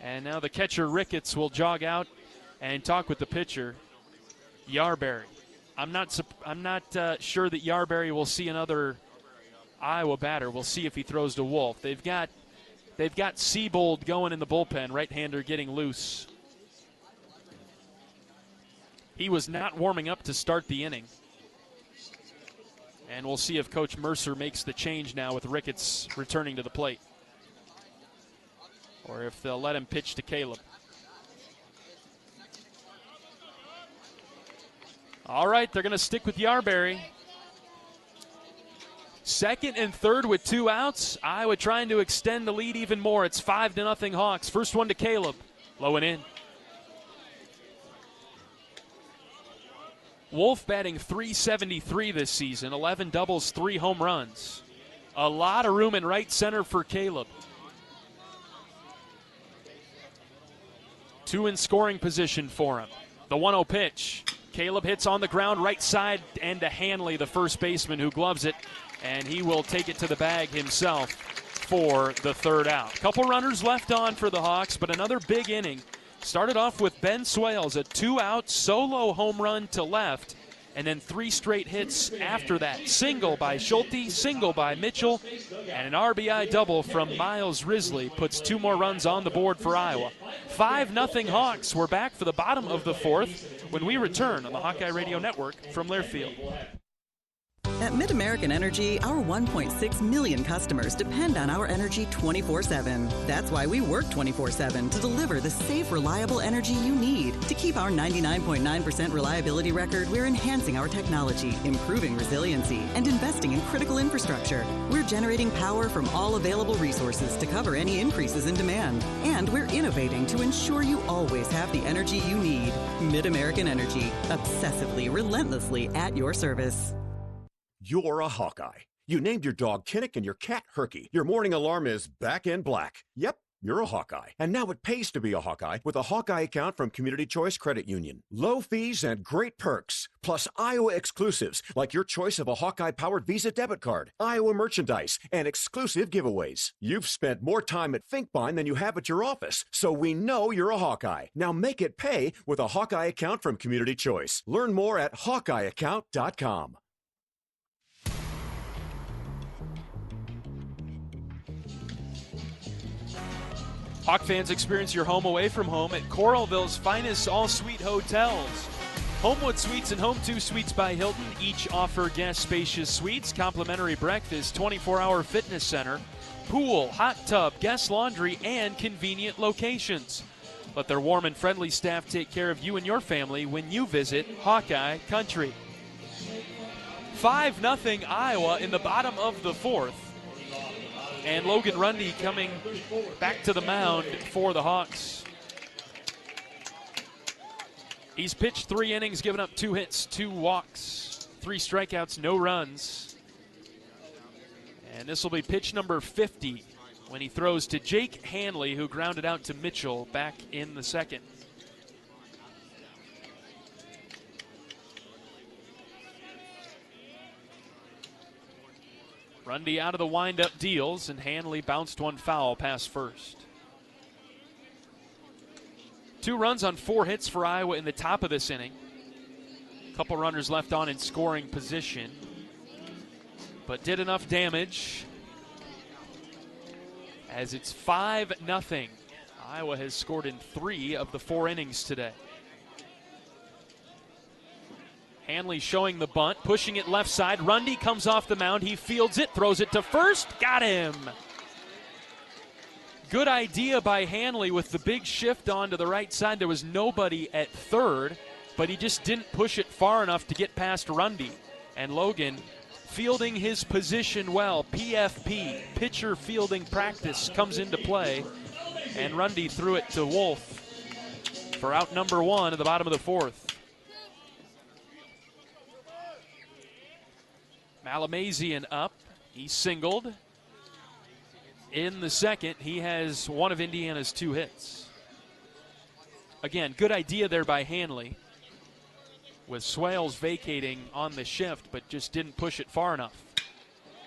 And now the catcher Ricketts will jog out and talk with the pitcher, Yarberry. I'm not sure that Yarberry will see another Iowa batter. We'll see if he throws to Wolf. They've got Siebold going in the bullpen, right-hander getting loose. He was not warming up to start the inning. And we'll see if Coach Mercer makes the change now with Ricketts returning to the plate, or if they'll let him pitch to Caleb. All right, they're going to stick with Yarberry. Second and third with 2 outs. Iowa trying to extend the lead even more. It's 5-0 Hawks. First one to Caleb. Low and in. Wolf batting .373 this season. 11 doubles, 3 home runs. A lot of room in right center for Caleb. 2 in scoring position for him. The 1-0 pitch. Caleb hits on the ground, right side, and to Hanley, the first baseman, who gloves it, and he will take it to the bag himself for the 3rd out. Couple runners left on for the Hawks, but another big inning. Started off with Ben Swales, a 2-out solo home run to left, and then 3 straight hits after that. Single by Schulte, single by Mitchell, and an RBI double from Miles Risley puts 2 more runs on the board for Iowa. 5-0 Hawks. We're back for the bottom of the 4th when we return on the Hawkeye Radio Network from Learfield. At MidAmerican Energy, our 1.6 million customers depend on our energy 24/7. That's why we work 24/7 to deliver the safe, reliable energy you need. To keep our 99.9% reliability record, we're enhancing our technology, improving resiliency, and investing in critical infrastructure. We're generating power from all available resources to cover any increases in demand. And we're innovating to ensure you always have the energy you need. MidAmerican Energy, obsessively, relentlessly at your service. You're a Hawkeye. You named your dog Kinnick and your cat Herky. Your morning alarm is back in black. Yep, you're a Hawkeye. And now it pays to be a Hawkeye with a Hawkeye account from Community Choice Credit Union. Low fees and great perks, plus Iowa exclusives like your choice of a Hawkeye-powered Visa debit card, Iowa merchandise, and exclusive giveaways. You've spent more time at Finkbine than you have at your office, so we know you're a Hawkeye. Now make it pay with a Hawkeye account from Community Choice. Learn more at HawkeyeAccount.com. Hawk fans, experience your home away from home at Coralville's finest all-suite hotels. Homewood Suites and Home 2 Suites by Hilton each offer guest spacious suites, complimentary breakfast, 24-hour fitness center, pool, hot tub, guest laundry, and convenient locations. Let their warm and friendly staff take care of you and your family when you visit Hawkeye Country. 5-0 Iowa in the bottom of the 4th. And Logan Rundy coming back to the mound for the Hawks. He's pitched 3 innings, given up 2 hits, 2 walks, 3 strikeouts, no runs. And this will be pitch number 50 when he throws to Jake Hanley, who grounded out to Mitchell back in the 2nd. Rundy out of the windup deals, and Hanley bounced one foul past first. 2 runs on 4 hits for Iowa in the top of this inning. Couple runners left on in scoring position, but did enough damage as it's 5-0. Iowa has scored in 3 of the 4 innings today. Hanley showing the bunt, pushing it left side. Rundy comes off the mound. He fields it, throws it to first. Got him. Good idea by Hanley with the big shift onto the right side. There was nobody at third, but he just didn't push it far enough to get past Rundy. And Logan fielding his position well. PFP, pitcher fielding practice, comes into play. And Rundy threw it to Wolf for out number 1 at the bottom of the 4th. Malamazian up. He singled. In the 2nd, he has one of Indiana's 2 hits. Again, good idea there by Hanley, with Swales vacating on the shift, but just didn't push it far enough.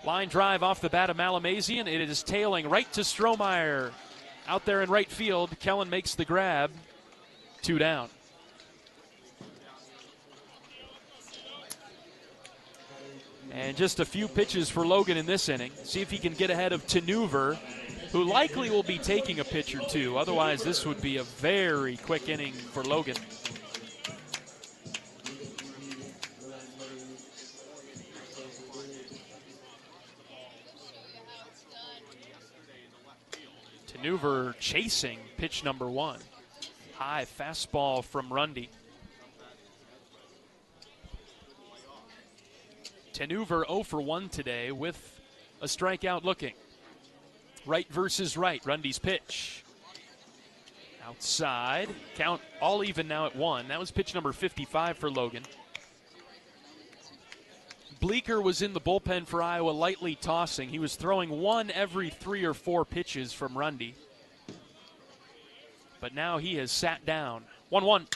Line drive off the bat of Malamazian. It is tailing right to Strohmeyer. Out there in right field, Kellen makes the grab. 2 down. And just a few pitches for Logan in this inning. See if he can get ahead of Tanuver, who likely will be taking a pitch or 2. Otherwise, this would be a very quick inning for Logan. Tenuver chasing pitch number 1. High fastball from Rundy. Tenuver 0 for 1 today with a strikeout looking. Right versus right. Rundy's pitch. Outside. Count all even now at 1. That was pitch number 55 for Logan. Bleeker was in the bullpen for Iowa, lightly tossing. He was throwing 1 every 3 or 4 pitches from Rundy. But now he has sat down. 1-1.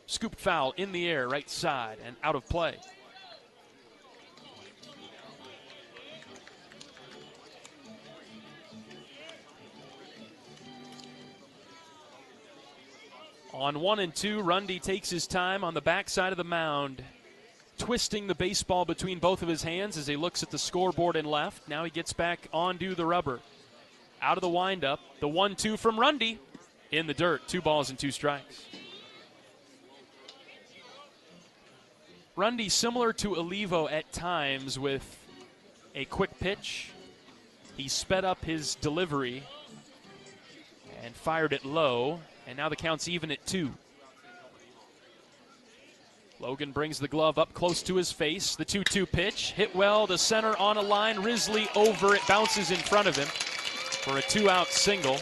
Scoop foul in the air, right side, and out of play. On 1-2, Rundy takes his time on the backside of the mound, twisting the baseball between both of his hands as he looks at the scoreboard and left. Now he gets back onto the rubber. Out of the windup, the 1-2 from Rundy in the dirt. 2 balls and 2 strikes. Rundy similar to Olivo at times with a quick pitch. He sped up his delivery and fired it low, and now the count's even at 2. Logan brings the glove up close to his face. The 2-2 pitch, hit well to center on a line. Risley over, it bounces in front of him for a 2-out single.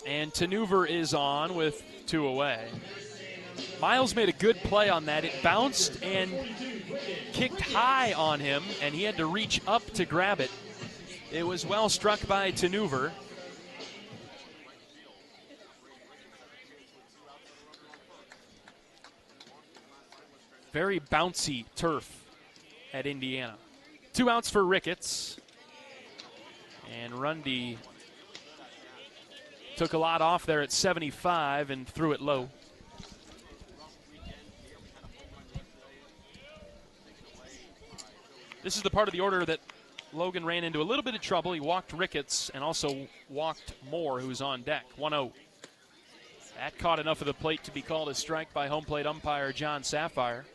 And Tenuver is on with 2 away. Miles made a good play on that. It bounced and kicked high on him, and he had to reach up to grab it. It was well struck by Tenuver. Very bouncy turf at Indiana. 2 outs for Ricketts. And Rundy took a lot off there at 75 and threw it low. This is the part of the order that Logan ran into a little bit of trouble. He walked Ricketts and also walked Moore, who's on deck. 1-0. That caught enough of the plate to be called a strike by home plate umpire John Sapphire.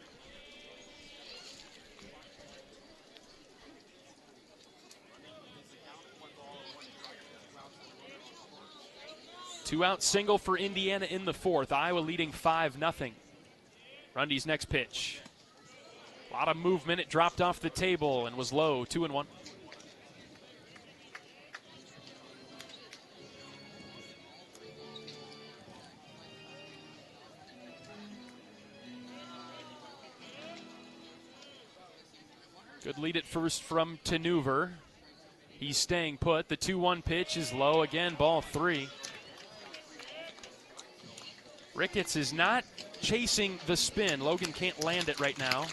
Two-out single for Indiana in the 4th. Iowa leading 5-0. Rundy's next pitch. A lot of movement. It dropped off the table and was low. 2-1. Good lead at first from Tenuver. He's staying put. The 2-1 pitch is low. Again, ball 3. Ricketts is not chasing the spin. Logan can't land it right now.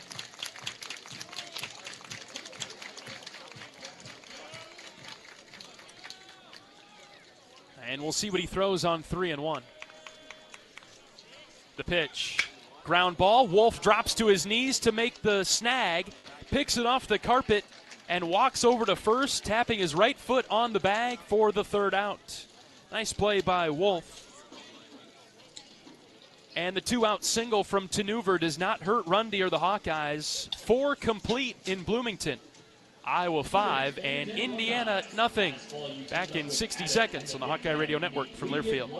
And we'll see what he throws on 3-1. The pitch. Ground ball. Wolf drops to his knees to make the snag. Picks it off the carpet and walks over to first, tapping his right foot on the bag for the 3rd out. Nice play by Wolf. And the 2-out single from Tenuver does not hurt Rundy or the Hawkeyes. 4 complete in Bloomington. Iowa 5 and Indiana 0. Back in 60 seconds on the Hawkeye Radio Network from Learfield.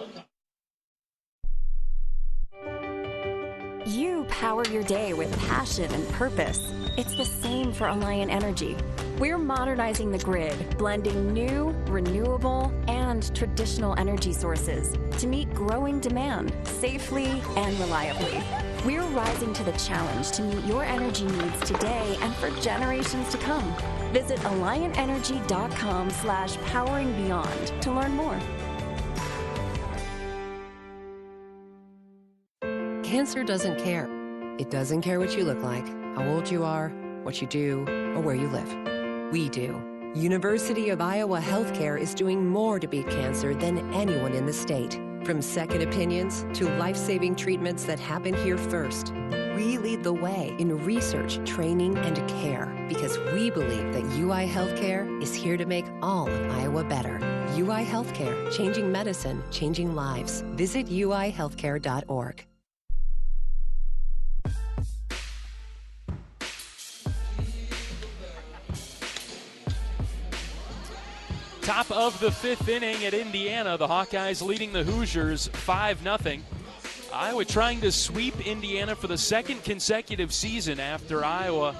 You power your day with passion and purpose. It's the same for Alliant Energy. We're modernizing the grid, blending new, renewable, and traditional energy sources to meet growing demand safely and reliably. We're rising to the challenge to meet your energy needs today and for generations to come. Visit AlliantEnergy.com/poweringBeyond to learn more. Cancer doesn't care. It doesn't care what you look like, how old you are, what you do, or where you live. We do. University of Iowa Healthcare is doing more to beat cancer than anyone in the state. From second opinions to life-saving treatments that happen here first. We lead the way in research, training, and care because we believe that UI Healthcare is here to make all of Iowa better. UI Healthcare, changing medicine, changing lives. Visit uihealthcare.org. Top of the 5th inning at Indiana. The Hawkeyes leading the Hoosiers 5-0. Iowa trying to sweep Indiana for the second consecutive season after Iowa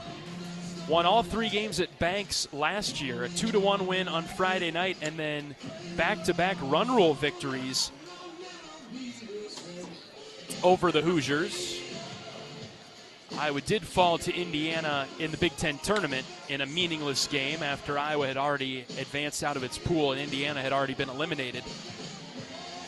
won all 3 games at Banks last year. A 2-1 win on Friday night, and then back-to-back run rule victories over the Hoosiers. Iowa did fall to Indiana in the Big Ten tournament in a meaningless game after Iowa had already advanced out of its pool and Indiana had already been eliminated.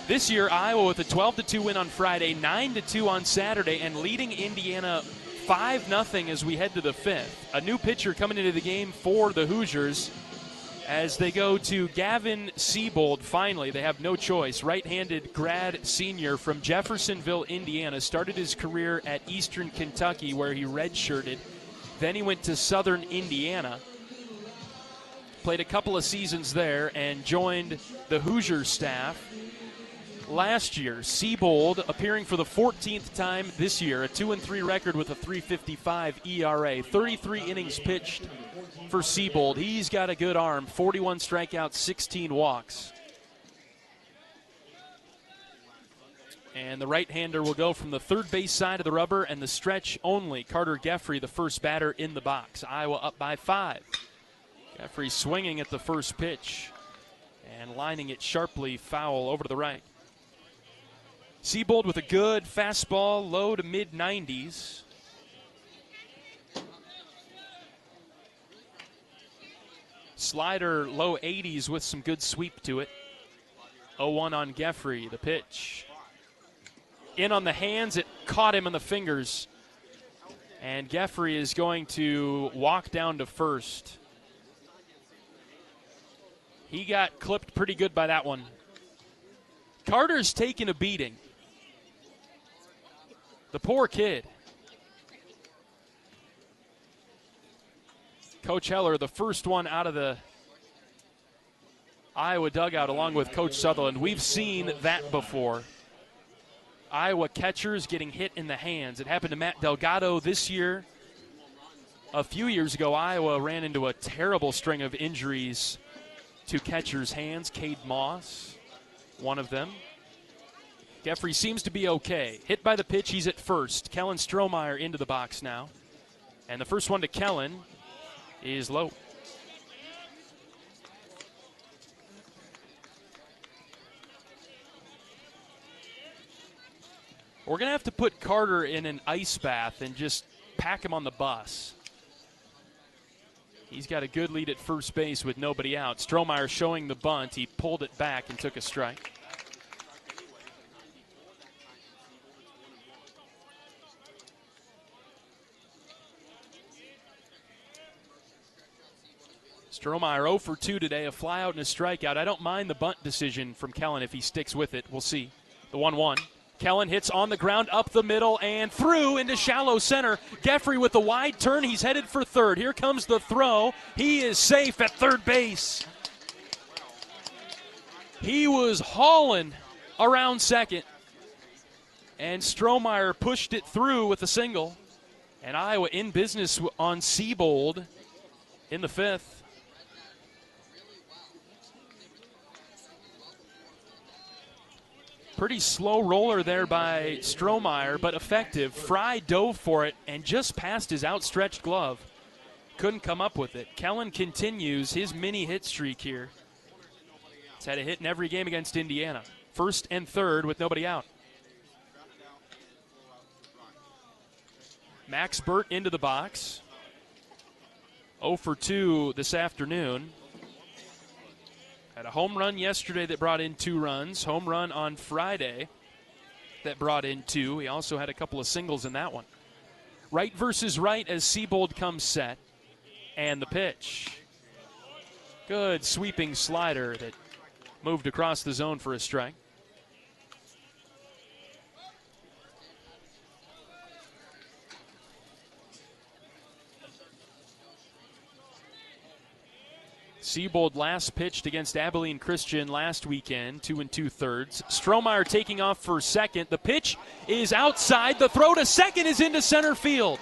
This year, Iowa with a 12-2 win on Friday, 9-2 on Saturday, and leading Indiana 5-0 as we head to the 5th. A new pitcher coming into the game for the Hoosiers as they go to Gavin Siebold. Finally, they have no choice. Right-handed grad senior from Jeffersonville, Indiana. Started his career at Eastern Kentucky where he redshirted. Then he went to Southern Indiana. Played a couple of seasons there and joined the Hoosier staff last year. Siebold appearing for the 14th time this year. A 2-3 record with a 3.55 ERA. 33 innings pitched for Siebold. He's got a good arm. 41 strikeouts, 16 walks. And the right-hander will go from the third base side of the rubber and the stretch only. Carter Geffrey, the first batter in the box. Iowa up by 5. Geffrey swinging at the first pitch and lining it sharply foul over to the right. Siebold with a good fastball, low to mid-90s. Slider low 80s with some good sweep to it. 0-1 on Geffrey, the pitch. In on the hands, it caught him in the fingers. And Geffrey is going to walk down to first. He got clipped pretty good by that one. Carter's taking a beating. The poor kid. Coach Heller, the first one out of the Iowa dugout along with Coach Sutherland. We've seen that before. Iowa catchers getting hit in the hands. It happened to Matt Delgado this year. A few years ago, Iowa ran into a terrible string of injuries to catchers' hands. Cade Moss, one of them. Geffrey seems to be okay. Hit by the pitch, he's at first. Kellen Strohmeyer into the box now. And the first one to Kellen is low. We're going to have to put Carter in an ice bath and just pack him on the bus. He's got a good lead at first base with nobody out. Strohmeyer showing the bunt. He pulled it back and took a strike. Strohmeyer 0 for 2 today, a flyout and a strikeout. I don't mind the bunt decision from Kellen if he sticks with it. We'll see. The 1-1. Kellen hits on the ground up the middle and through into shallow center. Geffrey with the wide turn. He's headed for third. Here comes the throw. He is safe at third base. He was hauling around second. And Strohmeyer pushed it through with a single. And Iowa in business on Siebold in the 5th. Pretty slow roller there by Strohmeyer, but effective. Fry dove for it and just passed his outstretched glove. Couldn't come up with it. Kellen continues his mini hit streak here. He's had a hit in every game against Indiana. First and third with nobody out. Max Burt into the box. 0 for 2 this afternoon. Had a home run yesterday that brought in 2 runs. Home run on Friday that brought in 2. He also had a couple of singles in that one. Right versus right as Siebold comes set. And the pitch. Good sweeping slider that moved across the zone for a strike. Siebold last pitched against Abilene Christian last weekend, 2 2/3. Strohmeyer taking off for second. The pitch is outside. The throw to second is into center field.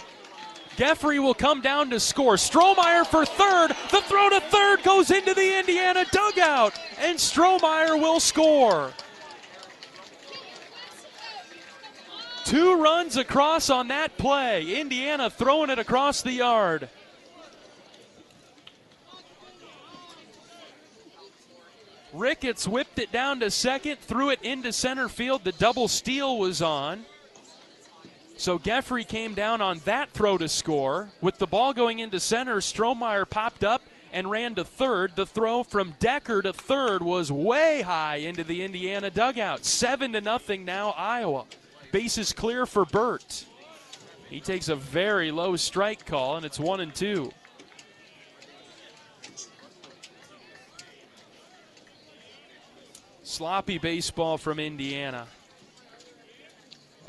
Geffrey will come down to score. Strohmeyer for third. The throw to third goes into the Indiana dugout, and Strohmeyer will score. 2 runs across on that play. Indiana throwing it across the yard. Ricketts whipped it down to second, threw it into center field. The double steal was on. So Geffrey came down on that throw to score. With the ball going into center, Strohmeyer popped up and ran to third. The throw from Decker to third was way high into the Indiana dugout. 7-0 now, Iowa. Bases clear for Burt. He takes a very low strike call, and it's 1-2. Sloppy baseball from Indiana.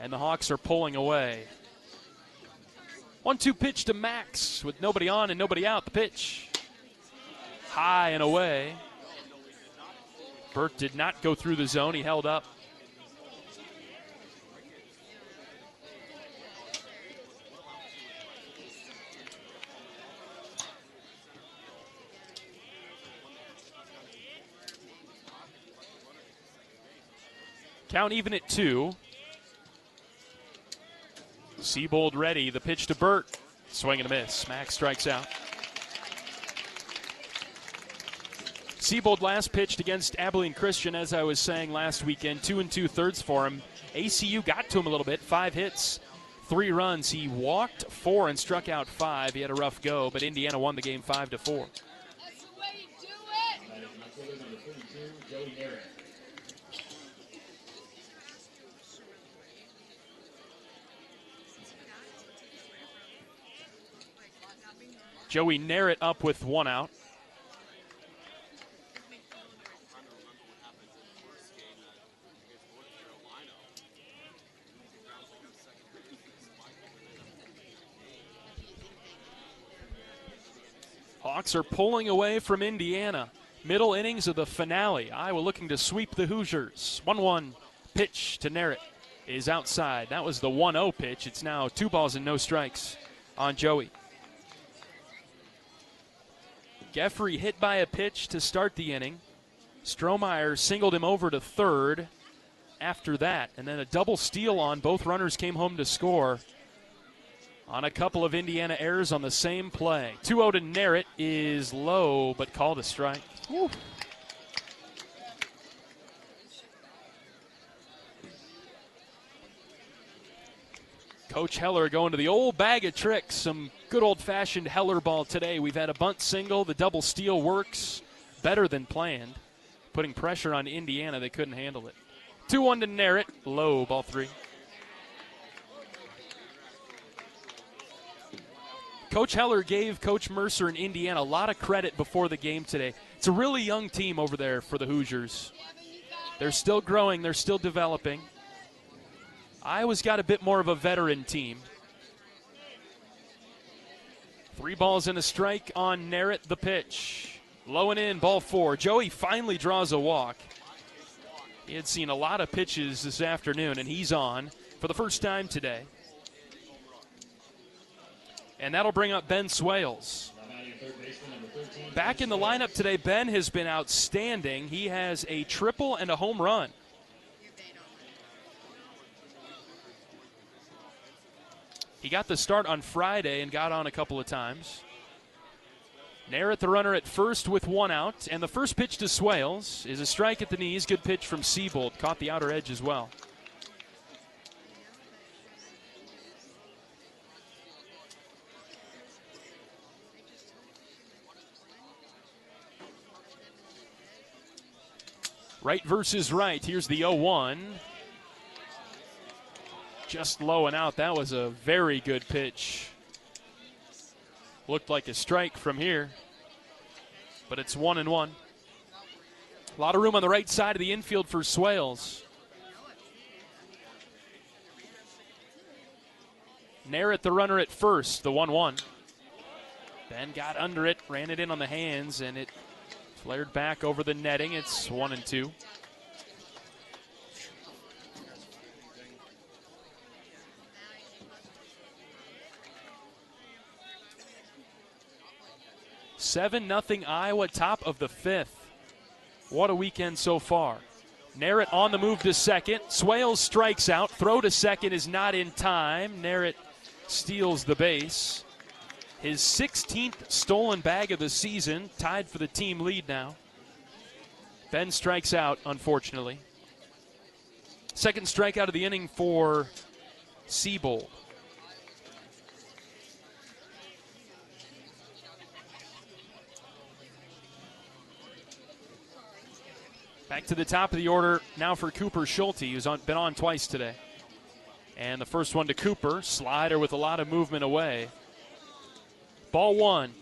And the Hawks are pulling away. 1-2 pitch to Max with nobody on and nobody out. The pitch high and away. Burt did not go through the zone. He held up. Count even at 2. Seabold ready. The pitch to Burt. Swing and a miss. Max strikes out. Seabold last pitched against Abilene Christian, as I was saying last weekend. 2 2/3 for him. ACU got to him a little bit. 5 hits, 3 runs. He walked 4 and struck out 5. He had a rough go, but Indiana won the game 5-4. Joey Narrett up with 1 out. Hawks are pulling away from Indiana. Middle innings of the finale. Iowa looking to sweep the Hoosiers. 1-1 pitch to Narrett is outside. That was the 1-0 pitch. It's now 2 balls and no strikes on Joey. Geffrey hit by a pitch to start the inning. Strohmeyer singled him over to third after that, and then a double steal on. Both runners came home to score on a couple of Indiana errors on the same play. 2-0 to Narrett is low, but called a strike. Woo. Coach Heller going to the old bag of tricks. Some good old-fashioned Heller ball today. We've had a bunt single. The double steal works better than planned, putting pressure on Indiana. They couldn't handle it. 2-1 to Narrett. Low, ball 3. Coach Heller gave Coach Mercer in Indiana a lot of credit before the game today. It's a really young team over there for the Hoosiers. They're still growing. They're still developing. Iowa's got a bit more of a veteran team. 3 balls and a strike on Narrett, the pitch. Low and in, ball 4. Joey finally draws a walk. He had seen a lot of pitches this afternoon, and he's on for the first time today. And that'll bring up Ben Swales. Back in the lineup today, Ben has been outstanding. He has a triple and a home run. He got the start on Friday and got on a couple of times. Narrett, the runner at first with 1 out. And the first pitch to Swales is a strike at the knees. Good pitch from Seabold. Caught the outer edge as well. Right versus right. Here's the 0-1. Just low and out. That was a very good pitch. Looked like a strike from here, but it's 1-1. A lot of room on the right side of the infield for Swales. Narrett, the runner at first, the 1-1. Ben got under it, ran it in on the hands, and it flared back over the netting. It's 1-2. 7-0 Iowa, top of the 5th. What a weekend so far. Narrett on the move to second. Swales strikes out. Throw to second is not in time. Narrett steals the base. His 16th stolen bag of the season, tied for the team lead now. Ben strikes out, unfortunately. Second strikeout of the inning for Seabold. Back to the top of the order now for Cooper Schulte, who's been on twice today. And the first one to Cooper, slider with a lot of movement away. Ball one.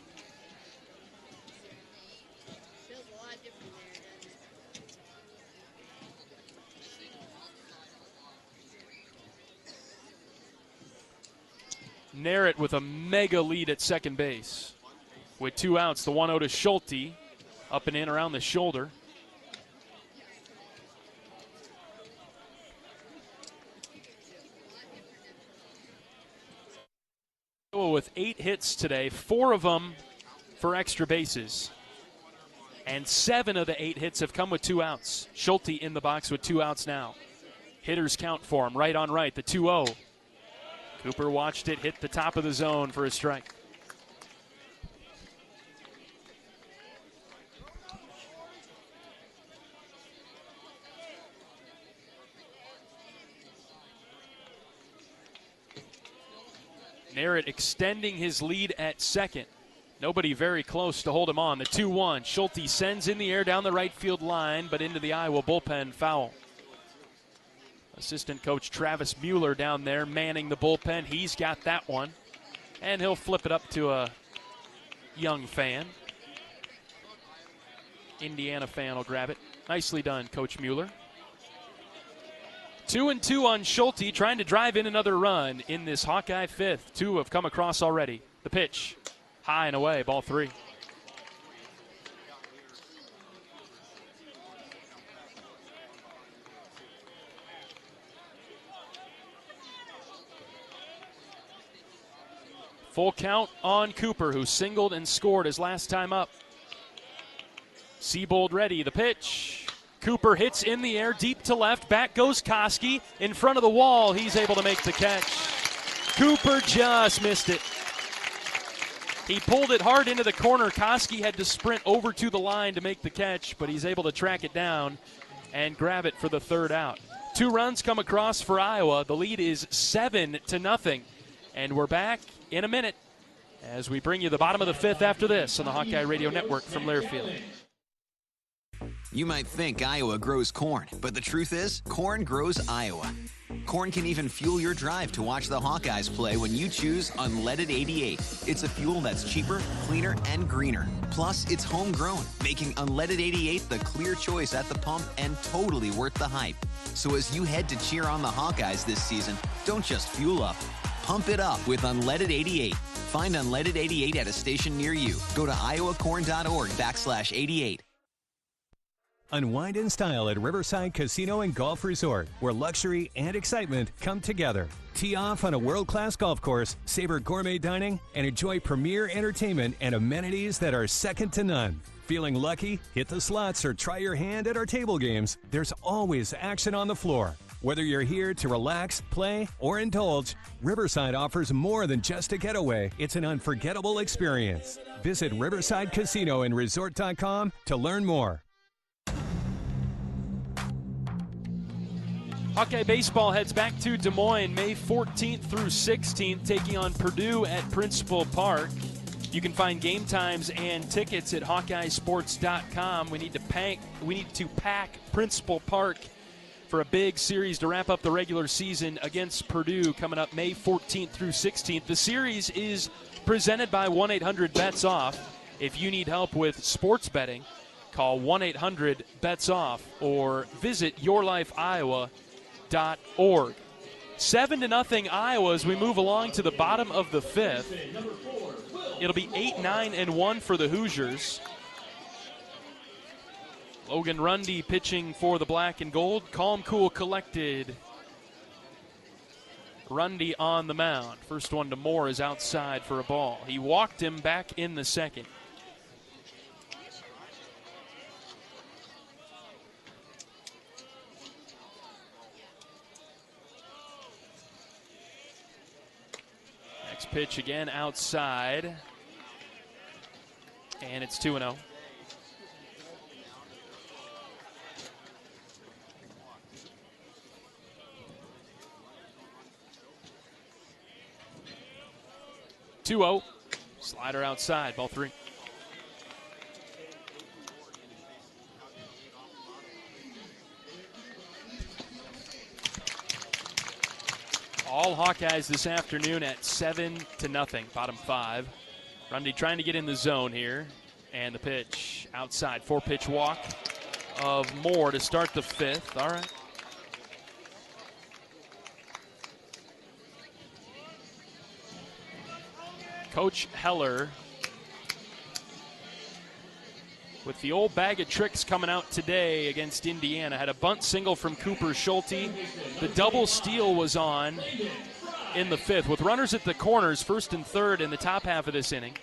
Narrett with a mega lead at second base. With 2 outs, the 1-0 to Schulte, up and in around the shoulder. With 8 hits today, 4 of them for extra bases. And 7 of the 8 hits have come with 2 outs. Schulte in the box with 2 outs now. Hitters count for him, right on right, the 2-0. Cooper watched it hit the top of the zone for a strike. Narrett extending his lead at second. Nobody very close to hold him on. The 2-1. Schulte sends in the air down the right field line, but into the Iowa bullpen, foul. Assistant coach Travis Mueller down there manning the bullpen. He's got that one. And he'll flip it up to a young fan. Indiana fan will grab it. Nicely done, Coach Mueller. 2-2 on Schulte, trying to drive in another run in this Hawkeye 5th. 2 have come across already. The pitch, high and away, ball 3. Full count on Cooper, who singled and scored his last time up. Seabold ready, the pitch. Cooper hits in the air, deep to left. Back goes Koski. In front of the wall, he's able to make the catch. Cooper just missed it. He pulled it hard into the corner. Koski had to sprint over to the line to make the catch, but he's able to track it down and grab it for the 3rd out. 2 runs come across for Iowa. The lead is 7-0. And we're back in a minute as we bring you the bottom of the 5th after this on the Hawkeye Radio Network from Learfield. You might think Iowa grows corn, but the truth is, corn grows Iowa. Corn can even fuel your drive to watch the Hawkeyes play when you choose Unleaded 88. It's a fuel that's cheaper, cleaner, and greener. Plus, it's homegrown, making Unleaded 88 the clear choice at the pump and totally worth the hype. So as you head to cheer on the Hawkeyes this season, don't just fuel up. Pump it up with Unleaded 88. Find Unleaded 88 at a station near you. Go to iowacorn.org/88. Unwind in style at Riverside Casino and Golf Resort, where luxury and excitement come together. Tee off on a world-class golf course, savor gourmet dining, and enjoy premier entertainment and amenities that are second to none. Feeling lucky? Hit the slots or try your hand at our table games. There's always action on the floor. Whether you're here to relax, play, or indulge, Riverside offers more than just a getaway. It's an unforgettable experience. Visit Riverside Casino and Resort.com to learn more. Hawkeye baseball heads back to Des Moines May 14th through 16th, taking on Purdue at Principal Park. You can find game times and tickets at HawkeyeSports.com. We need to pack Principal Park for a big series to wrap up the regular season against Purdue coming up May 14th through 16th. The series is presented by 1-800-BETS-OFF. If you need help with sports betting, call 1-800-BETS-OFF or visit yourlifeiowa.org. 7-0 Iowa as we move along to the bottom of the 5th. It'll be 8-9-1 for the Hoosiers. Logan Rundy pitching for the black and gold. Calm, cool, collected. Rundy on the mound. First one to Moore is outside for a ball. He walked him back in the second. pitch again outside. And it's 2-0. Slider outside, ball 3. All Hawkeyes this afternoon at 7-0, bottom 5. Rundy trying to get in the zone here. And the pitch outside, 4-pitch walk of Moore to start the 5th. All right. Coach Heler with the old bag of tricks coming out today against Indiana. Had a bunt single from Cooper Schulte. The double steal was on in the 5th with runners at the corners, 1st and 3rd in the top half of this inning.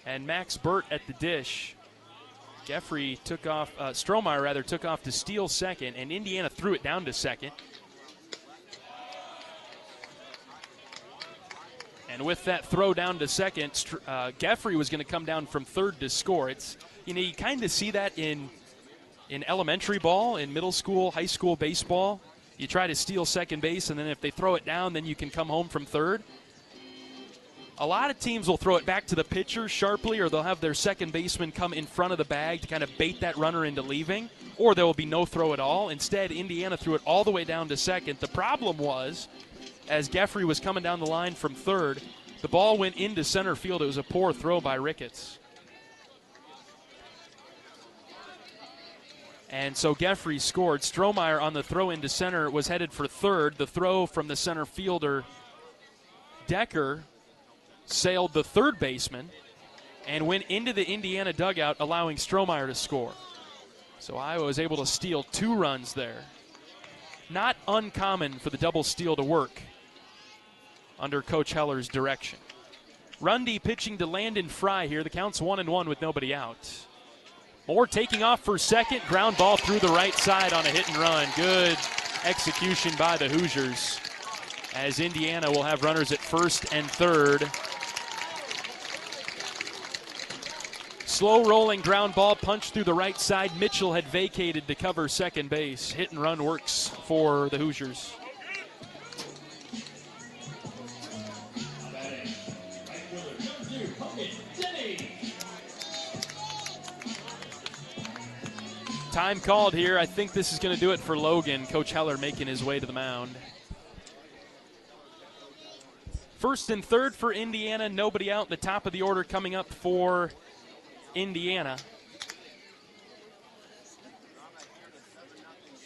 And Max Burt at the dish. Jeffrey took off, Strohmeyer took off to steal second, and Indiana threw it down to second. And with that throw down to second, Jeffrey was going to come down from 3rd to score. It's, you kind of see that in elementary ball, in middle school, high school baseball. You try to steal second base, and then if they throw it down, then you can come home from 3rd. A lot of teams will throw it back to the pitcher sharply, or they'll have their second baseman come in front of the bag to kind of bait that runner into leaving, or there will be no throw at all. Instead, Indiana threw it all the way down to second. The problem was, as Jeffrey was coming down the line from 3rd, the ball went into center field. It was a poor throw by Ricketts. And so Jeffrey scored. Strohmeyer on the throw into center was headed for 3rd. The throw from the center fielder, Decker, sailed the 3rd baseman and went into the Indiana dugout, allowing Strohmeyer to score. So Iowa was able to steal 2 runs there. Not uncommon for the double steal to work under Coach Heller's direction. Rundy pitching to Landon Fry here. The count's 1-1 with nobody out. Moore taking off for second. Ground ball through the right side on a hit and run. Good execution by the Hoosiers, as Indiana will have runners at 1st and 3rd. Slow rolling ground ball punched through the right side. Mitchell had vacated to cover second base. Hit and run works for the Hoosiers. Time called here. I think this is going to do it for Logan. Coach Heller making his way to the mound. 1st and 3rd for Indiana. Nobody out. The top of the order coming up for Indiana.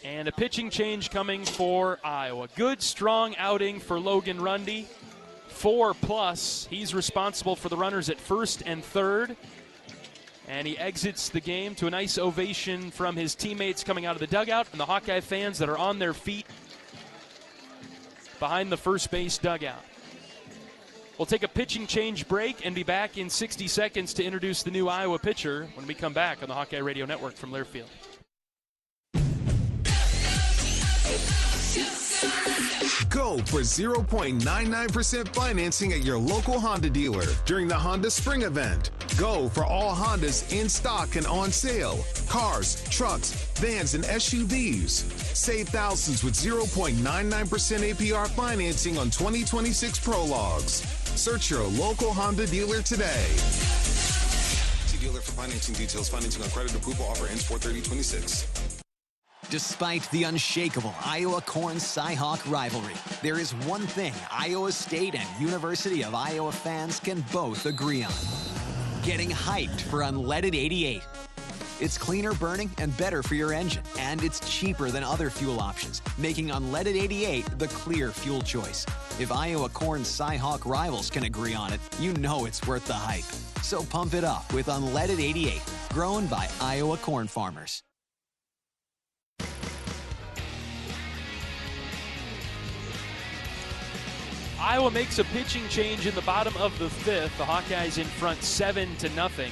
And a pitching change coming for Iowa. Good, strong outing for Logan Rundy. 4+. He's responsible for the runners at 1st and 3rd. And he exits the game to a nice ovation from his teammates coming out of the dugout and the Hawkeye fans that are on their feet behind the first base dugout. We'll take a pitching change break and be back in 60 seconds to introduce the new Iowa pitcher when we come back on the Hawkeye Radio Network from Learfield. Go for 0.99% financing at your local Honda dealer during the Honda Spring event. Go for all Hondas in stock and on sale. Cars, trucks, vans, and SUVs. Save thousands with 0.99% APR financing on 2026 Prologues. Search your local Honda dealer today. See dealer for financing details. Financing on credit approval. Offer ends 4/30/26. Despite the unshakable Iowa-Corn Cy-Hawk rivalry, there is one thing Iowa State and University of Iowa fans can both agree on: getting hyped for Unleaded 88. It's cleaner burning and better for your engine, and it's cheaper than other fuel options, making Unleaded 88 the clear fuel choice. If Iowa Corn Cy-Hawk rivals can agree on it, you know it's worth the hype. So pump it up with Unleaded 88, grown by Iowa corn farmers. Iowa makes a pitching change in the bottom of the 5th. The Hawkeyes in front 7-0.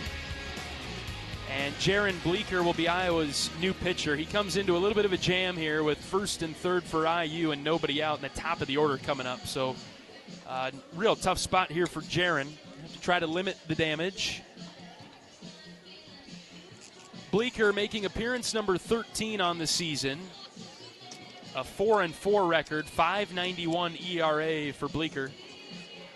And Jaron Bleeker will be Iowa's new pitcher. He comes into a little bit of a jam here with 1st and 3rd for IU and nobody out, and the top of the order coming up. So Real tough spot here for Jaron. Have to try to limit the damage. Bleeker making appearance number 13 on the season. A 4-4 record, 5.91 ERA for Bleeker.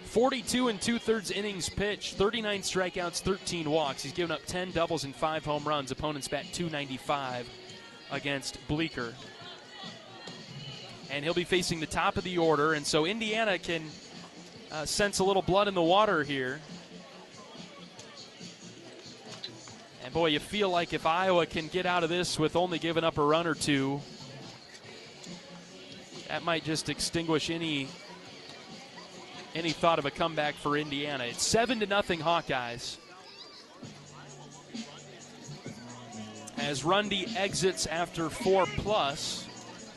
42 2/3 innings pitched, 39 strikeouts, 13 walks. He's given up 10 doubles and 5 home runs. Opponents bat .295 against Bleeker. And he'll be facing the top of the order, and so Indiana can sense a little blood in the water here. And boy, you feel like if Iowa can get out of this with only giving up a run or two, that might just extinguish any thought of a comeback for Indiana. It's 7-0 Hawkeyes. As Rundy exits after 4+,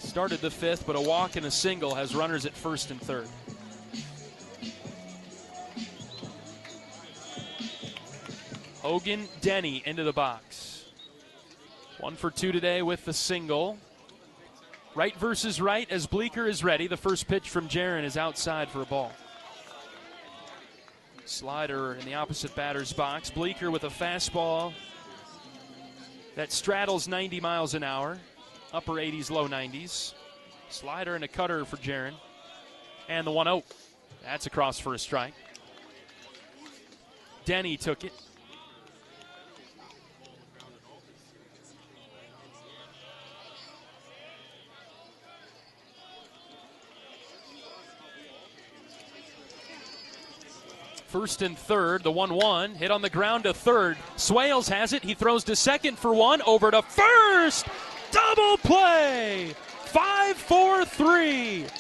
started the 5th, but a walk and a single has runners at 1st and 3rd. Hogan Denny into the box. 1 for 2 today with the single. Right versus right as Bleeker is ready. The first pitch from Jaron is outside for a ball. Slider in the opposite batter's box. Bleeker with a fastball that straddles 90 miles an hour. Upper 80s, low 90s. Slider and a cutter for Jaron. And the 1-0. That's across for a strike. Denny took it. First and third, the 1-1, hit on the ground to third. Swales has it, he throws to second for one, over to first! Double play! 5-4-3.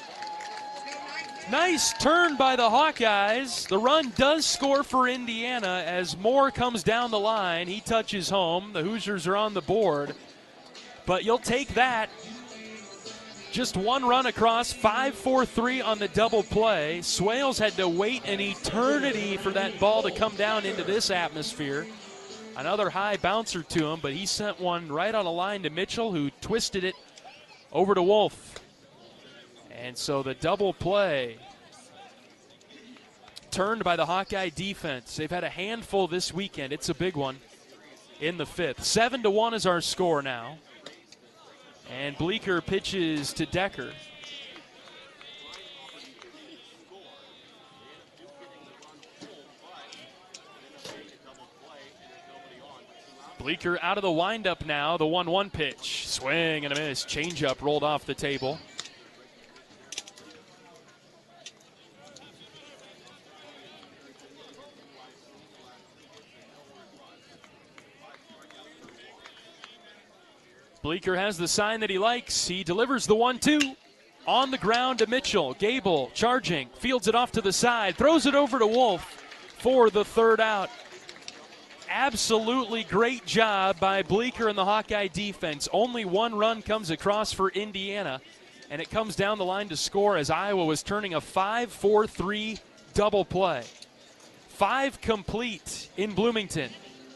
Nice turn by the Hawkeyes. The run does score for Indiana as Moore comes down the line. He touches home. The Hoosiers are on the board. But you'll take that. Just one run across, 5-4-3 on the double play. Swales had to wait an eternity for that ball to come down into this atmosphere. Another high bouncer to him, but he sent one right on a line to Mitchell, who twisted it over to Wolf. And so the double play turned by the Hawkeye defense. They've had a handful this weekend. It's a big one in the 5th. 7-1 is our score now. And Bleeker pitches to Decker. Bleeker out of the windup now. The 1-1 pitch. Swing and a miss. Changeup rolled off the table. Bleeker has the sign that he likes. He delivers the 1-2 on the ground to Mitchell. Gable charging, fields it off to the side, throws it over to Wolf for the 3rd out. Absolutely great job by Bleeker and the Hawkeye defense. Only one run comes across for Indiana, and it comes down the line to score as Iowa was turning a 5-4-3 double play. 5 complete in Bloomington,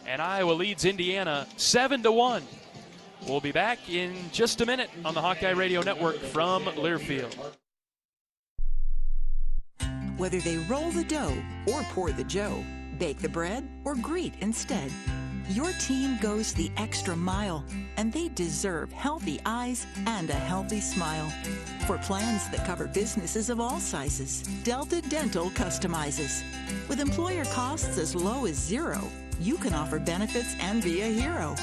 and Iowa leads Indiana 7-1. We'll be back in just a minute on the Hawkeye Radio Network from Learfield. Whether they roll the dough or pour the joe, bake the bread or greet instead, your team goes the extra mile, and they deserve healthy eyes and a healthy smile. For plans that cover businesses of all sizes, Delta Dental customizes. With employer costs as low as $0, you can offer benefits and be a hero.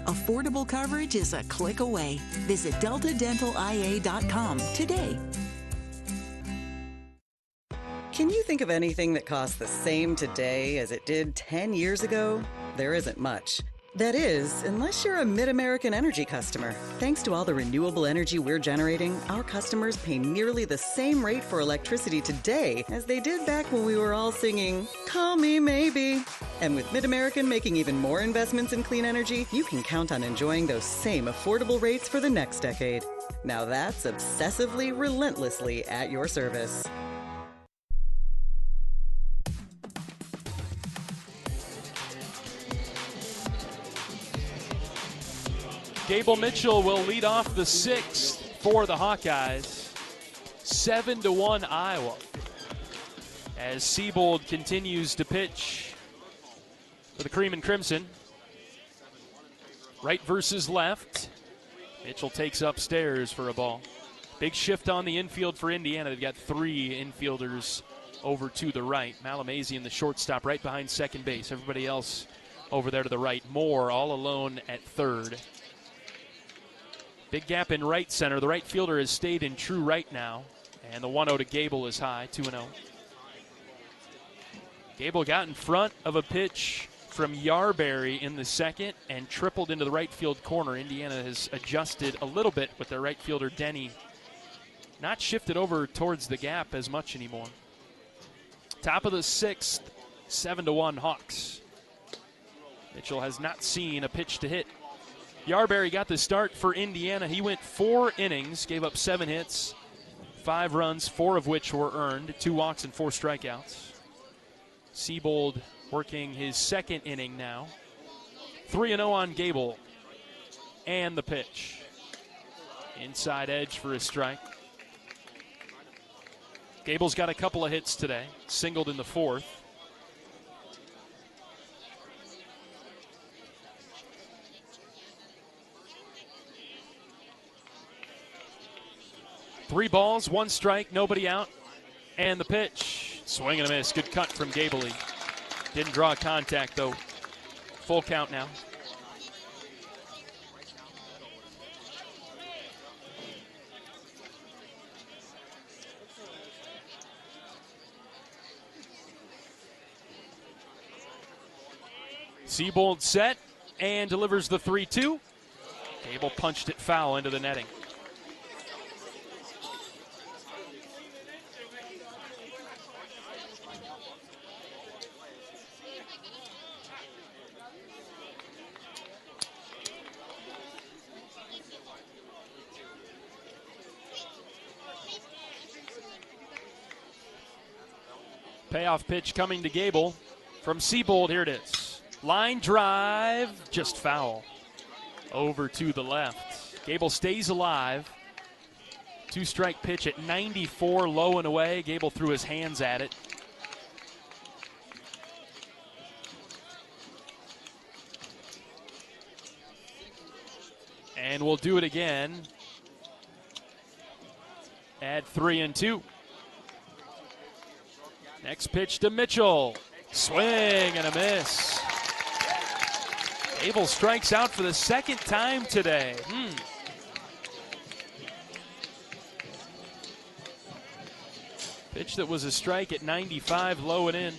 Affordable coverage is a click away. Visit deltadentalia.com today. Can you think of anything that costs the same today as it did 10 years ago? There isn't much. That is, unless you're a Mid-American Energy customer. Thanks to all the renewable energy we're generating, our customers pay nearly the same rate for electricity today as they did back when we were all singing, "Call Me Maybe." And with Mid-American making even more investments in clean energy, you can count on enjoying those same affordable rates for the next decade. Now that's obsessively, relentlessly at your service. Gable Mitchell will lead off the 6th for the Hawkeyes. 7-1 Iowa. as Siebold continues to pitch for the Cream and Crimson. Right versus left. Mitchell takes upstairs for a ball. Big shift on the infield for Indiana. They've got 3 infielders over to the right. Malamasian, the shortstop, right behind second base. Everybody else over there to the right. Moore all alone at third. Big gap in right center. The right fielder has stayed in true right now. And the 1-0 to Gable is high, 2-0. Gable got in front of a pitch from Yarberry in the second and tripled into the right field corner. Indiana has adjusted a little bit with their right fielder, Denny. Not shifted over towards the gap as much anymore. Top of the 6th, 7-1 Hawks. Mitchell has not seen a pitch to hit. Yarberry got the start for Indiana. He went 4 innings, gave up 7 hits, 5 runs, 4 of which were earned, 2 walks and 4 strikeouts. Siebold working his second inning now. 3-0 on Gable. And the pitch. Inside edge for a strike. Gable's got a couple of hits today. Singled in the 4th. Three balls, 1 strike, nobody out. And the pitch. Swing and a miss. Good cut from Gable. Didn't draw contact, though. Full count now. Siebold set and delivers the 3-2. Gable punched it foul into the netting. Payoff pitch coming to Gable from Siebold. Here it is. Line drive, just foul. Over to the left. Gable stays alive. 2-strike pitch at 94, low and away. Gable threw his hands at it. And we'll do it again. At 3-2. Next pitch to Mitchell. Swing and a miss. Gable strikes out for the 2nd time today. Pitch that was a strike at 95, low and in.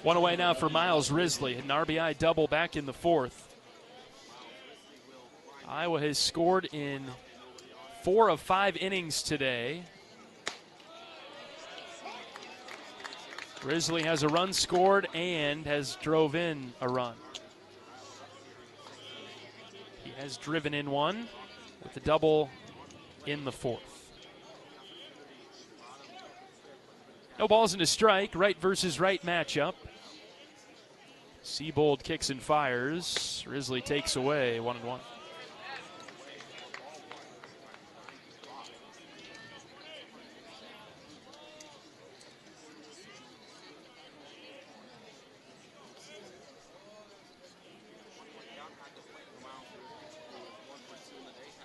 One away now for Miles Risley. An RBI double back in the 4th. Iowa has scored in 4 of 5 innings today. Risley has a run scored and has drove in a run. He has driven in 1 with a double in the 4th. No balls and a strike, right versus right matchup. Siebold kicks and fires. Risley takes away 1-1.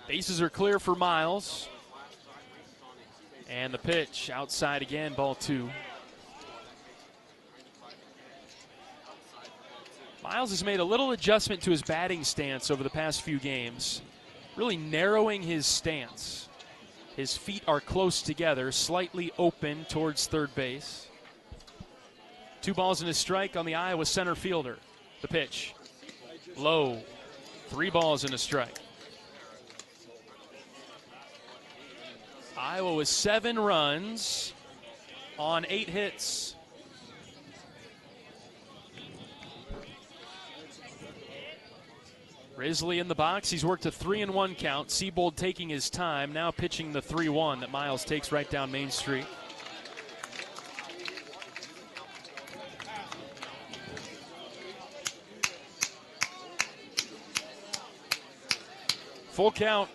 Bases are clear for Miles. And the pitch outside again, ball 2. Miles has made a little adjustment to his batting stance over the past few games, really narrowing his stance. His feet are close together, slightly open towards third base. 2 balls and a strike on the Iowa center fielder. The pitch, low, 3 balls and a strike. Iowa with 7 runs on 8 hits. Risley in the box. He's worked a 3-1 count. Siebold taking his time, now pitching the 3-1 that Miles takes right down Main Street. Full count.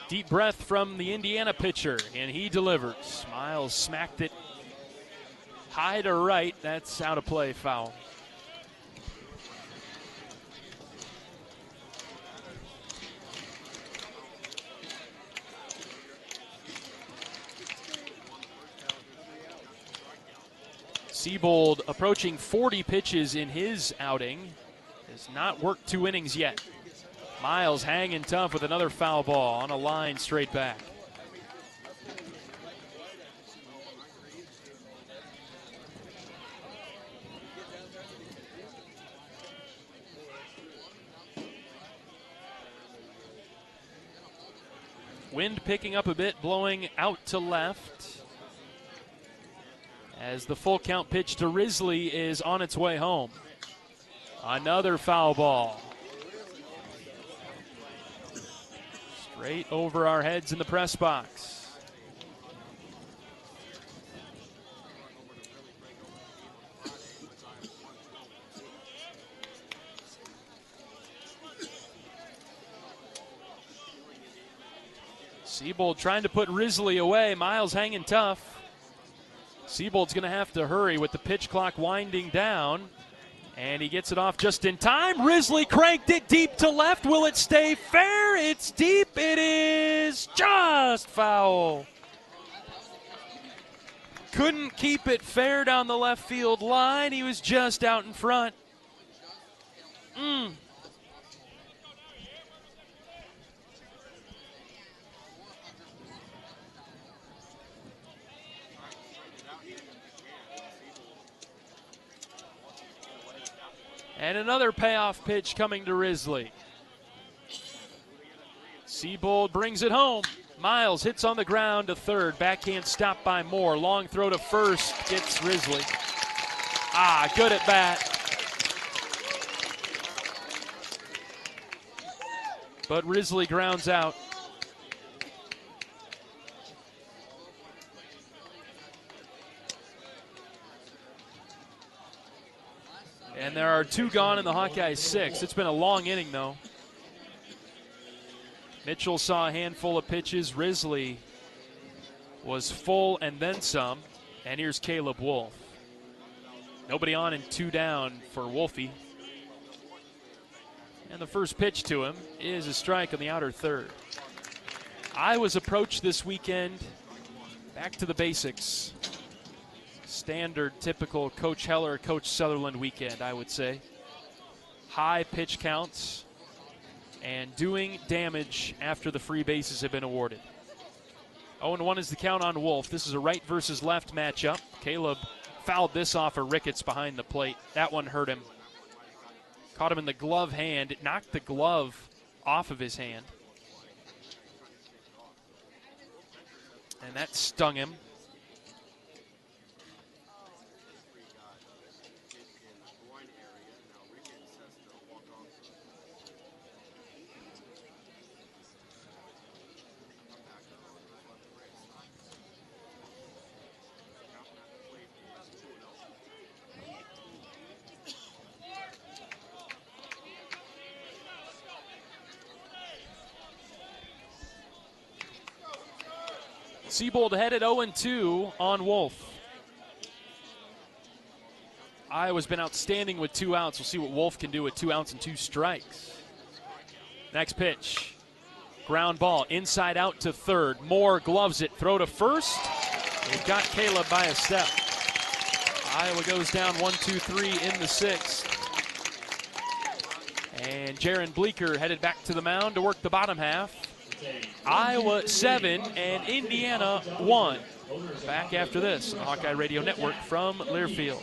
Deep breath from the Indiana pitcher, and he delivers. Miles smacked it high to right. That's out of play, foul. Siebold approaching 40 pitches in his outing. Has not worked 2 innings yet. Miles hanging tough with another foul ball on a line straight back. Wind picking up a bit, blowing out to left. As the full count pitch to Risley is on its way home. Another foul ball. Straight over our heads in the press box. Siebold trying to put Risley away. Miles hanging tough. Siebold's going to have to hurry with the pitch clock winding down. And he gets it off just in time. Risley cranked it deep to left. Will it stay fair? It's deep. It is just foul. Couldn't keep it fair down the left field line. He was just out in front. And another payoff pitch coming to Risley. Siebold brings it home. Miles hits on the ground to third. Backhand stop by Moore. Long throw to first. Gets Risley. Good at bat. But Risley grounds out. And there are 2 gone in the Hawkeyes 6. It's been a long inning, though. Mitchell saw a handful of pitches. Risley was full and then some. And here's Caleb Wolf. Nobody on and 2 down for Wolfie. And the first pitch to him is a strike on the outer third. Iowa's approach this weekend, back to the basics. Standard, typical Coach Heller, Coach Sutherland weekend, I would say. High pitch counts and doing damage after the free bases have been awarded. 0-1 is the count on Wolf. This is a right versus left matchup. Caleb fouled this off of Ricketts behind the plate. That one hurt him. Caught him in the glove hand. It knocked the glove off of his hand. And that stung him. Siebold headed 0-2 on Wolf. Iowa's been outstanding with 2 outs. We'll see what Wolf can do with 2 outs and 2 strikes. Next pitch. Ground ball inside out to third. Moore gloves it. Throw to first. It got Caleb by a step. Iowa goes down 1-2-3 in the 6th. And Jaron Bleeker headed back to the mound to work the bottom half. Iowa 7 and Indiana 1. Back after this on Hawkeye Radio Network from Learfield.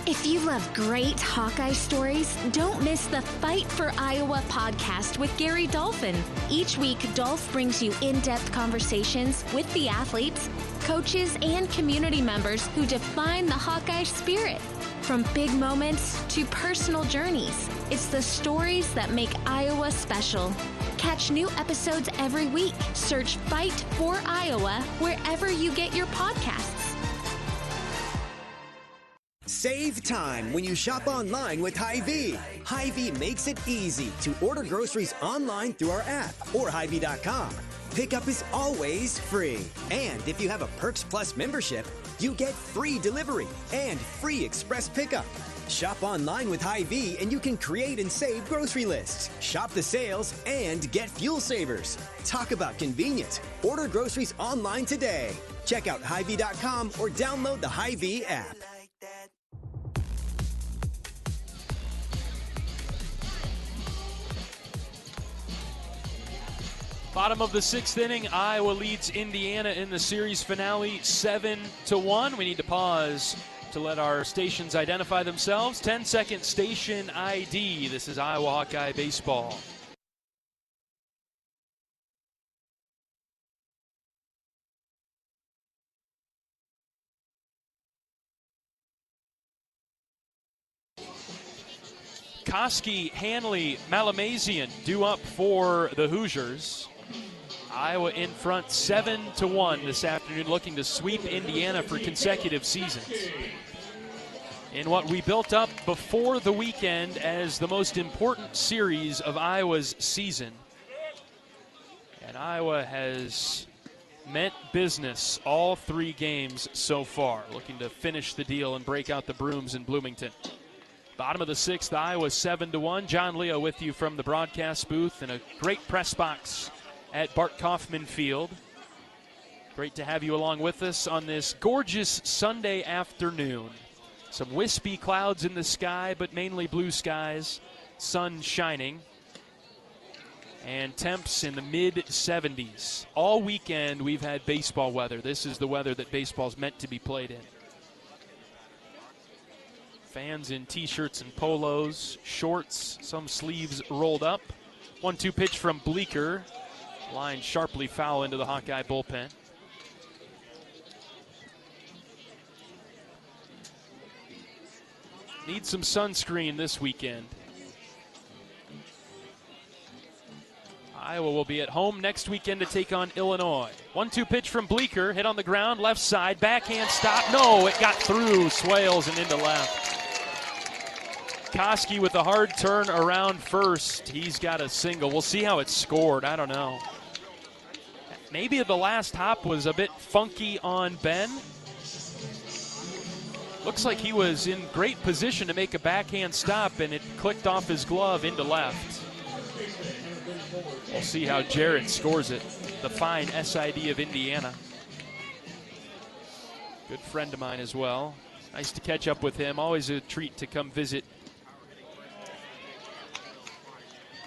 If you love great Hawkeye stories, don't miss the Fight for Iowa podcast with Gary Dolphin. Each week, Dolph brings you in-depth conversations with the athletes, coaches, and community members who define the Hawkeye spirit. From big moments to personal journeys, it's the stories that make Iowa special. Catch new episodes every week. Search Fight for Iowa wherever you get your podcasts. Save time when you shop online with Hy-Vee. Hy-Vee makes it easy to order groceries online through our app or Hy-Vee.com. Pickup is always free. And if you have a Perks Plus membership, you get free delivery and free express pickup. Shop online with Hy-Vee and you can create and save grocery lists. Shop the sales and get fuel savers. Talk about convenient. Order groceries online today. Check out Hy-Vee.com or download the Hy-Vee app. Bottom of the 6th inning, Iowa leads Indiana in the series finale 7-1. We need to pause to let our stations identify themselves. 10-second station ID. This is Iowa Hawkeye Baseball. Koski, Hanley, Malamazian due up for the Hoosiers. Iowa in front 7-1 this afternoon, looking to sweep Indiana for consecutive seasons. In what we built up before the weekend as the most important series of Iowa's season. And Iowa has meant business all 3 games so far, looking to finish the deal and break out the brooms in Bloomington. Bottom of the 6th, Iowa 7-1. John Leo with you from the broadcast booth in a great press box at Bart Kaufman Field. Great to have you along with us on this gorgeous Sunday afternoon. Some wispy clouds in the sky, but mainly blue skies, sun shining, and temps in the mid-70s. All weekend we've had baseball weather. This is the weather that baseball's meant to be played in. Fans in t-shirts and polos, shorts, some sleeves rolled up. 1-2 pitch from Bleeker. Line sharply foul into the Hawkeye bullpen. Need some sunscreen this weekend. Iowa will be at home next weekend to take on Illinois. 1-2 pitch from Bleeker, hit on the ground, left side, backhand stop. No, it got through Swales and into left. Koski with a hard turn around first. He's got a single. We'll see how it's scored. I don't know. Maybe the last hop was a bit funky on Ben. Looks like he was in great position to make a backhand stop, and it clicked off his glove into left. We'll see how Jarrett scores it. The fine SID of Indiana. Good friend of mine as well. Nice to catch up with him. Always a treat to come visit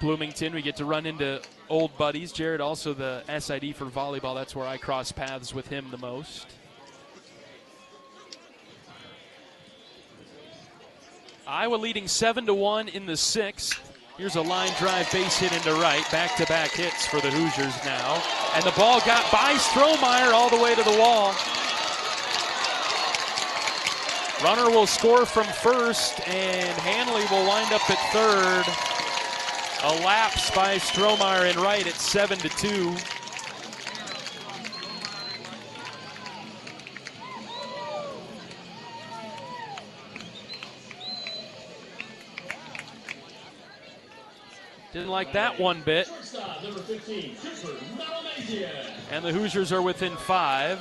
Bloomington. We get to run into old buddies. Jared also the SID for volleyball. That's where I cross paths with him the most. Iowa leading 7-1 in the 6th. Here's a line drive base hit into right. Back-to-back hits for the Hoosiers now. And the ball got by Strohmeyer all the way to the wall. Runner will score from first, and Hanley will wind up at third. A lapse by Strohmeyer in right at 7-2. Didn't like that one bit. And the Hoosiers are within 5.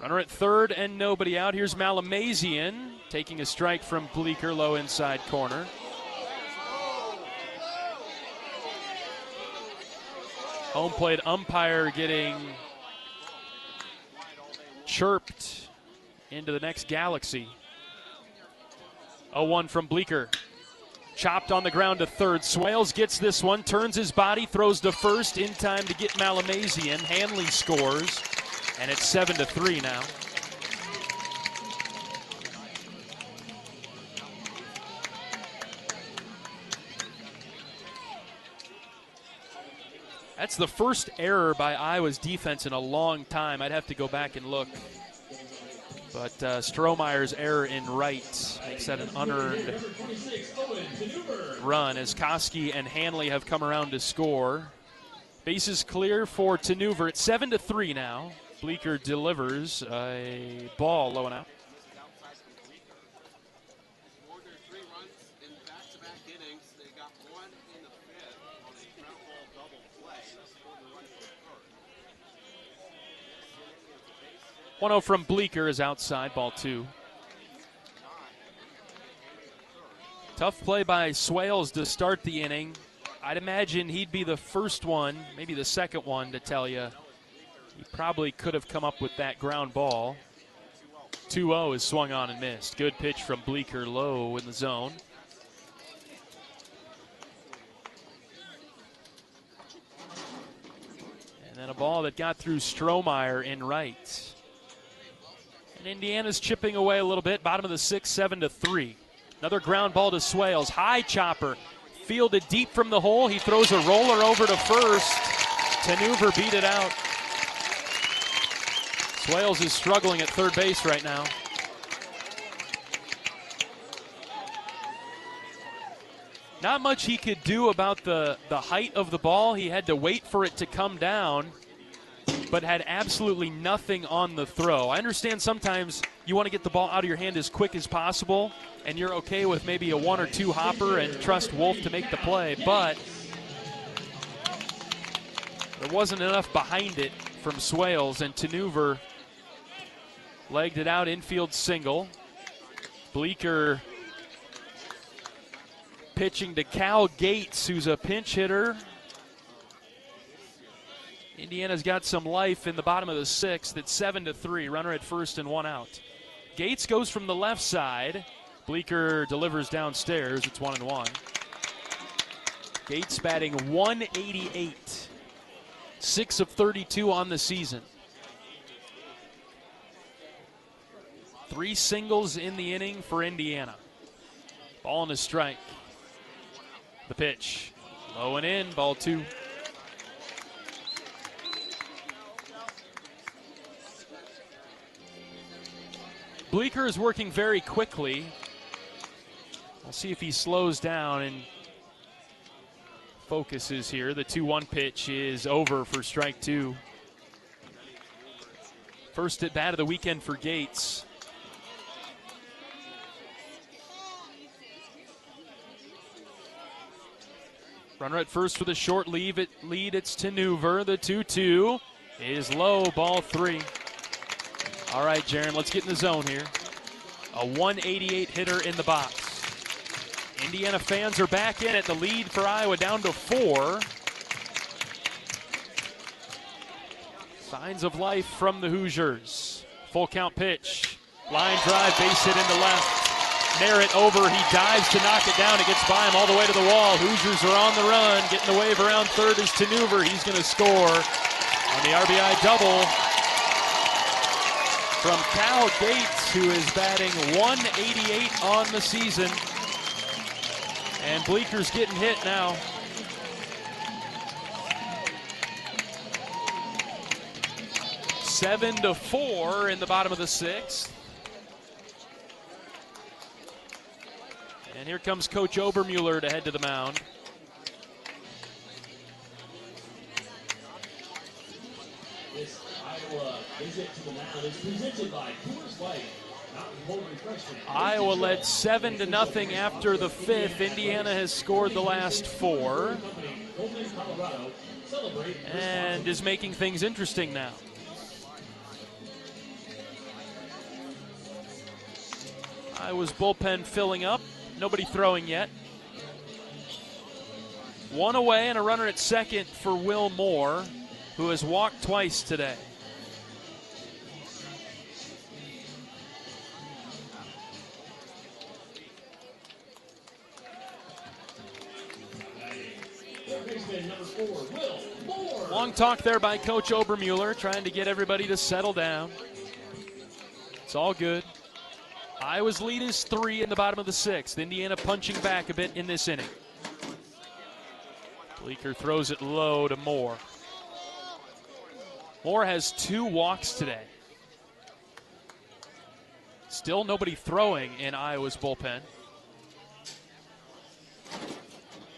Runner at third and nobody out. Here's Malamazian taking a strike from Bleeker, low inside corner. Home plate umpire getting chirped into the next galaxy. 0-1 from Bleeker. Chopped on the ground to third. Swales gets this one, turns his body, throws to first in time to get Malamazian. Hanley scores, and it's 7-3 now. That's the first error by Iowa's defense in a long time. I'd have to go back and look. But Strohmeyer's error in right makes that an unearned run as Koski and Hanley have come around to score. Bases clear for Tanuver. It's 7-3 now. Bleeker delivers a ball low and out. One-0 from Bleeker is outside, ball 2. Tough play by Swales to start the inning. I'd imagine he'd be the first one, maybe the second one, to tell you he probably could have come up with that ground ball. 2-0 is swung on and missed. Good pitch from Bleeker, low in the zone. And then a ball that got through Strohmeyer in right. And Indiana's chipping away a little bit. Bottom of the 6th, 7-3. Another ground ball to Swales. High chopper. Fielded deep from the hole. He throws a roller over to first. Tanuver beat it out. Swales is struggling at third base right now. Not much he could do about the height of the ball. He had to wait for it to come down, but had absolutely nothing on the throw. I understand sometimes you want to get the ball out of your hand as quick as possible, and you're okay with maybe a 1 or 2 hopper and trust Wolf to make the play, but there wasn't enough behind it from Swales, and Tanuver legged it out, infield single. Bleeker pitching to Cal Gates, who's a pinch hitter. Indiana's got some life in the bottom of the 6th. It's 7-3. Runner at first and 1 out. Gates goes from the left side. Bleeker delivers downstairs. It's 1-1. Gates batting .188. 6 of 32 on the season. 3 singles in the inning for Indiana. Ball and a strike. The pitch. Low and in. Ball 2. Bleeker is working very quickly. We'll see if he slows down and focuses here. The 2-1 pitch is over for strike 2. First at bat of the weekend for Gates. Runner at first with a short lead. It's Tanuver. The 2-2 is low, ball 3. All right, Jaron, let's get in the zone here. A .188 hitter in the box. Indiana fans are back in it. The lead for Iowa down to 4. Signs of life from the Hoosiers. Full count pitch. Line drive, base hit into left. Merritt over, he dives to knock it down. It gets by him all the way to the wall. Hoosiers are on the run. Getting the wave around third is Tanuver. He's going to score on the RBI double from Cal Gates, who is batting .188 on the season. And Bleeker's getting hit now. 7-4 in the bottom of the 6th. And here comes Coach Obermueller to head to the mound. This Iowa visit to the mound is presented by Coors Light. Iowa led 7-0 after the 5th. Indiana has scored the last 4 and is making things interesting now. Iowa's bullpen filling up. Nobody throwing yet. 1 away and a runner at second for Will Moore, who has walked twice today. Long talk there by Coach Obermueller, trying to get everybody to settle down. It's all good. Iowa's lead is 3 in the bottom of the 6th. Indiana punching back a bit in this inning. Bleeker throws it low to Moore. Moore has 2 walks today. Still nobody throwing in Iowa's bullpen.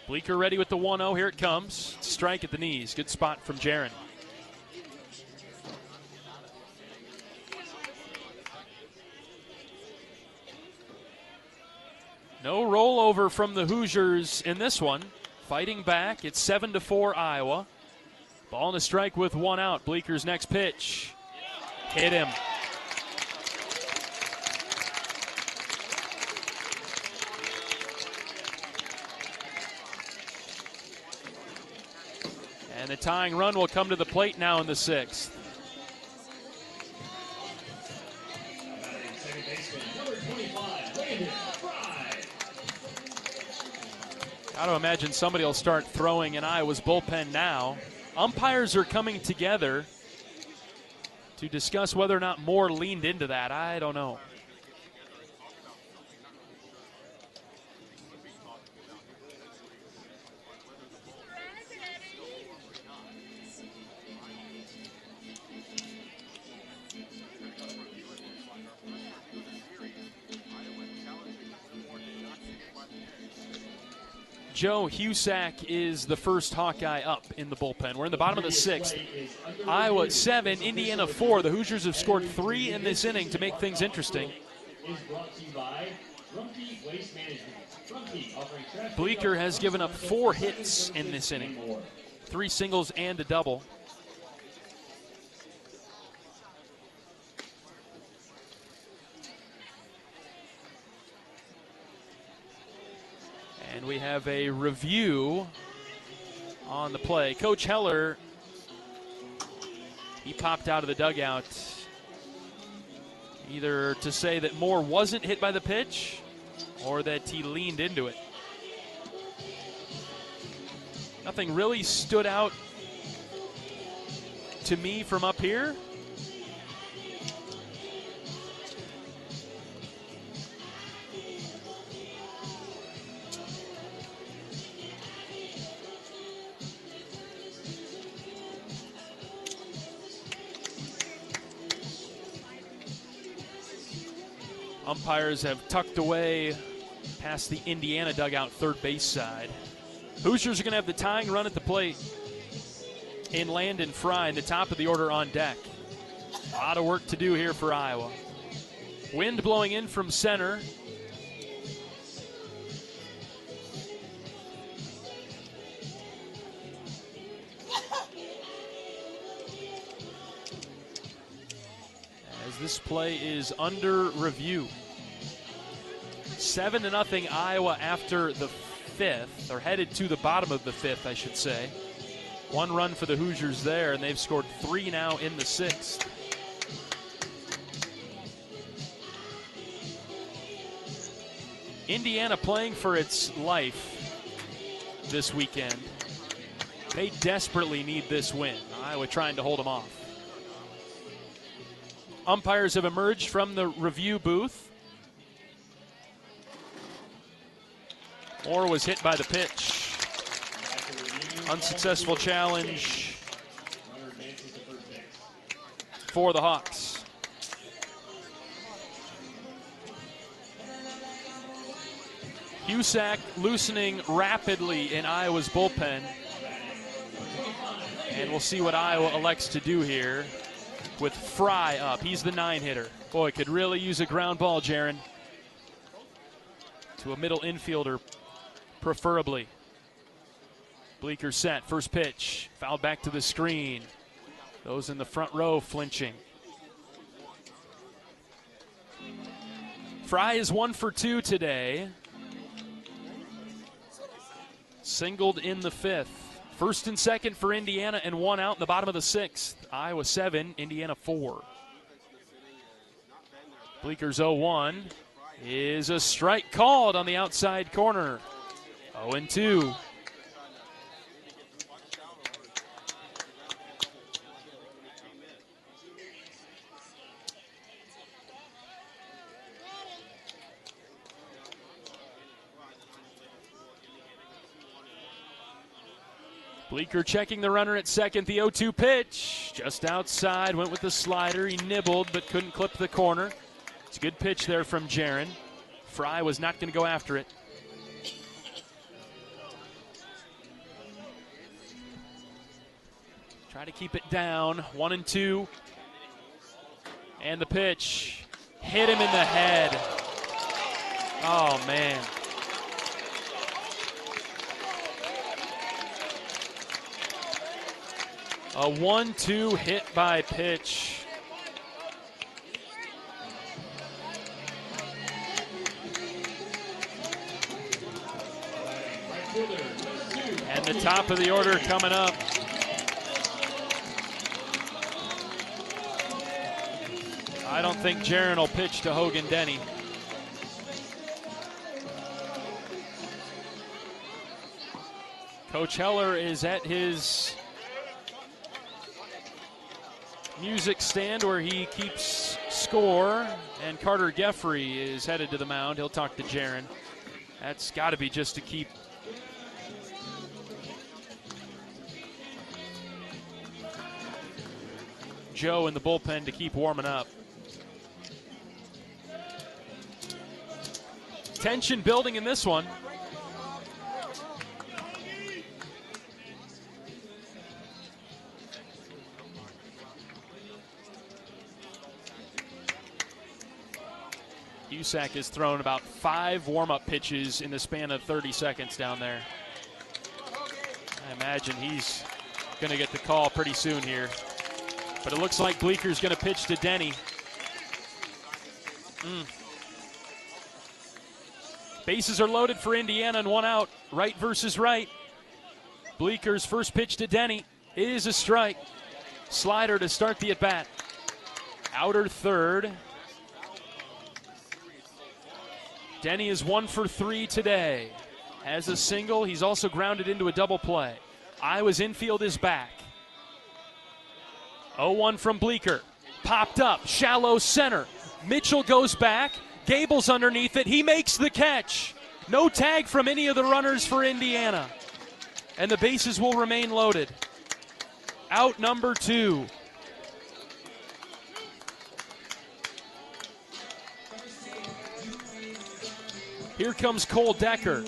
Bleeker ready with the 1-0. Here it comes. strike at the knees. Good spot from Jaron. No rollover from the Hoosiers in this one. Fighting back. It's 7-4 Iowa. Ball and a strike with one out. Bleeker's next pitch. Hit him. And the tying run will come to the plate now in the 6th. Got to imagine somebody will start throwing in Iowa's bullpen now. Umpires are coming together to discuss whether or not more leaned into that. I don't know. Joe Husak is the first Hawkeye up in the bullpen. We're in the bottom of the 6th. Iowa 7, Indiana 4. The Hoosiers have scored 3 in this inning to make things interesting. Bleeker has given up 4 hits in this inning. 3 singles and a double. And we have a review on the play. Coach Heler, he popped out of the dugout either to say that Moore wasn't hit by the pitch or that he leaned into it. Nothing really stood out to me from up here. Umpires have tucked away past the Indiana dugout third base side. Hoosiers are going to have the tying run at the plate in Landon Fry in the top of the order on deck. A lot of work to do here for Iowa. Wind blowing in from center. As this play is under review. 7-0 Iowa after the 5th, or headed to the bottom of the 5th, I should say. 1 run for the Hoosiers there, and they've scored 3 now in the 6th. Indiana playing for its life this weekend. They desperately need this win. Iowa trying to hold them off. Umpires have emerged from the review booth. Moore was hit by the pitch. Unsuccessful challenge for the Hawks. Husak loosening rapidly in Iowa's bullpen. And we'll see what Iowa elects to do here with Fry up. He's the 9-hitter. Boy, could really use a ground ball, Jaron. To a middle infielder, preferably. Bleeker set, first pitch. Fouled back to the screen. Those in the front row flinching. Fry is 1 for 2 today. Singled in the 5th. First and second for Indiana and 1 out in the bottom of the 6th. Iowa 7, Indiana 4. Bleeker's 0-1 is a strike called on the outside corner. 0-2. Bleeker checking the runner at second. The 0-2 pitch. Just outside. Went with the slider. He nibbled but couldn't clip the corner. It's a good pitch there from Jaron. Fry was not going to go after it. to keep it down. 1-2. And the pitch. Hit him in the head. Oh, man. A 1-2 hit by pitch. And the top of the order coming up. I don't think Jaron will pitch to Hogan Denny. Coach Heller is at his music stand where he keeps score, and Carter Geffrey is headed to the mound. He'll talk to Jaron. That's got to be just to keep Joe in the bullpen to keep warming up. Tension building in this one. Husak has thrown about 5 warm-up pitches in the span of 30 seconds down there. I imagine he's going to get the call pretty soon here. But it looks like Bleeker's going to pitch to Denny. Bases are loaded for Indiana and 1 out. Right versus right. Bleeker's first pitch to Denny is a strike. Slider to start the at-bat. Outer third. Denny is 1 for 3 today. Has a single. He's also grounded into a double play. Iowa's infield is back. 0-1 from Bleeker. Popped up. Shallow center. Mitchell goes back. Gable's underneath it. He makes the catch. No tag from any of the runners for Indiana. And the bases will remain loaded. Out number 2. Here comes Cole Decker.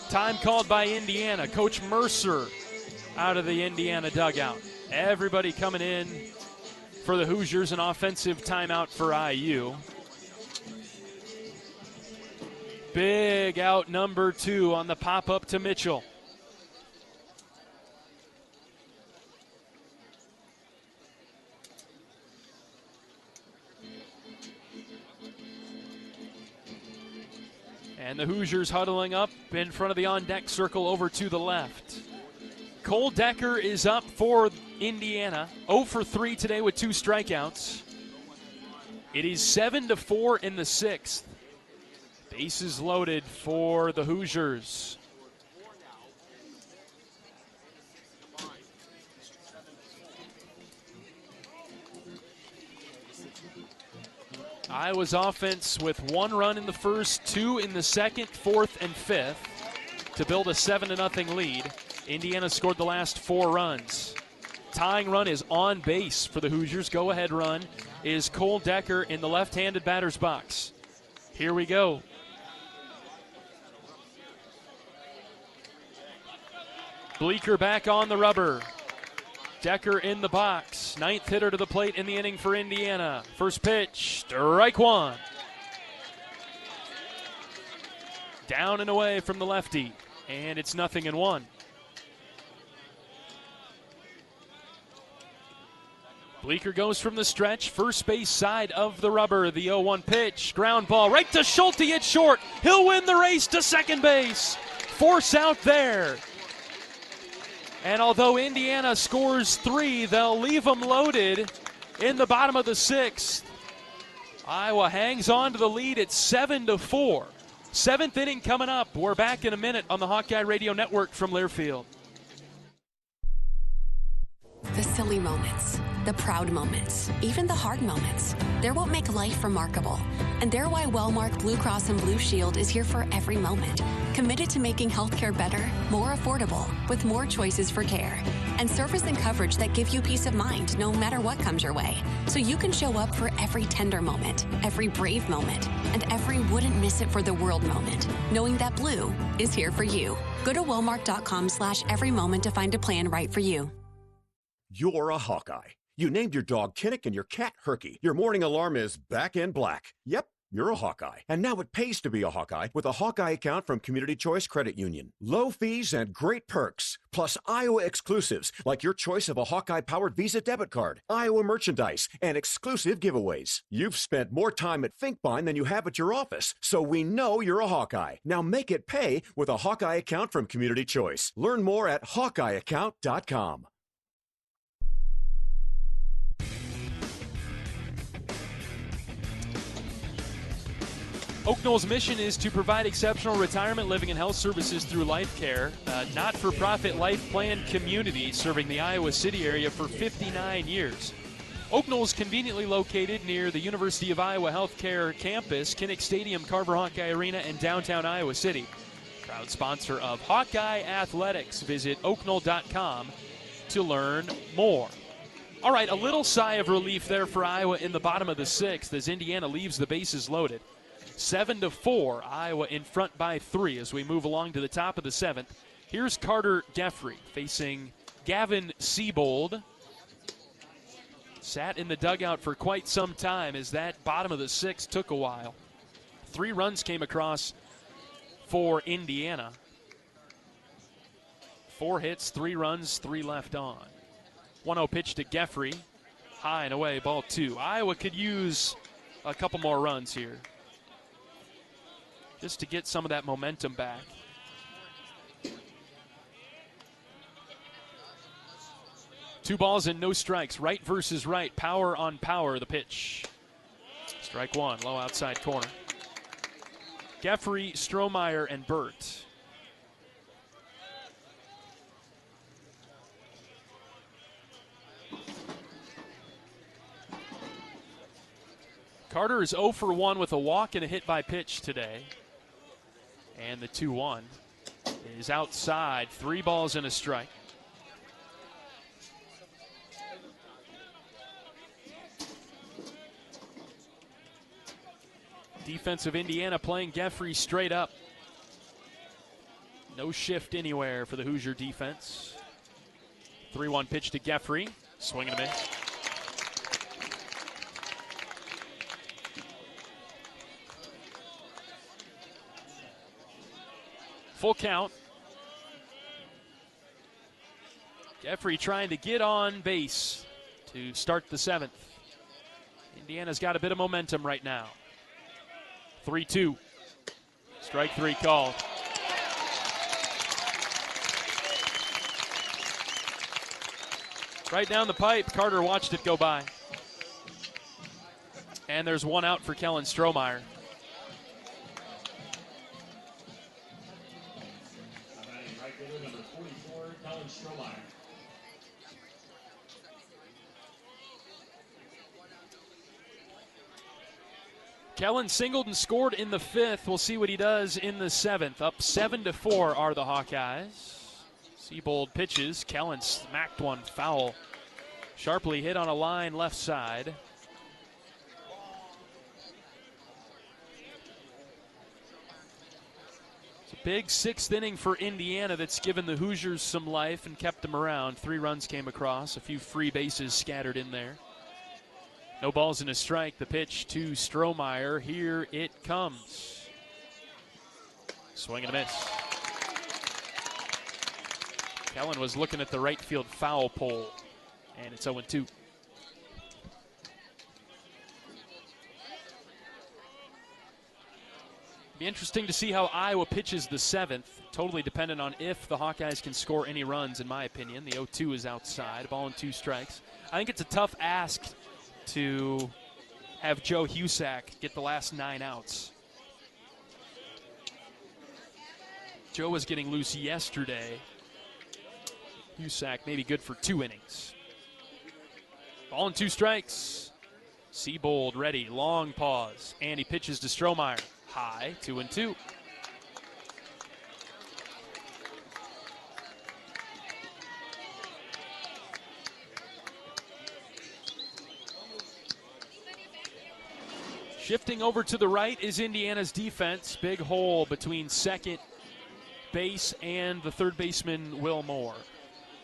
Time called by Indiana. Coach Mercer out of the Indiana dugout. Everybody coming in for the Hoosiers. An offensive timeout for IU. Big out number 2 on the pop-up to Mitchell. And the Hoosiers huddling up in front of the on-deck circle over to the left. Cole Decker is up for Indiana. 0 for 3 today with 2 strikeouts. It is 7-4 in the 6th. Bases loaded for the Hoosiers. Iowa's offense with 1 run in the first, 2 in the 2nd, 4th, and 5th to build a 7-0 lead. Indiana scored the last 4 runs. Tying run is on base for the Hoosiers. Go-ahead run is Cole Decker in the left-handed batter's box. Here we go. Bleeker back on the rubber. Decker in the box. 9th hitter to the plate in the inning for Indiana. First pitch, strike 1. Down and away from the lefty. And it's 0-1. Bleeker goes from the stretch, first base side of the rubber. The 0-1 pitch, ground ball right to Schulte at short. He'll win the race to second base. Force out there. And although Indiana scores 3, they'll leave them loaded in the bottom of the 6th. Iowa hangs on to the lead at 7-4. 7th inning coming up. We're back in a minute on the Hawkeye Radio Network from Learfield. The silly moments, the proud moments, even the hard moments. They're what make life remarkable. And they're why Wellmark Blue Cross and Blue Shield is here for every moment. Committed to making healthcare better, more affordable, with more choices for care. and service and coverage that give you peace of mind no matter what comes your way. So you can show up for every tender moment, every brave moment, and every wouldn't miss it for the world moment, knowing that Blue is here for you. Go to Walmart.com/every moment to find a plan right for you. You're a Hawkeye. You named your dog Kinnick and your cat Herky. Your morning alarm is back in black. Yep, you're a Hawkeye. And now it pays to be a Hawkeye with a Hawkeye account from Community Choice Credit Union. Low fees and great perks, plus Iowa exclusives like your choice of a Hawkeye-powered Visa debit card, Iowa merchandise, and exclusive giveaways. You've spent more time at Finkbine than you have at your office, so we know you're a Hawkeye. Now make it pay with a Hawkeye account from Community Choice. Learn more at HawkeyeAccount.com. Oak Knoll's mission is to provide exceptional retirement living and health services through Life Care, a not-for-profit life plan community serving the Iowa City area for 59 years. Oak Knoll is conveniently located near the University of Iowa Healthcare campus, Kinnick Stadium, Carver Hawkeye Arena, and downtown Iowa City. Proud sponsor of Hawkeye Athletics. Visit oakknoll.com to learn more. All right, a little sigh of relief there for Iowa in the bottom of the sixth as Indiana leaves the bases loaded. 7-4, Iowa in front by 3 as we move along to the top of the seventh. Here's Carter Jeffrey facing Gavin Siebold. Sat in the dugout for quite some time as that bottom of the sixth took a while. 3 runs came across for Indiana. 4 hits, 3 runs, 3 left on. 1-0 pitch to Jeffrey. High and away, ball 2. Iowa could use a couple more runs here, just to get some of that momentum back. Two balls and no strikes. Right versus right. Power on power, the pitch. Strike 1, low outside corner. Jeffrey, Strohmeyer, and Burt. Carter is 0 for 1 with a walk and a hit by pitch today. And the 2-1 is outside. 3 balls and a strike. Defensive Indiana playing Jeffrey straight up. No shift anywhere for the Hoosier defense. 3-1 pitch to Jeffrey. Swing and a miss. Full count. Jeffrey trying to get on base to start the seventh. Indiana's got a bit of momentum right now. 3-2. Strike 3 called. Right down the pipe, Carter watched it go by. And there's 1 out for Kellen Strohmeyer. Kellen singled and scored in the 5th. We'll see what he does in the 7th. Up 7-4 are the Hawkeyes. Siebold pitches. Kellen smacked one foul. Sharply hit on a line left side. It's a big 6th inning for Indiana that's given the Hoosiers some life and kept them around. 3 runs came across. A few free bases scattered in there. No balls and a strike. The pitch to Strohmeyer. Here it comes. Swing and a miss. Kellen was looking at the right field foul pole, and it's 0-2. Be interesting to see how Iowa pitches the 7th. Totally dependent on if the Hawkeyes can score any runs, in my opinion. The 0-2 is outside. Ball and 2 strikes. I think it's a tough ask to have Joe Husak get the last 9 outs. Joe was getting loose yesterday. Husak maybe good for 2 innings. Ball and 2 strikes. Siebold ready, long pause, and he pitches to Strohmeyer. High, 2-2. Shifting over to the right is Indiana's defense. Big hole between second base and the third baseman, Will Moore.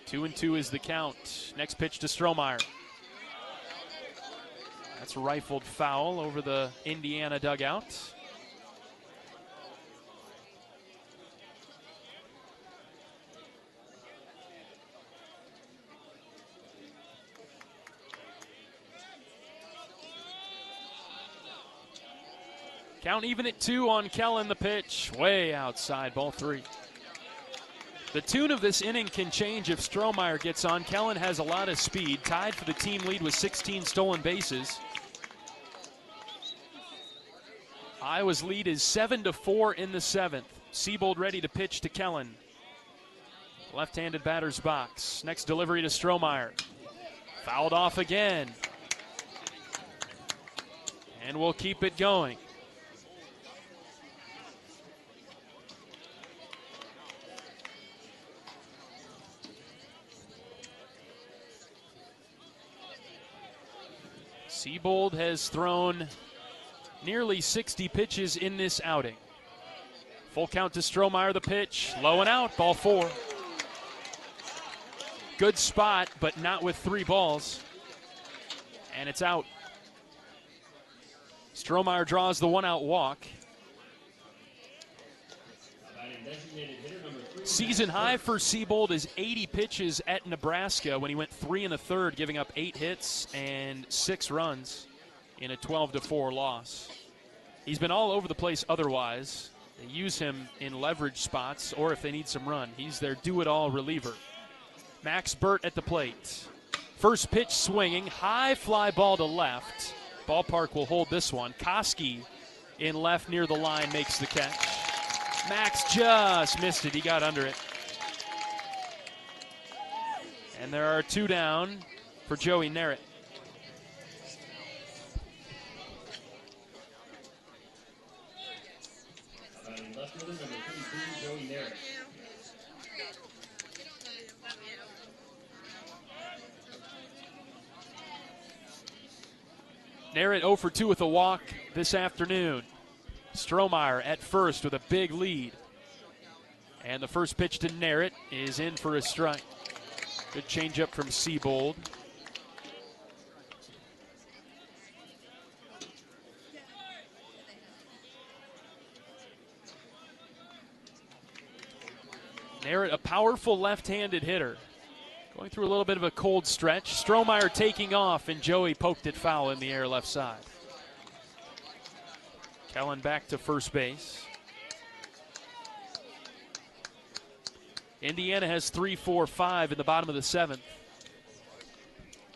2-2 is the count. Next pitch to Strohmeyer. That's rifled foul over the Indiana dugout. Count even at 2 on Kellen. The pitch way outside, ball 3. The tune of this inning can change if Strohmeyer gets on. Kellen has a lot of speed, tied for the team lead with 16 stolen bases. Iowa's lead is 7-4 in the 7th. Siebold ready to pitch to Kellen. Left-handed batter's box. Next delivery to Strohmeyer. Fouled off again. And we'll keep it going. Siebold has thrown nearly 60 pitches in this outing. Full count to Strohmeyer, the pitch. Low and out, ball 4. Good spot, but not with 3 balls. And it's out. Strohmeyer draws the 1-out walk. Season high for Siebold is 80 pitches at Nebraska when he went 3 1/3, giving up 8 hits and 6 runs in a 12-4 loss. He's been all over the place otherwise. They use him in leverage spots or if they need some run. He's their do-it-all reliever. Max Burt at the plate. First pitch swinging, high fly ball to left. Ballpark will hold this one. Koski in left near the line makes the catch. Max just missed it. He got under it. And there are 2 down for Joey Narrett. Narrett 0 for 2 with a walk this afternoon. Strohmeyer at first with a big lead. And the first pitch to Narrett is in for a strike. Good changeup from Siebold. Narrett, a powerful left-handed hitter. Going through a little bit of a cold stretch. Strohmeyer taking off, and Joey poked it foul in the air left side. Kellen back to first base. Indiana has 3-4-5 in the bottom of the 7th.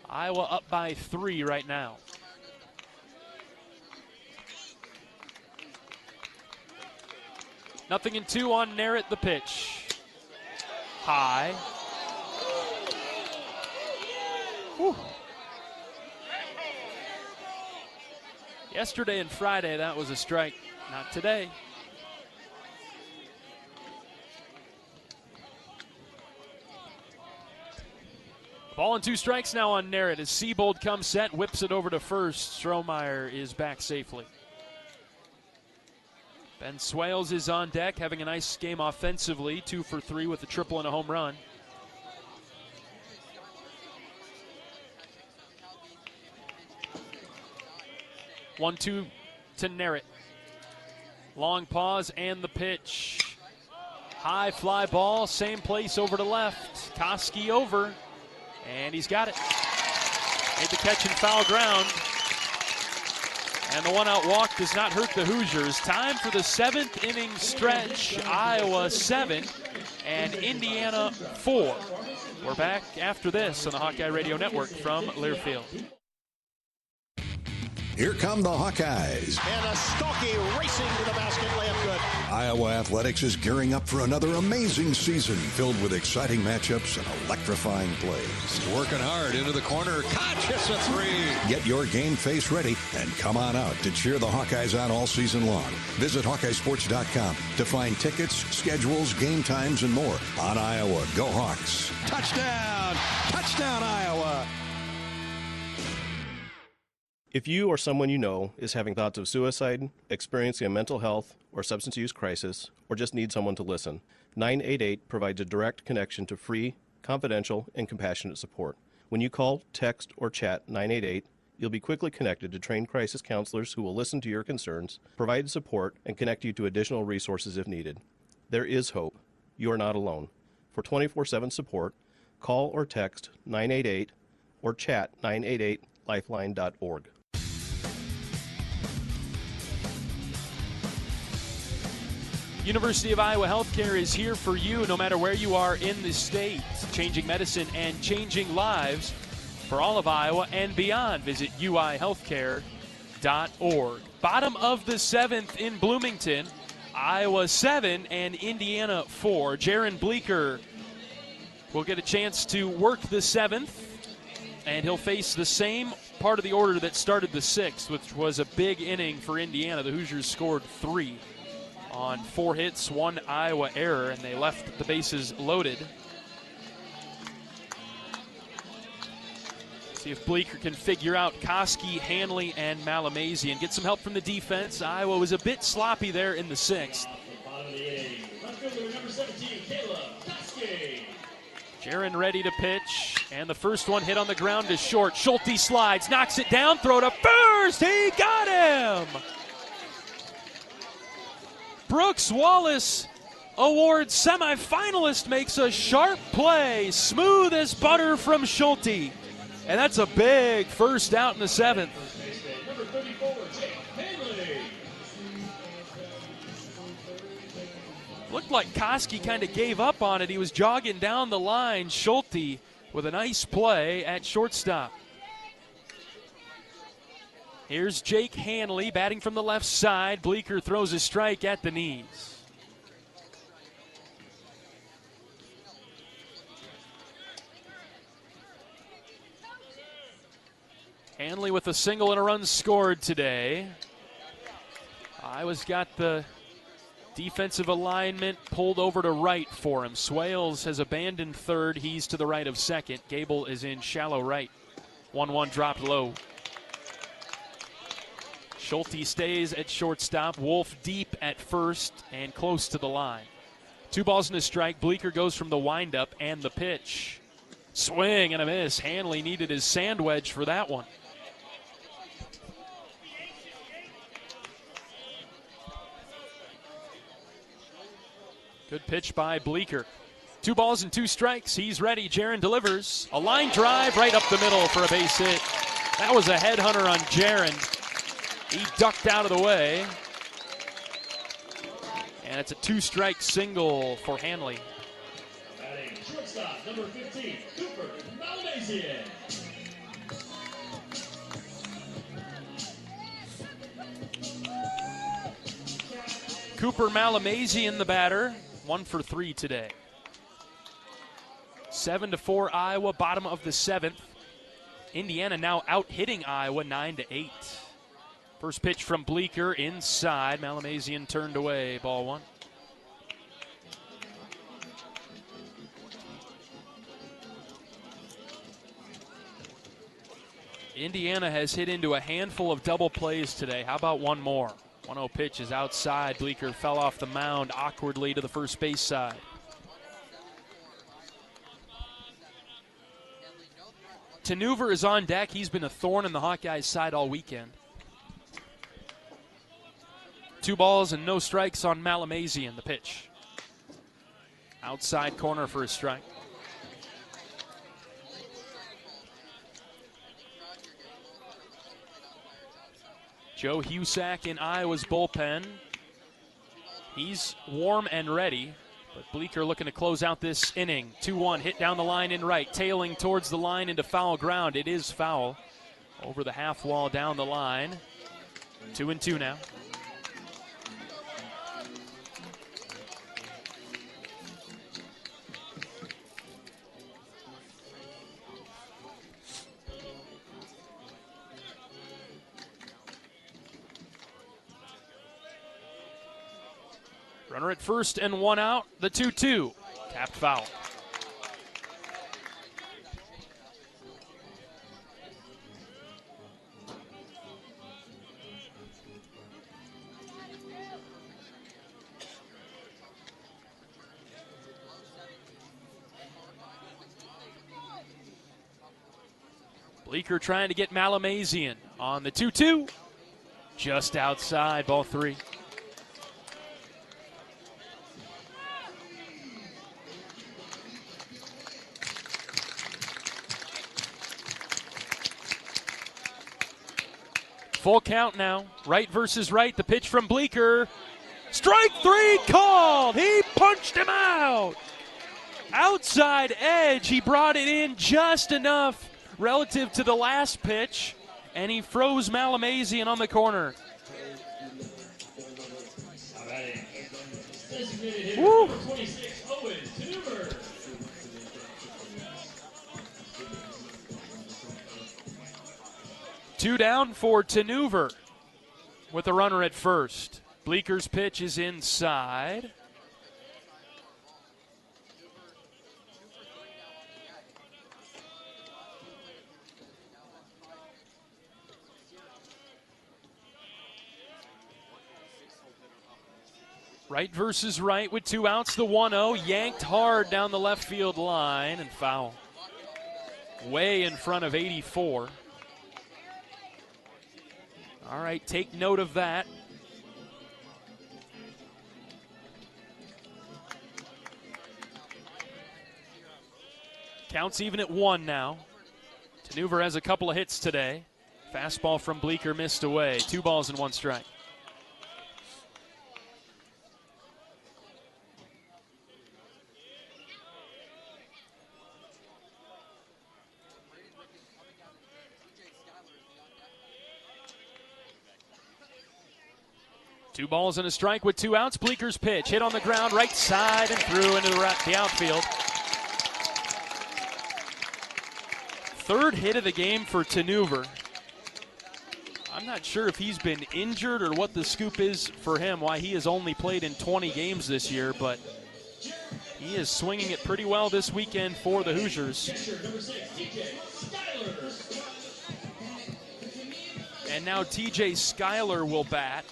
Iowa up by 3 right now. Nothing in 2 on Narrett, the pitch. High. Whew. Yesterday and Friday, that was a strike. Not today. Ball and 2 strikes now on Narrett as Siebold comes set, whips it over to first. Strohmeyer is back safely. Ben Swales is on deck, having a nice game offensively. 2 for 3 with a triple and a home run. One-two to Narrett. Long pause and the pitch. High fly ball, same place over to left. Koski over, and he's got it. Made the catch in foul ground. And the 1-out walk does not hurt the Hoosiers. Time for the 7th inning stretch. Iowa 7 and Indiana 4. We're back after this on the Hawkeye Radio Network from Learfield. Here come the Hawkeyes. And a Stockie racing to the basket, layup good. Iowa Athletics is gearing up for another amazing season filled with exciting matchups and electrifying plays. Working hard into the corner. Catches a 3. Get your game face ready and come on out to cheer the Hawkeyes on all season long. Visit HawkeyeSports.com to find tickets, schedules, game times, and more on Iowa. Go Hawks. Touchdown! Touchdown, Iowa! If you or someone you know is having thoughts of suicide, experiencing a mental health or substance use crisis, or just need someone to listen, 988 provides a direct connection to free, confidential, and compassionate support. When you call, text, or chat 988, you'll be quickly connected to trained crisis counselors who will listen to your concerns, provide support, and connect you to additional resources if needed. There is hope. You are not alone. For 24/7 support, call or text 988 or chat 988lifeline.org. University of Iowa Healthcare is here for you no matter where you are in the state, changing medicine and changing lives for all of Iowa and beyond. Visit uihealthcare.org. Bottom of the 7th in Bloomington, Iowa 7 and Indiana 4. Jaron Bleeker will get a chance to work the 7th, and he'll face the same part of the order that started the 6th, which was a big inning for Indiana. The Hoosiers scored 3 on 4 hits, 1 Iowa error, and they left the bases loaded. See if Bleeker can figure out Koski, Hanley, and Malamesi and get some help from the defense. Iowa was a bit sloppy there in the 6th. Jaron ready to pitch, and the first one hit on the ground is short. Schulte slides, knocks it down, throw to first. He got him! Brooks Wallace, award semifinalist, makes a sharp play, smooth as butter from Schulte. And that's a big first out in the 7th. Looked like Koski kind of gave up on it. He was jogging down the line. Schulte with a nice play at shortstop. Here's Jake Hanley batting from the left side. Bleeker throws a strike at the knees. Hanley with a single and a run scored today. Iowa's got the defensive alignment pulled over to right for him. Swales has abandoned third. He's to the right of second. Gable is in shallow right. 1-1 dropped low. Schulte stays at shortstop. Wolf deep at first and close to the line. 2 balls and a strike. Bleeker goes from the windup and the pitch. Swing and a miss. Hanley needed his sand wedge for that one. Good pitch by Bleeker. 2 balls and 2 strikes. He's ready. Jaron delivers. A line drive right up the middle for a base hit. That was a headhunter on Jaron. He ducked out of the way. And it's a 2-strike single for Hanley. Batting shortstop, number 15, Cooper Malamesi. Cooper Malamesi in the batter. 1 for 3 today. 7-4 Iowa, bottom of the 7th. Indiana now out hitting Iowa 9-8. First pitch from Bleeker inside. Malamesian turned away. Ball 1. Indiana has hit into a handful of double plays today. How about one more? 1-0 pitch is outside. Bleeker fell off the mound awkwardly to the first base side. Tanuver is on deck. He's been a thorn in the Hawkeyes' side all weekend. 2 balls and no strikes on Malamesi in the pitch. Outside corner for a strike. Joe Husak in Iowa's bullpen. He's warm and ready, but Bleeker looking to close out this inning. 2-1, hit down the line in right, tailing towards the line into foul ground. It is foul. Over the half wall down the line. 2-2 now. Runner at first and 1 out. The 2-2. Tapped foul. Bleeker trying to get Malamazian on the 2-2. Just outside, ball 3. Full count now. Right versus right. The pitch from Bleeker. Strike 3 called. He punched him out. Outside edge. He brought it in just enough relative to the last pitch, and he froze Malamazian on the corner. Woo. 2 down for Tanuver with a runner at first. Bleeker's pitch is inside. Right versus right with 2 outs. The 1-0 yanked hard down the left field line and foul. Way in front of 84. All right, take note of that. Counts even at 1 now. Tanuver has a couple of hits today. Fastball from Bleeker missed away. 2 balls and 1 strike. Two balls and a strike with 2 outs. Bleeker's pitch hit on the ground, right side and through into the outfield. Third hit of the game for Tanuver. I'm not sure if he's been injured or what the scoop is for him, why he has only played in 20 games this year, but he is swinging it pretty well this weekend for the Hoosiers. And now TJ Schuyler will bat.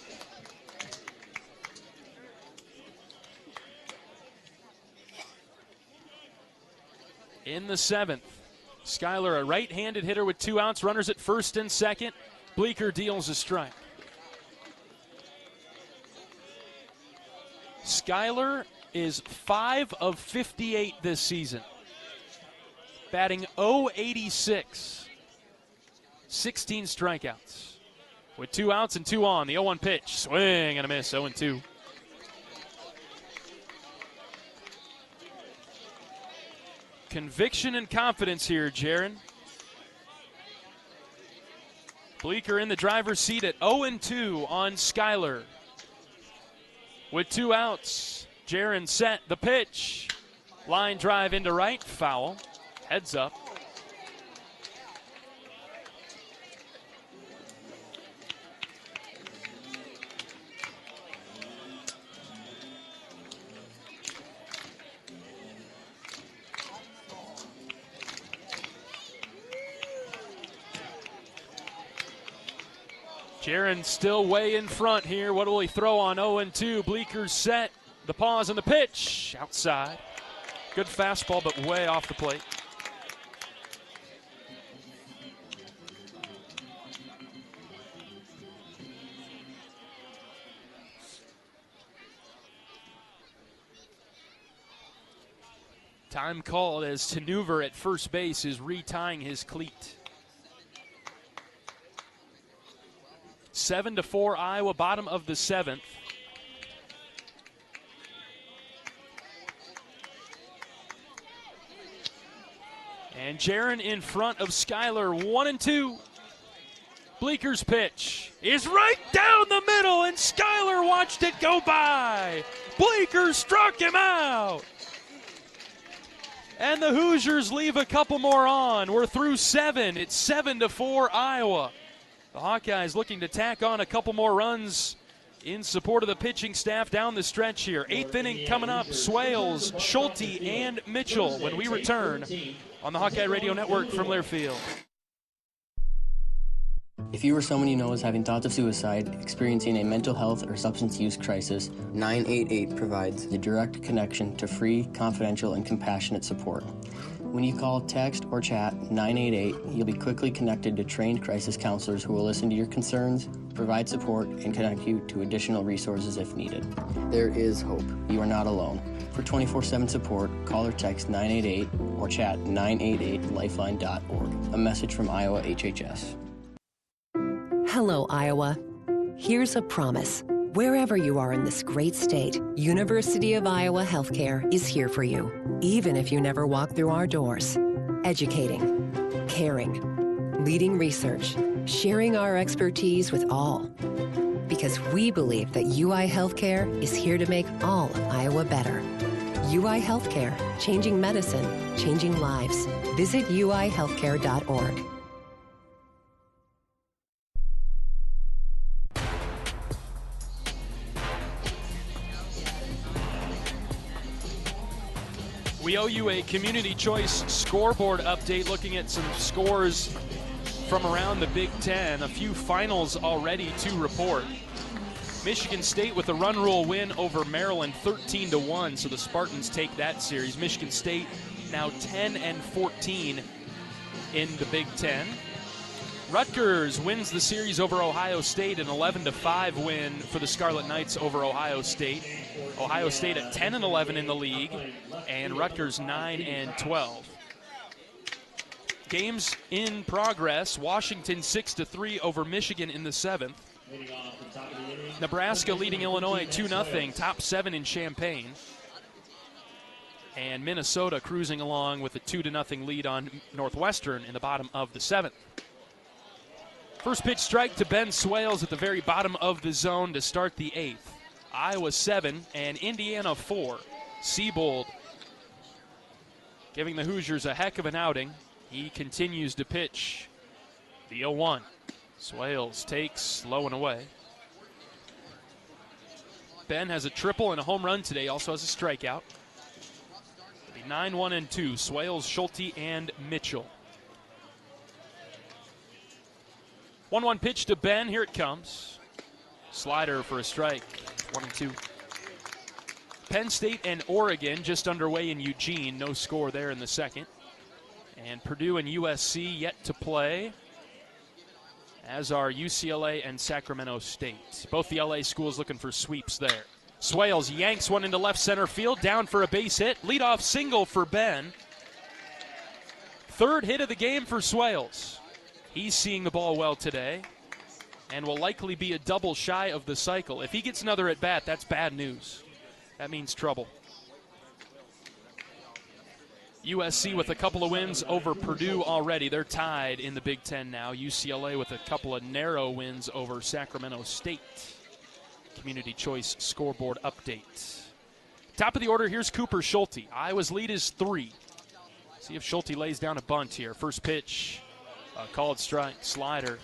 In the 7th, Schuyler, a right-handed hitter with 2 outs, runners at first and second. Bleeker deals a strike. Schuyler is 5 of 58 this season, batting .086, 16 strikeouts. With 2 outs and 2 on, the 0-1 pitch, swing and a miss, 0-2. Conviction and confidence here, Jaron. Bleeker in the driver's seat at 0-2 on Schuyler. With 2 outs, Jaron set the pitch. Line drive into right, foul. Heads up. Jaron still way in front here. What will he throw on 0-2? Bleeker's set. The pause and the pitch. Outside. Good fastball, but way off the plate. Time called as Tanuver at first base is retying his cleat. 7-4 Iowa, bottom of the 7th. And Jaron in front of Schuyler, 1-2. Bleeker's pitch is right down the middle, and Schuyler watched it go by. Bleeker struck him out. And the Hoosiers leave a couple more on. We're through 7. It's 7-4 Iowa. The Hawkeyes looking to tack on a couple more runs in support of the pitching staff down the stretch here. 8th inning coming up. Swales, Schulte, and Mitchell when we return on the Hawkeye Radio Network from Learfield. If you or someone you know is having thoughts of suicide, experiencing a mental health or substance use crisis, 988 provides the direct connection to free, confidential, and compassionate support. When you call, text, or chat 988, you'll be quickly connected to trained crisis counselors who will listen to your concerns, provide support, and connect you to additional resources if needed. There is hope. You are not alone. For 24/7 support, call or text 988 or chat 988lifeline.org. A message from Iowa HHS. Hello, Iowa. Here's a promise. Wherever you are in this great state, University of Iowa Healthcare is here for you, even if you never walk through our doors. Educating, caring, leading research, sharing our expertise with all. Because we believe that UI Healthcare is here to make all of Iowa better. UI Healthcare, changing medicine, changing lives. Visit uihealthcare.org. We owe you a Community Choice scoreboard update, looking at some scores from around the Big Ten. A few finals already to report. Michigan State with a run rule win over Maryland, 13-1, so the Spartans take that series. Michigan State now 10-14 in the Big Ten. Rutgers wins the series over Ohio State, an 11-5 win for the Scarlet Knights over Ohio State. Ohio State at 10-11 in the league, and Rutgers 9-12. Games in progress. Washington 6-3 over Michigan in the 7th. Nebraska leading Illinois 2-0, top 7 in Champaign. And Minnesota cruising along with a 2-0 lead on Northwestern in the bottom of the 7th. First pitch strike to Ben Swales at the very bottom of the zone to start the 8th. Iowa 7 and Indiana 4. Siebold giving the Hoosiers a heck of an outing. He continues to pitch the 0-1. Swales takes low and away. Ben has a triple and a home run today, also has a strikeout. It'll be 9-1-2. Swales, Schulte, and Mitchell. 1-1 pitch to Ben. Here it comes. Slider for a strike. 1-2. Penn State and Oregon just underway in Eugene. No score there in the second. And Purdue and USC yet to play, as are UCLA and Sacramento State. Both the LA schools looking for sweeps there. Swales yanks one into left center field, down for a base hit. Leadoff single for Ben. Third hit of the game for Swales. He's seeing the ball well today and will likely be a double shy of the cycle. If he gets another at bat, that's bad news. That means trouble. USC with a couple of wins over Purdue already. They're tied in the Big Ten now. UCLA with a couple of narrow wins over Sacramento State. Community Choice scoreboard update. Top of the order, here's Cooper Schulte. Iowa's lead is 3. See if Schulte lays down a bunt here. First pitch, called strike, slider.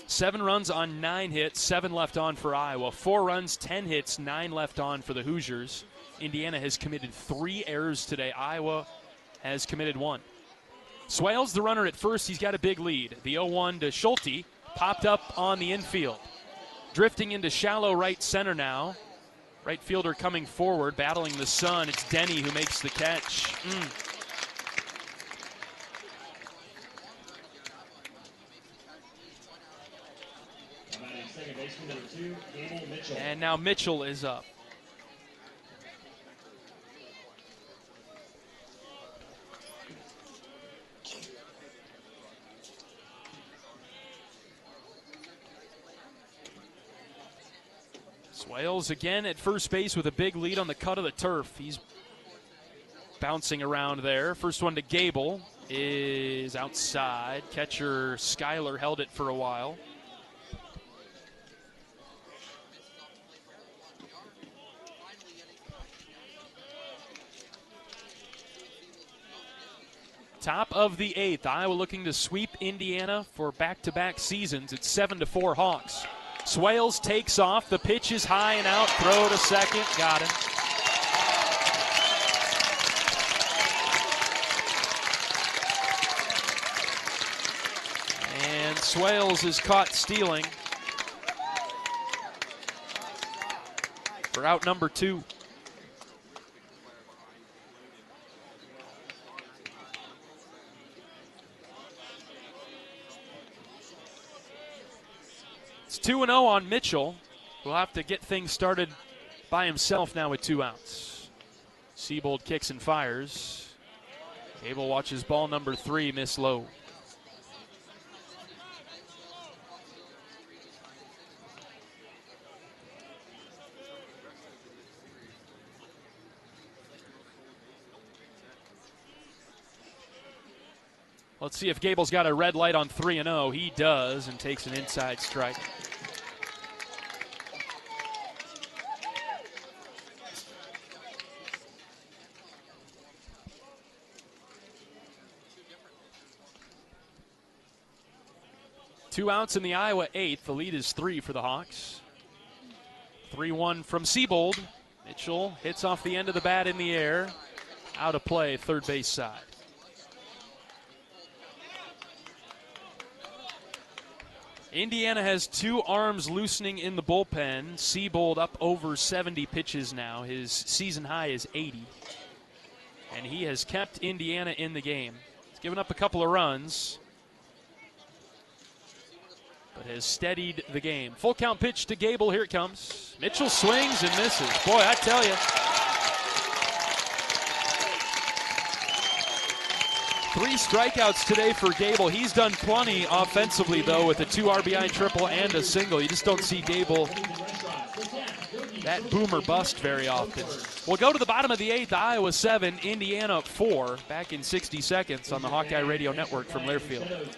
7 runs on 9 hits, 7 left on for Iowa. 4 runs, 10 hits, 9 left on for the Hoosiers. Indiana has committed 3 errors today. Iowa has committed 1. Swales, the runner at first, he's got a big lead. The 0-1 to Schulte, popped up on the infield. Drifting into shallow right center now. Right fielder coming forward, battling the sun. It's Denny who makes the catch. And now Mitchell is up. Swales again at first base with a big lead on the cut of the turf. He's bouncing around there. First one to Gable is outside. Catcher Schuyler held it for a while. Top of the 8th. Iowa looking to sweep Indiana for back-to-back seasons. It's 7-4 Hawks. Swales takes off. The pitch is high and out. Throw to second. Got him. And Swales is caught stealing for out number 2. It's 2-0 on Mitchell. We'll have to get things started by himself now with 2 outs. Siebold kicks and fires. Gable watches ball number 3 miss low. Let's see if Gable's got a red light on 3-0. He does, and takes an inside strike. Two outs in the Iowa 8th. The lead is 3 for the Hawks. 3-1 from Siebold. Mitchell hits off the end of the bat in the air. Out of play, third base side. Indiana has 2 arms loosening in the bullpen. Siebold up over 70 pitches now. His season high is 80. And he has kept Indiana in the game. He's given up a couple of runs, but has steadied the game. Full count pitch to Gable. Here it comes. Mitchell swings and misses. Boy, I tell you. 3 strikeouts today for Gable. He's done plenty offensively, though, with a 2 RBI triple and a single. You just don't see Gable that boom or bust very often. We'll go to the bottom of the 8th. Iowa 7, Indiana 4. Back in 60 seconds on the Hawkeye Radio Network from Learfield.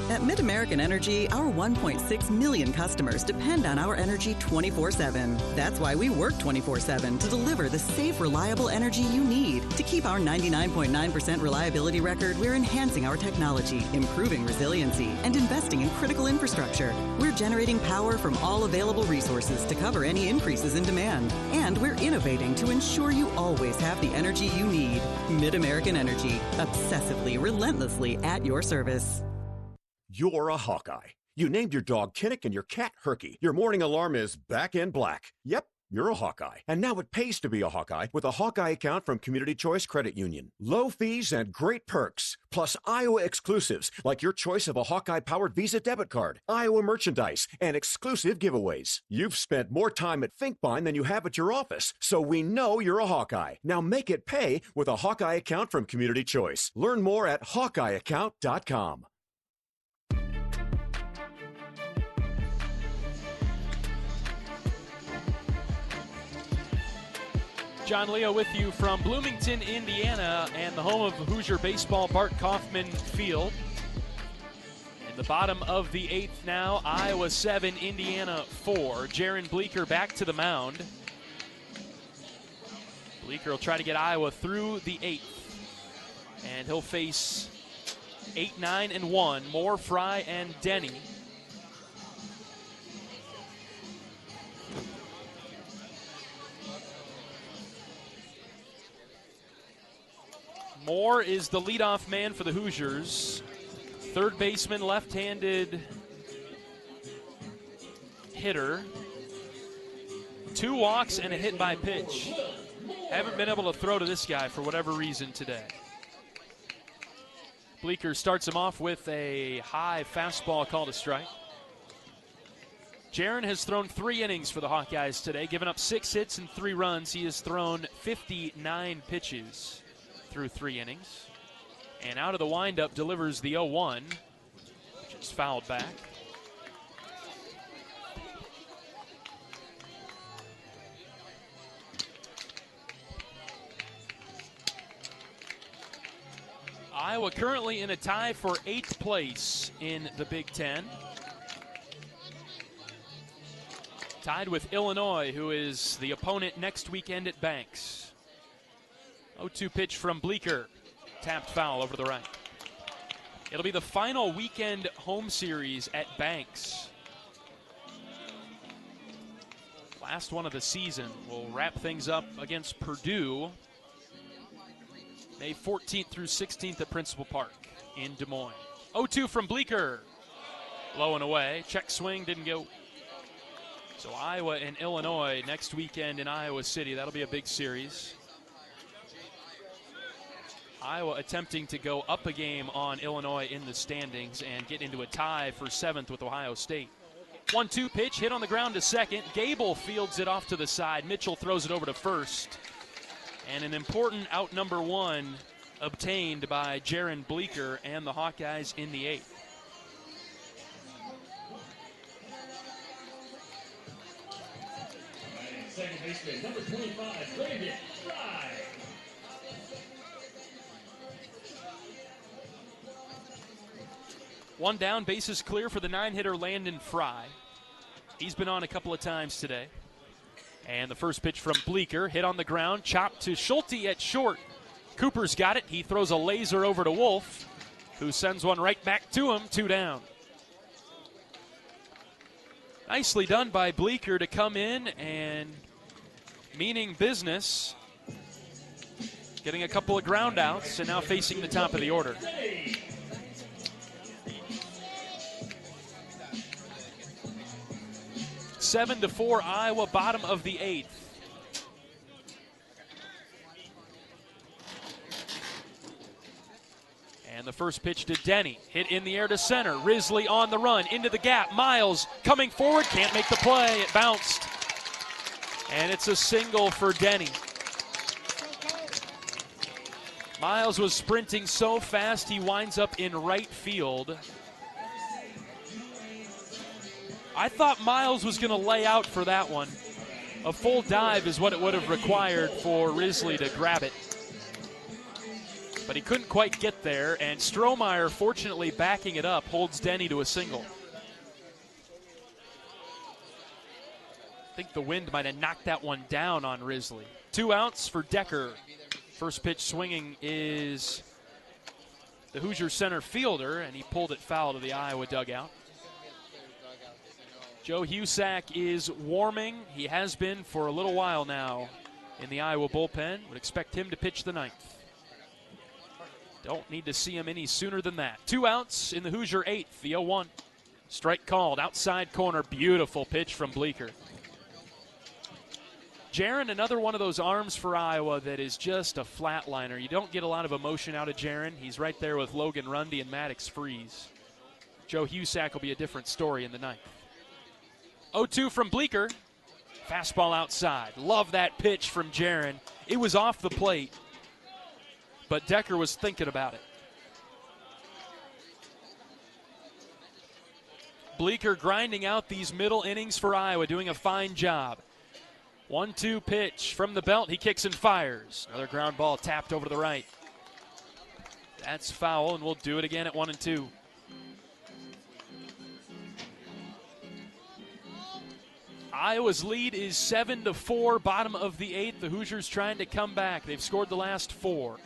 At MidAmerican Energy, our 1.6 million customers depend on our energy 24/7. That's why we work 24/7 to deliver the safe, reliable energy you need. To keep our 99.9% reliability record, we're enhancing our technology, improving resiliency, and investing in critical infrastructure. We're generating power from all available resources to cover any increases in demand. And we're innovating to ensure you always have the energy you need. MidAmerican Energy, obsessively, relentlessly at your service. You're a Hawkeye. You named your dog Kinnick and your cat Herky. Your morning alarm is back in black. Yep, you're a Hawkeye. And now it pays to be a Hawkeye with a Hawkeye account from Community Choice Credit Union. Low fees and great perks, plus Iowa exclusives like your choice of a Hawkeye-powered Visa debit card, Iowa merchandise, and exclusive giveaways. You've spent more time at Finkbine than you have at your office, so we know you're a Hawkeye. Now make it pay with a Hawkeye account from Community Choice. Learn more at HawkeyeAccount.com. John Leo with you from Bloomington, Indiana, and the home of Hoosier baseball, Bart Kaufman Field. In the bottom of the 8th now, Iowa 7, Indiana 4. Jaron Bleeker back to the mound. Bleeker will try to get Iowa through the 8th. And he'll face 8, 9, and 1, Moore, Fry, and Denny. Moore is the leadoff man for the Hoosiers. Third baseman, left-handed hitter. 2 walks and a hit by pitch. Haven't been able to throw to this guy for whatever reason today. Bleeker starts him off with a high fastball called a strike. Jaron has thrown 3 innings for the Hawkeyes today, given up 6 hits and 3 runs. He has thrown 59 pitches through 3 innings. And out of the windup delivers the 0-1, which is fouled back. Iowa currently in a tie for 8th place in the Big Ten. Tied with Illinois, who is the opponent next weekend at Banks. 0-2 pitch from Bleeker. Tapped foul over to the right. It'll be the final weekend home series at Banks. Last one of the season. We'll wrap things up against Purdue May 14th through 16th at Principal Park in Des Moines. 0-2 from Bleeker. Low and away. Check swing, didn't go. So Iowa and Illinois next weekend in Iowa City. That'll be a big series. Iowa attempting to go up a game on Illinois in the standings and get into a tie for 7th with Ohio State. 1-2 pitch, hit on the ground to second. Gable fields it off to the side. Mitchell throws it over to first. And an important out number one obtained by Jaron Bleeker and the Hawkeyes in the 8th. Second baseman, number 25, Brandon Fry. One down, bases clear for the 9-hitter Landon Fry. He's been on a couple of times today. And the first pitch from Bleeker, hit on the ground, chopped to Schulte at short. Cooper's got it. He throws a laser over to Wolf, who sends one right back to him, 2 down. Nicely done by Bleeker to come in and meaning business, getting a couple of ground outs, and now facing the top of the order. Seven to 4, Iowa, bottom of the 8th. And the first pitch to Denny, hit in the air to center. Risley on the run, into the gap. Miles coming forward, can't make the play. It bounced. And it's a single for Denny. Miles was sprinting so fast he winds up in right field. I thought Miles was going to lay out for that one. A full dive is what it would have required for Risley to grab it. But he couldn't quite get there, and Strohmeyer, fortunately backing it up, holds Denny to a single. I think the wind might have knocked that one down on Risley. 2 outs for Decker. First pitch swinging is the Hoosier center fielder, and he pulled it foul to the Iowa dugout. Joe Husak is warming. He has been for a little while now in the Iowa bullpen. Would expect him to pitch the 9th. Don't need to see him any sooner than that. 2 outs in the Hoosier 8th, the 0-1. Strike called, outside corner, beautiful pitch from Bleeker. Jaron, another one of those arms for Iowa that is just a flatliner. You don't get a lot of emotion out of Jaron. He's right there with Logan Rundy and Maddox Freeze. Joe Husak will be a different story in the 9th. 0-2 from Bleeker. Fastball outside. Love that pitch from Jaron. It was off the plate, but Decker was thinking about it. Bleeker grinding out these middle innings for Iowa, doing a fine job. 1-2 pitch from the belt. He kicks and fires. Another ground ball tapped over to the right. That's foul, and we'll do it again at 1-2. Iowa's lead is 7-4, bottom of the 8th. The Hoosiers trying to come back. They've scored the last 4.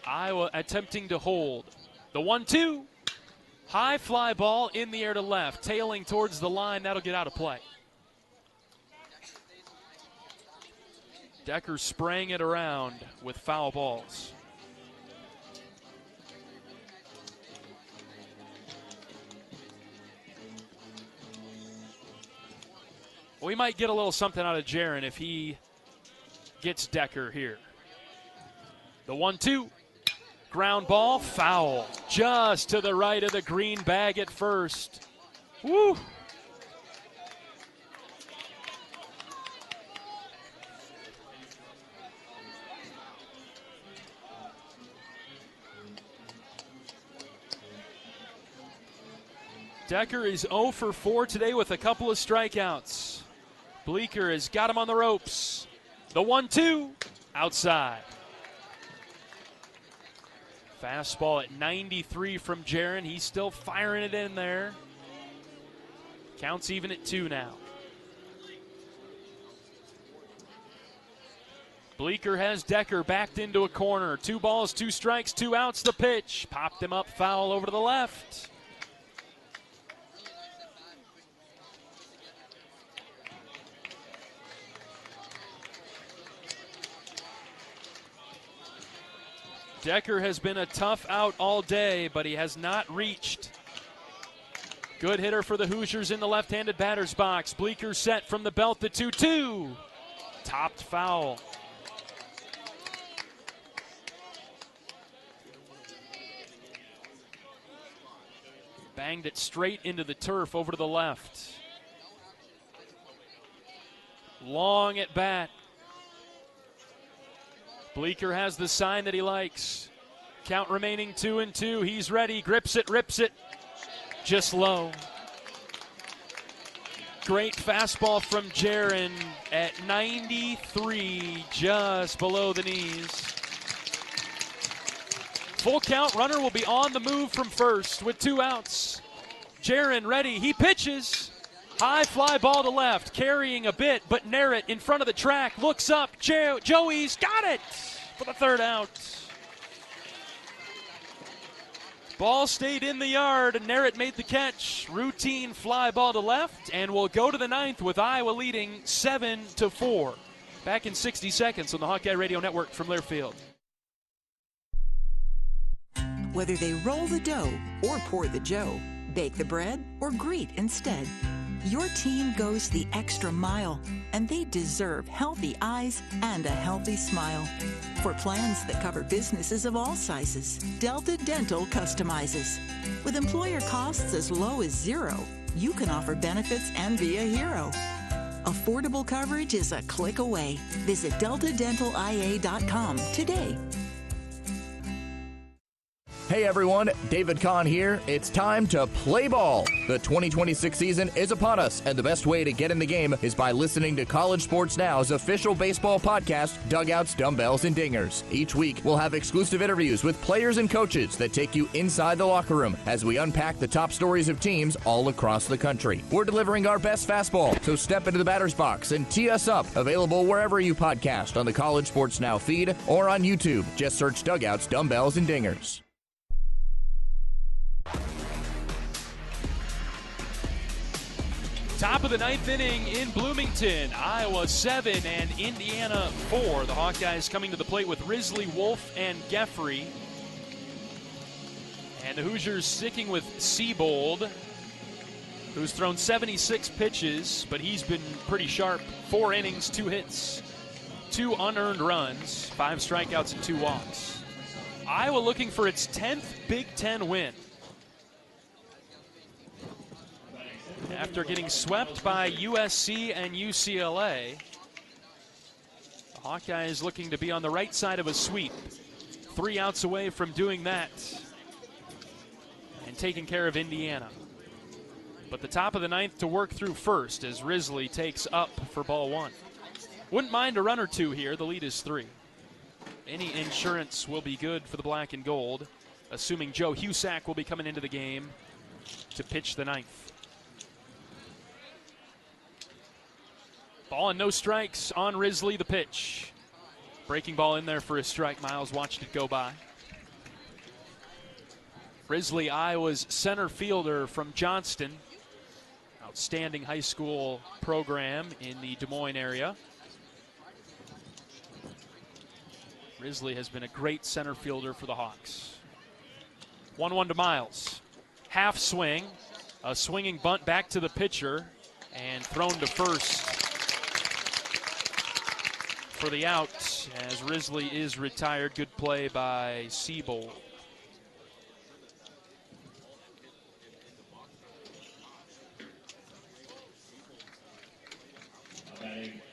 Iowa attempting to hold. The 1-2. High fly ball in the air to left, tailing towards the line. That'll get out of play. Decker spraying it around with foul balls. We might get a little something out of Jaron if he gets Decker here. The 1-2. Ground ball, foul. Just to the right of the green bag at first. Woo! Decker is 0 for 4 today with a couple of strikeouts. Bleeker has got him on the ropes. The 1-2, outside. Fastball at 93 from Jaron. He's still firing it in there. Counts even at 2 now. Bleeker has Decker backed into a corner. 2 balls, 2 strikes, 2 outs. The pitch. Popped him up, foul over to the left. Decker has been a tough out all day, but he has not reached. Good hitter for the Hoosiers in the left-handed batter's box. Bleeker set from the belt, the 2-2. Topped foul. Banged it straight into the turf over to the left. Long at bat. Bleeker has the sign that he likes. Count remaining 2-2. He's ready. Grips it, rips it. Just low. Great fastball from Jaron at 93, just below the knees. Full count, runner will be on the move from first with 2 outs. Jaron ready, he pitches. High fly ball to left, carrying a bit, but Narrett in front of the track, looks up, Joey's got it for the 3rd out. Ball stayed in the yard, and Narrett made the catch. Routine fly ball to left, and we'll go to the 9th with Iowa leading 7-4. Back in 60 seconds on the Hawkeye Radio Network from Learfield. Whether they roll the dough or pour the joe, bake the bread or greet instead, your team goes the extra mile, and they deserve healthy eyes and a healthy smile. For plans that cover businesses of all sizes, Delta Dental customizes. With employer costs as low as $0, you can offer benefits and be a hero. Affordable coverage is a click away. Visit deltadentalia.com today. Hey everyone, David Kahn here. It's time to play ball. The 2026 season is upon us, and the best way to get in the game is by listening to College Sports Now's official baseball podcast, Dugouts, Dumbbells, and Dingers. Each week, we'll have exclusive interviews with players and coaches that take you inside the locker room as we unpack the top stories of teams all across the country. We're delivering our best fastball, so step into the batter's box and tee us up. Available wherever you podcast on the College Sports Now feed or on YouTube. Just search Dugouts, Dumbbells, and Dingers. Top of the 9th inning in Bloomington. Iowa 7 and Indiana 4. The Hawkeyes coming to the plate with Risley, Wolf, and Geffrey. And the Hoosiers sticking with Seabold, who's thrown 76 pitches, but he's been pretty sharp. 4 innings, 2 hits, 2 unearned runs, 5 strikeouts, and 2 walks. Iowa looking for its 10th Big Ten win. After getting swept by USC and UCLA, the Hawkeyes looking to be on the right side of a sweep. 3 outs away from doing that and taking care of Indiana. But the top of the 9th to work through first as Risley takes up for ball 1. Wouldn't mind a run or 2 here. The lead is 3. Any insurance will be good for the black and gold, assuming Joe Husak will be coming into the game to pitch the 9th. Ball and no strikes on Risley, the pitch. Breaking ball in there for a strike. Miles watched it go by. Risley, Iowa's center fielder from Johnston. Outstanding high school program in the Des Moines area. Risley has been a great center fielder for the Hawks. 1-1 to Miles. Half swing. A swinging bunt back to the pitcher and thrown to first for the out as Risley is retired. Good play by Seabold.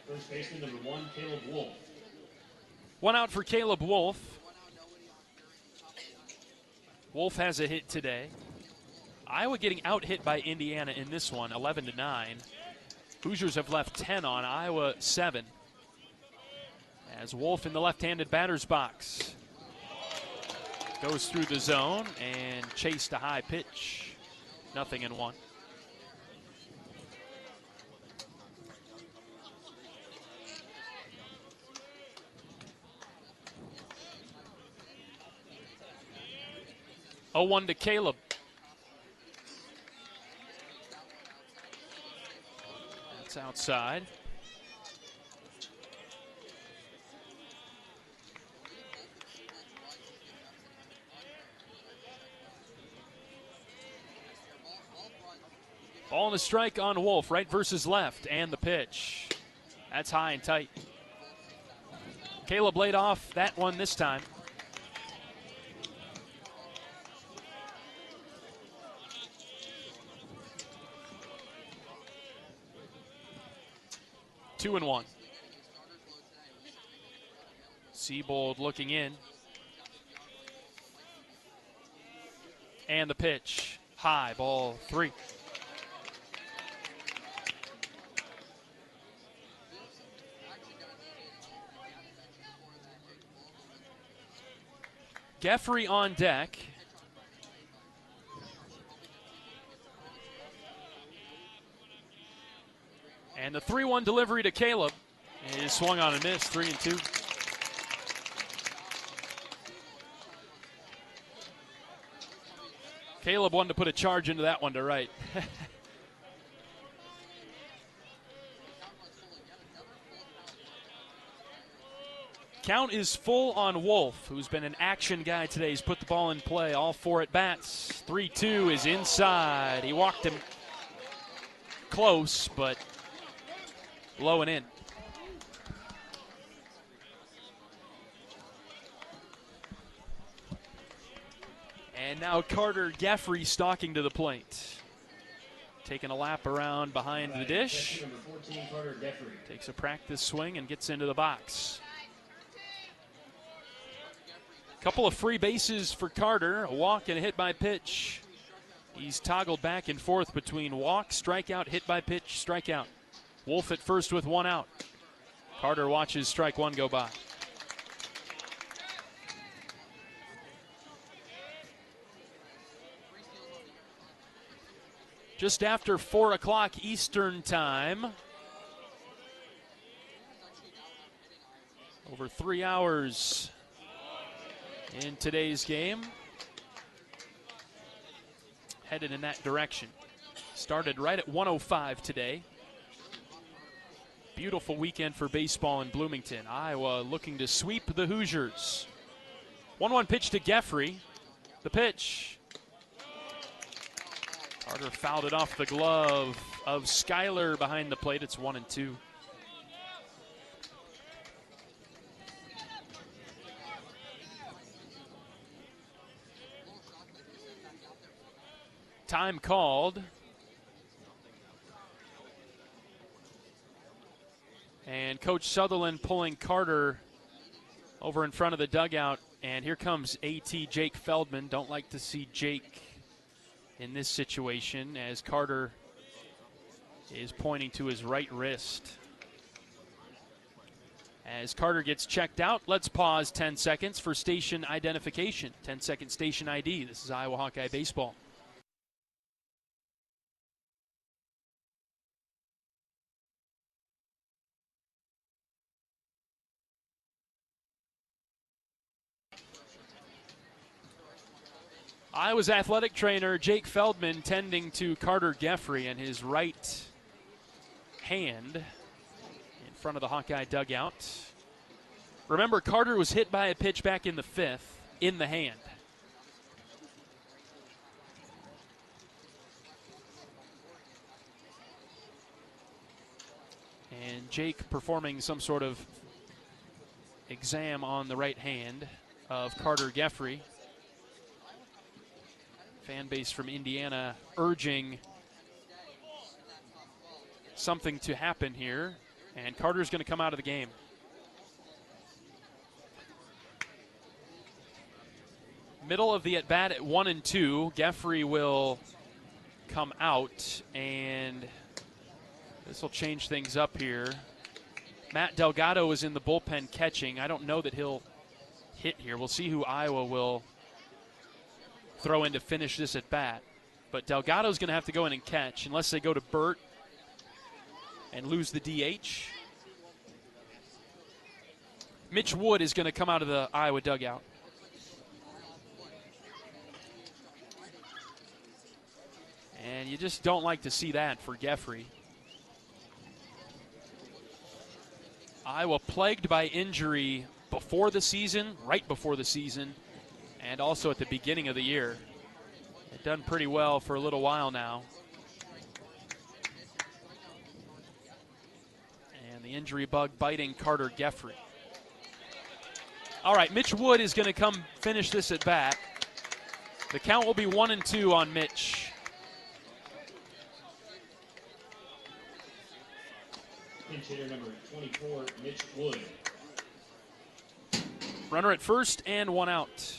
First baseman number 1, Caleb Wolf. 1 out for Caleb Wolf. Wolf has a hit today. Iowa getting out hit by Indiana in this one, 11-9. Hoosiers have left 10 on, Iowa 7. As Wolf in the left-handed batter's box. Goes through the zone and chased a high pitch. 0-1. Oh, 1 to Caleb. That's outside. Ball and a strike on Wolf, right versus left, and the pitch. That's high and tight. Caleb laid off that one this time. 2-1. Siebold looking in. And the pitch. High, ball 3. Geffrey on deck. And the 3-1 delivery to Caleb is swung on and missed, 3-2. Caleb wanted to put a charge into that one to right. Count is full on Wolf, who's been an action guy today. He's put the ball in play, all 4 at bats. 3-2 is inside. He walked him close, but low and in. And now Carter Geffrey stalking to the plate. Taking a lap around behind the dish. Takes a practice swing and gets into the box. Couple of free bases for Carter. A walk and a hit by pitch. He's toggled back and forth between walk, strikeout, hit by pitch, strikeout. Wolf at first with 1 out. Carter watches strike 1 go by. Just after 4 o'clock Eastern time. Over 3 hours in today's game. Headed in that direction. Started right at 1:05 today. Beautiful weekend for baseball in Bloomington. Iowa looking to sweep the Hoosiers. 1-1 pitch to Geffrey. The pitch. Carter fouled it off the glove of Schuyler behind the plate. It's 1-2. Time called. And Coach Sutherland pulling Carter over in front of the dugout. And here comes AT Jake Feldman. Don't like to see Jake in this situation as Carter is pointing to his right wrist. As Carter gets checked out, let's pause 10 seconds for station identification. 10-second station ID. This is Iowa Hawkeye Baseball. Iowa's athletic trainer Jake Feldman tending to Carter Geffrey and his right hand in front of the Hawkeye dugout. Remember, Carter was hit by a pitch back in the 5th in the hand. And Jake performing some sort of exam on the right hand of Carter Geffrey. Fan base from Indiana urging something to happen here, and Carter's going to come out of the game. Middle of the at-bat at 1-2. Geffrey will come out, and this will change things up here. Matt Delgado is in the bullpen catching. I don't know that he'll hit here. We'll see who Iowa will throw in to finish this at bat. But Delgado's going to have to go in and catch unless they go to Burt and lose the DH. Mitch Wood is going to come out of the Iowa dugout. And you just don't like to see that for Geffrey. Iowa plagued by injury before the season, right before the season, and also at the beginning of the year. They've done pretty well for a little while now. And the injury bug biting Carter Geffrey. All right, Mitch Wood is going to come finish this at bat. The count will be 1-2 on Mitch. pinch hitter number 24, Mitch Wood. Runner at first and one out.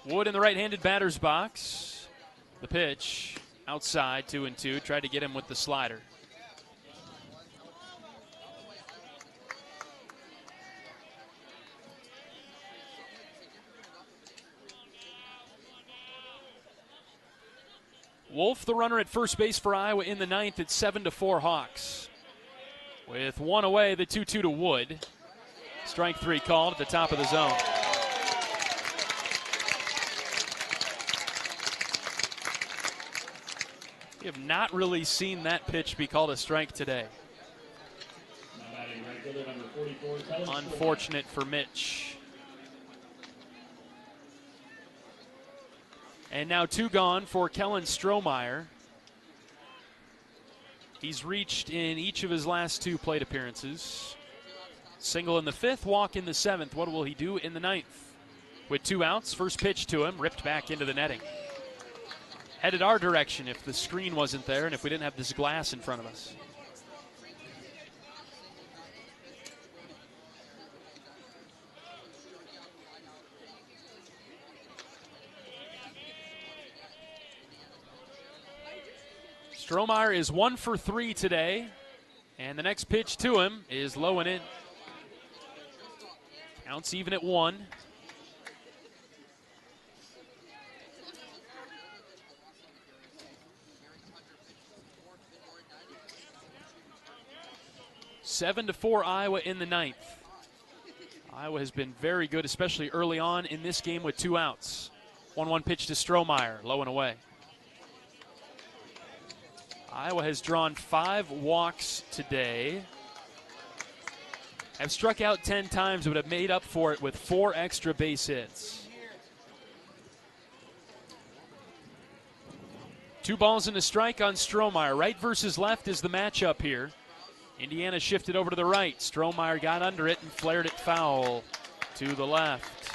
Wood in the right-handed batter's box. The pitch outside, 2-2. Tried to get him with the slider. Wolf, the runner at first base for Iowa in the ninth. It's 7-4 Hawks. With one away, the 2-2 to Wood. Strike three called at the top of the zone. We have not really seen that pitch be called a strike today. Unfortunate for Mitch. And now two gone for Kellen Strohmeyer. He's reached in each of his last two plate appearances. Single in the fifth, walk in the seventh. What will he do in the ninth? With two outs, first pitch to him, ripped back into the netting. Headed our direction if the screen wasn't there and if we didn't have this glass in front of us. Strohmeyer is 1 for 3 today, and the next pitch to him is low and in. Counts even at 1. Seven to 4 Iowa in the ninth. Iowa has been very good, especially early on in this game with two outs. 1-1 pitch to Strohmeyer, low and away. Iowa has drawn 5 walks today. Have struck out 10 times, but have made up for it with 4 extra base hits. 2 balls and a strike on Strohmeyer. Right versus left is the matchup here. Indiana shifted over to the right. Strohmeyer got under it and flared it foul to the left.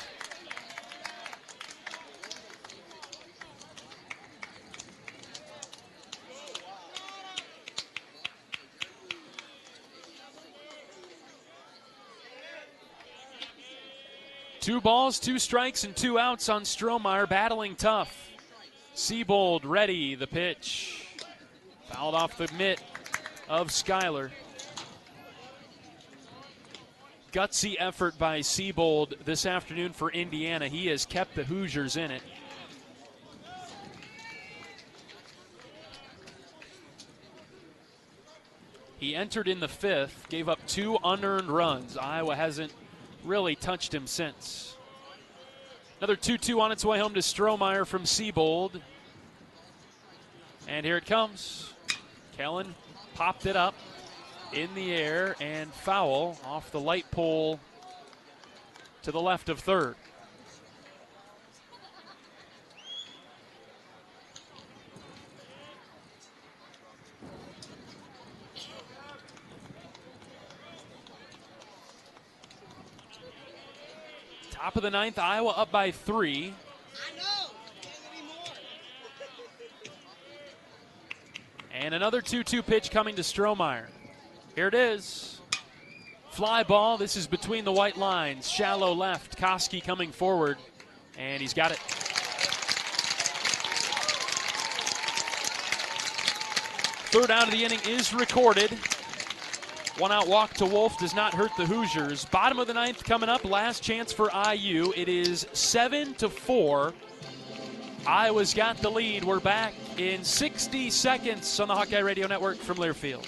Two balls, 2 strikes, and 2 outs on Strohmeyer, battling tough. Siebold ready, the pitch. Fouled off the mitt of Schuyler. Gutsy effort by Siebold this afternoon for Indiana. He has kept the Hoosiers in it. He entered in the fifth, gave up 2 unearned runs. Iowa hasn't really touched him since. Another 2-2 on its way home to Strohmeyer from Siebold. And here it comes. Kellen popped it up in the air and foul off the light pole to the left of third. Top of the ninth, Iowa up by 3. And another 2-2 pitch coming to Strohmeyer. Here it is. Fly ball. This is between the white lines. Shallow left. Koski coming forward. And he's got it. Third out of the inning is recorded. 1 out walk to Wolf does not hurt the Hoosiers. Bottom of the ninth coming up. Last chance for IU. It is 7-4. Iowa's got the lead. We're back in 60 seconds on the Hawkeye Radio Network from Learfield.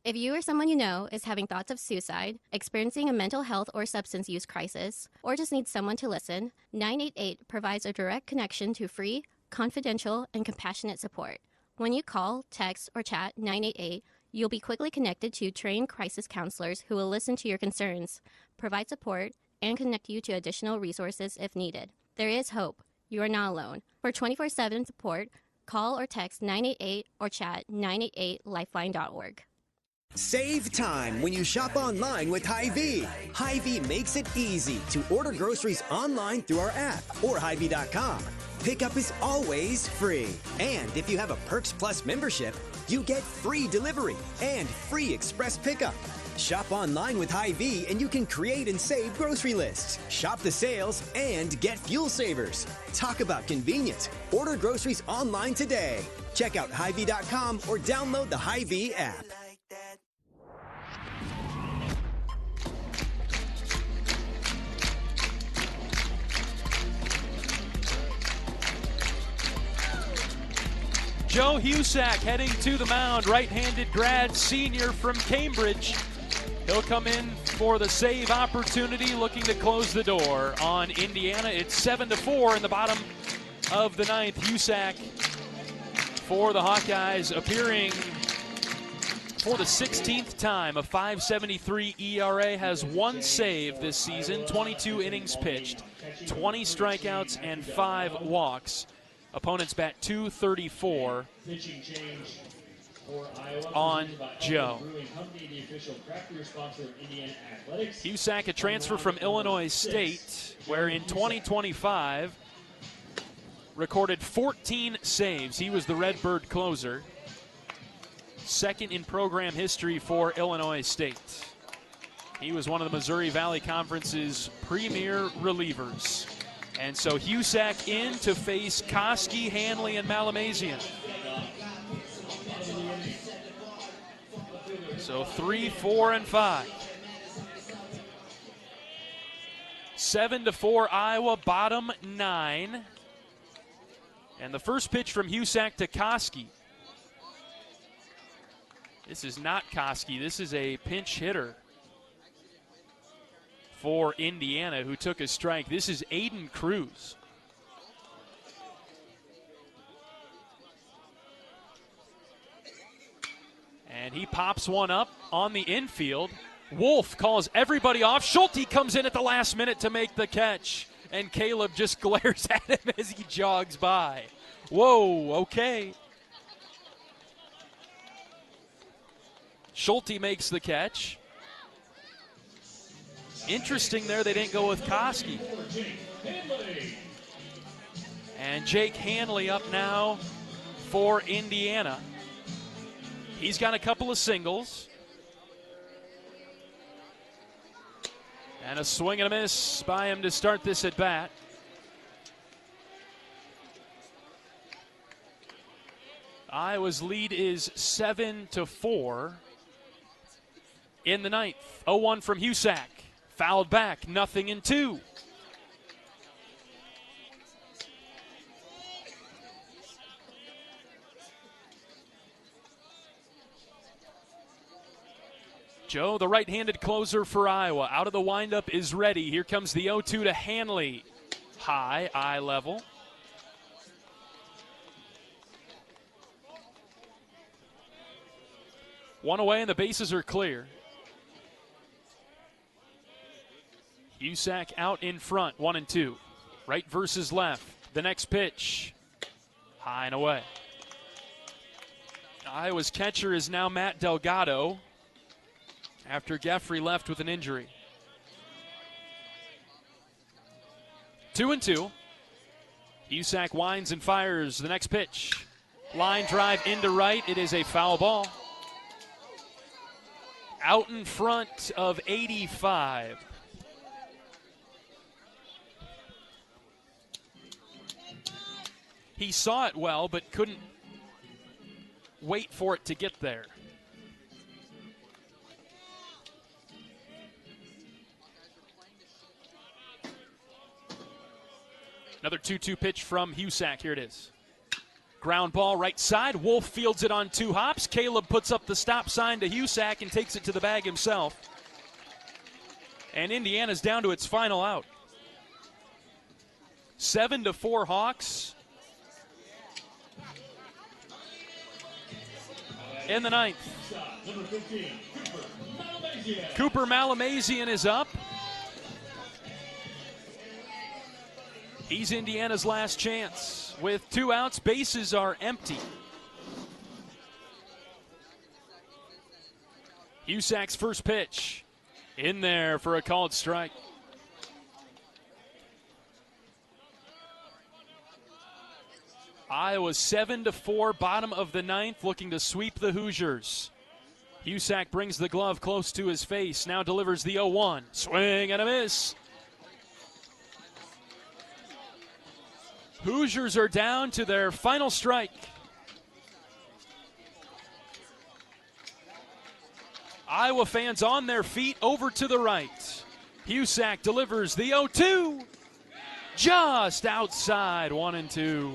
If you or someone you know is having thoughts of suicide, experiencing a mental health or substance use crisis, or just needs someone to listen, 988 provides a direct connection to free, confidential, and compassionate support. When you call, text, or chat 988, you'll be quickly connected to trained crisis counselors who will listen to your concerns, provide support, and connect you to additional resources if needed. There is hope. You are not alone. For 24/7 support, call or text 988 or chat 988lifeline.org. Save time when you shop online with Hy-Vee. Hy-Vee makes it easy to order groceries online through our app or Hy-Vee.com. Pickup is always free. And if you have a Perks Plus membership, you get free delivery and free express pickup. Shop online with Hy-Vee and you can create and save grocery lists. Shop the sales and get fuel savers. Talk about convenience. Order groceries online today. Check out Hy-Vee.com or download the Hy-Vee app. Joe Husak heading to the mound, right-handed grad senior from Cambridge. He'll come in for the save opportunity, looking to close the door on Indiana. It's 7-4 in the bottom of the ninth. Husak for the Hawkeyes, appearing for the 16th time. A .573 ERA, has one save this season, 22 innings pitched, 20 strikeouts, and 5 walks. Opponents bat .234 on Joe. Husak, a transfer from Illinois State, where in 2025 recorded 14 saves. He was the Redbird closer. Second in program history for Illinois State. He was one of the Missouri Valley Conference's premier relievers. And so Husak in to face Koski, Hanley, and Malamazian. So 3, 4, and 5. 7-4 Iowa, bottom 9. And the first pitch from Husak to Koski. This is not Koski. This is a pinch hitter for Indiana, who took a strike. This is Aiden Cruz. And he pops one up on the infield. Wolf calls everybody off. Schulte comes in at the last minute to make the catch. And Caleb just glares at him as he jogs by. Whoa, okay. Schulte makes the catch. Interesting there, they didn't go with Koski. And Jake Hanley up now for Indiana. He's got a couple of singles. And a swing and a miss by him to start this at bat. Iowa's lead is 7-4 in the ninth. 0-1 from Husak. Fouled back, 0-2. Joe, the right-handed closer for Iowa, out of the windup is ready. Here comes the 0-2 to Hanley. High, eye level. One away and the bases are clear. Husak out in front, 1-2. Right versus left. The next pitch, high and away. Iowa's catcher is now Matt Delgado after Geffrey left with an injury. 2-2. Husak winds and fires. The next pitch, line drive into right. It is a foul ball. Out in front of 85. He saw it well, but couldn't wait for it to get there. Another 2-2 pitch from Husak. Here it is. Ground ball right side. Wolf fields it on 2 hops. Caleb puts up the stop sign to Husak and takes it to the bag himself. And Indiana's down to its final out. 7-4 Hawks. In the ninth. Cooper Malamazian is up. He's Indiana's last chance. With 2 outs, bases are empty. Husak's first pitch in there for a called strike. Iowa 7-4, bottom of the ninth, looking to sweep the Hoosiers. Husak brings the glove close to his face, now delivers the 0-1. Swing and a miss. Hoosiers are down to their final strike. Iowa fans on their feet, over to the right. Husak delivers the 0-2. Just outside, 1-2.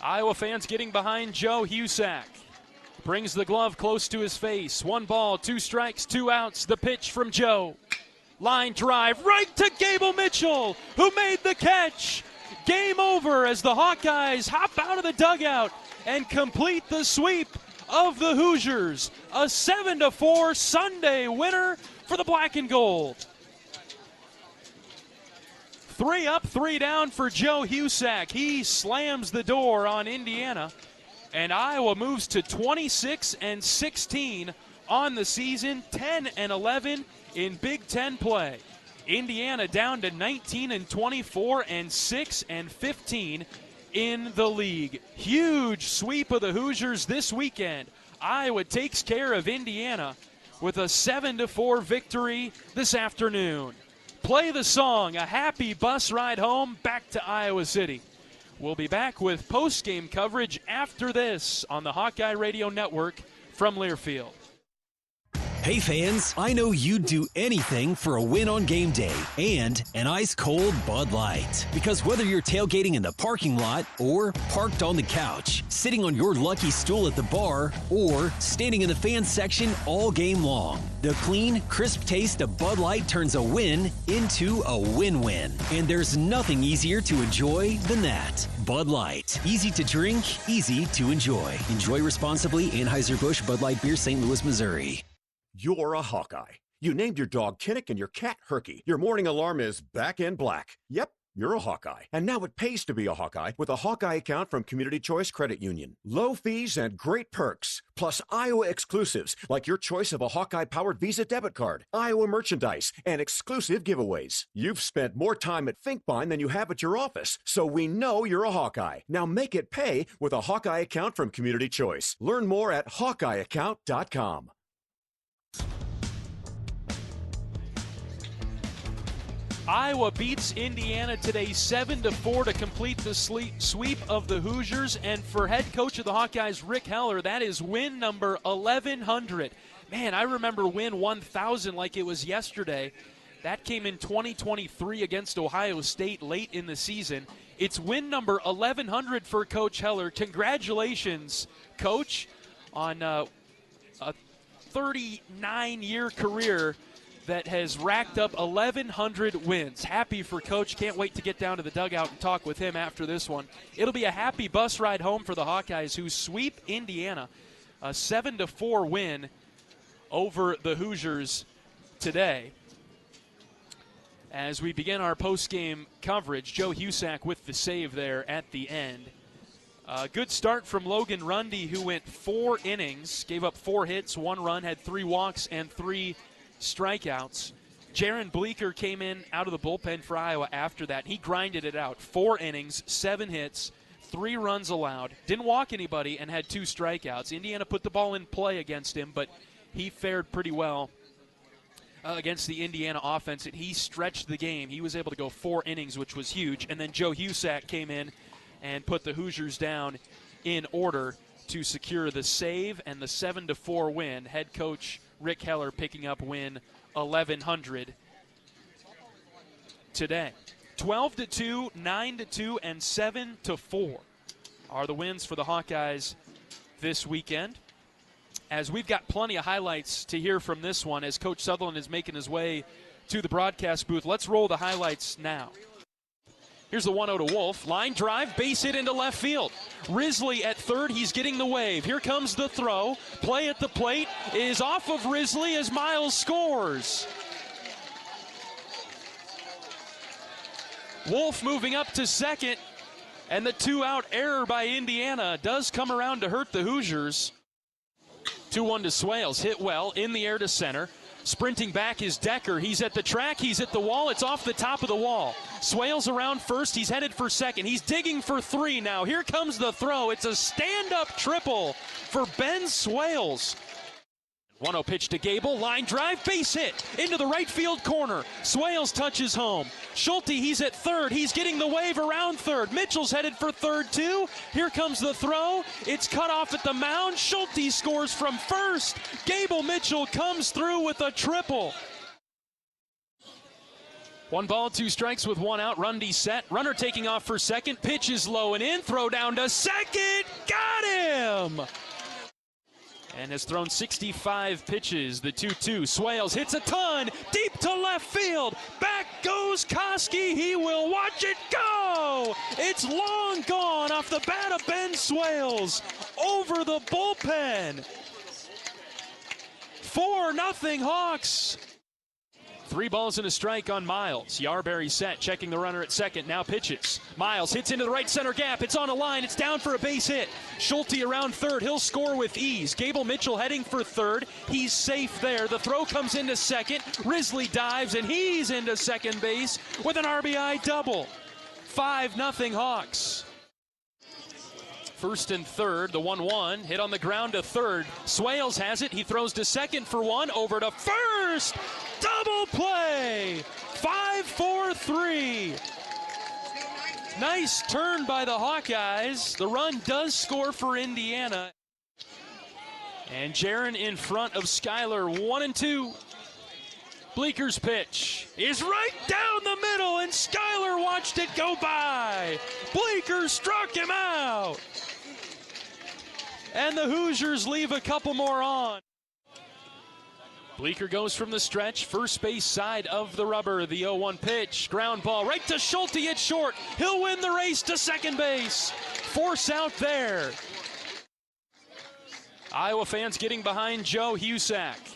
Iowa fans getting behind Joe Husak. Brings the glove close to his face. 1 ball, 2 strikes, 2 outs. The pitch from Joe. Line drive right to Gable Mitchell, who made the catch. Game over as the Hawkeyes hop out of the dugout and complete the sweep of the Hoosiers. A 7-4 Sunday winner for the black and gold. 3 up, 3 down for Joe Husak. He slams the door on Indiana, and Iowa moves to 26-16 on the season, 10-11 in Big Ten play. Indiana down to 19-24 and 6-15 in the league. Huge sweep of the Hoosiers this weekend. Iowa takes care of Indiana with a 7-4 victory this afternoon. Play the song, A Happy Bus Ride Home, back to Iowa City. We'll be back with post-game coverage after this on the Hawkeye Radio Network from Learfield. Hey fans, I know you'd do anything for a win on game day and an ice-cold Bud Light. Because whether you're tailgating in the parking lot or parked on the couch, sitting on your lucky stool at the bar, or standing in the fan section all game long, the clean, crisp taste of Bud Light turns a win into a win-win. And there's nothing easier to enjoy than that. Bud Light. Easy to drink, easy to enjoy. Enjoy responsibly. Anheuser-Busch Bud Light Beer, St. Louis, Missouri. You're a Hawkeye. You named your dog Kinnick and your cat Herky. Your morning alarm is back in black. Yep, you're a Hawkeye. And now it pays to be a Hawkeye with a Hawkeye account from Community Choice Credit Union. Low fees and great perks, plus Iowa exclusives like your choice of a Hawkeye-powered Visa debit card, Iowa merchandise, and exclusive giveaways. You've spent more time at Finkbine than you have at your office, so we know you're a Hawkeye. Now make it pay with a Hawkeye account from Community Choice. Learn more at HawkeyeAccount.com. Iowa beats Indiana today 7-4 to complete the sweep of the Hoosiers. And for head coach of the Hawkeyes, Rick Heler, that is win number 1,100. Man, I remember win 1,000 like it was yesterday. That came in 2023 against Ohio State late in the season. It's win number 1,100 for Coach Heler. Congratulations, Coach, on a 39-year career that has racked up 1,100 wins. Happy for Coach. Can't wait to get down to the dugout and talk with him after this one. It'll be a happy bus ride home for the Hawkeyes, who sweep Indiana. A 7-4 win over the Hoosiers today. As we begin our post-game coverage, Joe Husak with the save there at the end. Good start from Logan Rundy, who went 4 innings, gave up 4 hits, 1 run, had 3 walks, and 3 strikeouts. Jaron Bleeker came in out of the bullpen for Iowa after that. He grinded it out. 4 innings, 7 hits, 3 runs allowed. Didn't walk anybody and had 2 strikeouts. Indiana put the ball in play against him, but he fared pretty well against the Indiana offense, and he stretched the game. He was able to go 4 innings, which was huge. And then Joe Husak came in and put the Hoosiers down in order to secure the save and the 7-4 win. Head coach Rick Heler picking up win 1,100 today. 12-2, 9-2, and 7-4 are the wins for the Hawkeyes this weekend. As we've got plenty of highlights to hear from this one, as Coach Sutherland is making his way to the broadcast booth. Let's roll the highlights now. Here's the 1-0 to Wolf. Line drive, base hit into left field. Risley at third, he's getting the wave. Here comes the throw. Play at the plate is off of Risley as Miles scores. Wolf moving up to second, and the 2-out error by Indiana does come around to hurt the Hoosiers. 2-1 to Swales, hit well, in the air to center. Sprinting back is Decker. He's at the track, he's at the wall, it's off the top of the wall. Swales around first, he's headed for second. He's digging for 3 now. Here comes the throw. It's a stand-up triple for Ben Swales. 1-0 pitch to Gable, line drive, base hit into the right field corner. Swales touches home. Schulte, he's at third. He's getting the wave around third. Mitchell's headed for third too. Here comes the throw. It's cut off at the mound. Schulte scores from first. Gable Mitchell comes through with a triple. 1 ball, 2 strikes with 1 out. Rundy set. Runner taking off for second. Pitch is low and in. Throw down to second. Got him! And has thrown 65 pitches, the 2-2. Swales hits a ton, deep to left field. Back goes Koski. He will watch it go. It's long gone off the bat of Ben Swales over the bullpen. 4-0 Hawks. 3 balls and a strike on Miles. Yarberry set, checking the runner at second, now pitches. Miles hits into the right center gap. It's on a line. It's down for a base hit. Schulte around third. He'll score with ease. Gable Mitchell heading for third. He's safe there. The throw comes into second. Risley dives, and he's into second base with an RBI double. 5-0 Hawks. First and third, the 1-1, hit on the ground to third. Swales has it, he throws to second for 1, over to first, double play, 5-4-3. Nice turn by the Hawkeyes. The run does score for Indiana. And Jaron in front of Skyler, 1-2. Bleeker's pitch is right down the middle, and Skyler watched it go by. Bleeker struck him out. And the Hoosiers leave a couple more on. Bleeker goes from the stretch, first base side of the rubber. The 0-1 pitch, ground ball right to Schulte at short. He'll win the race to second base. Force out there. Iowa fans getting behind Joe Husak.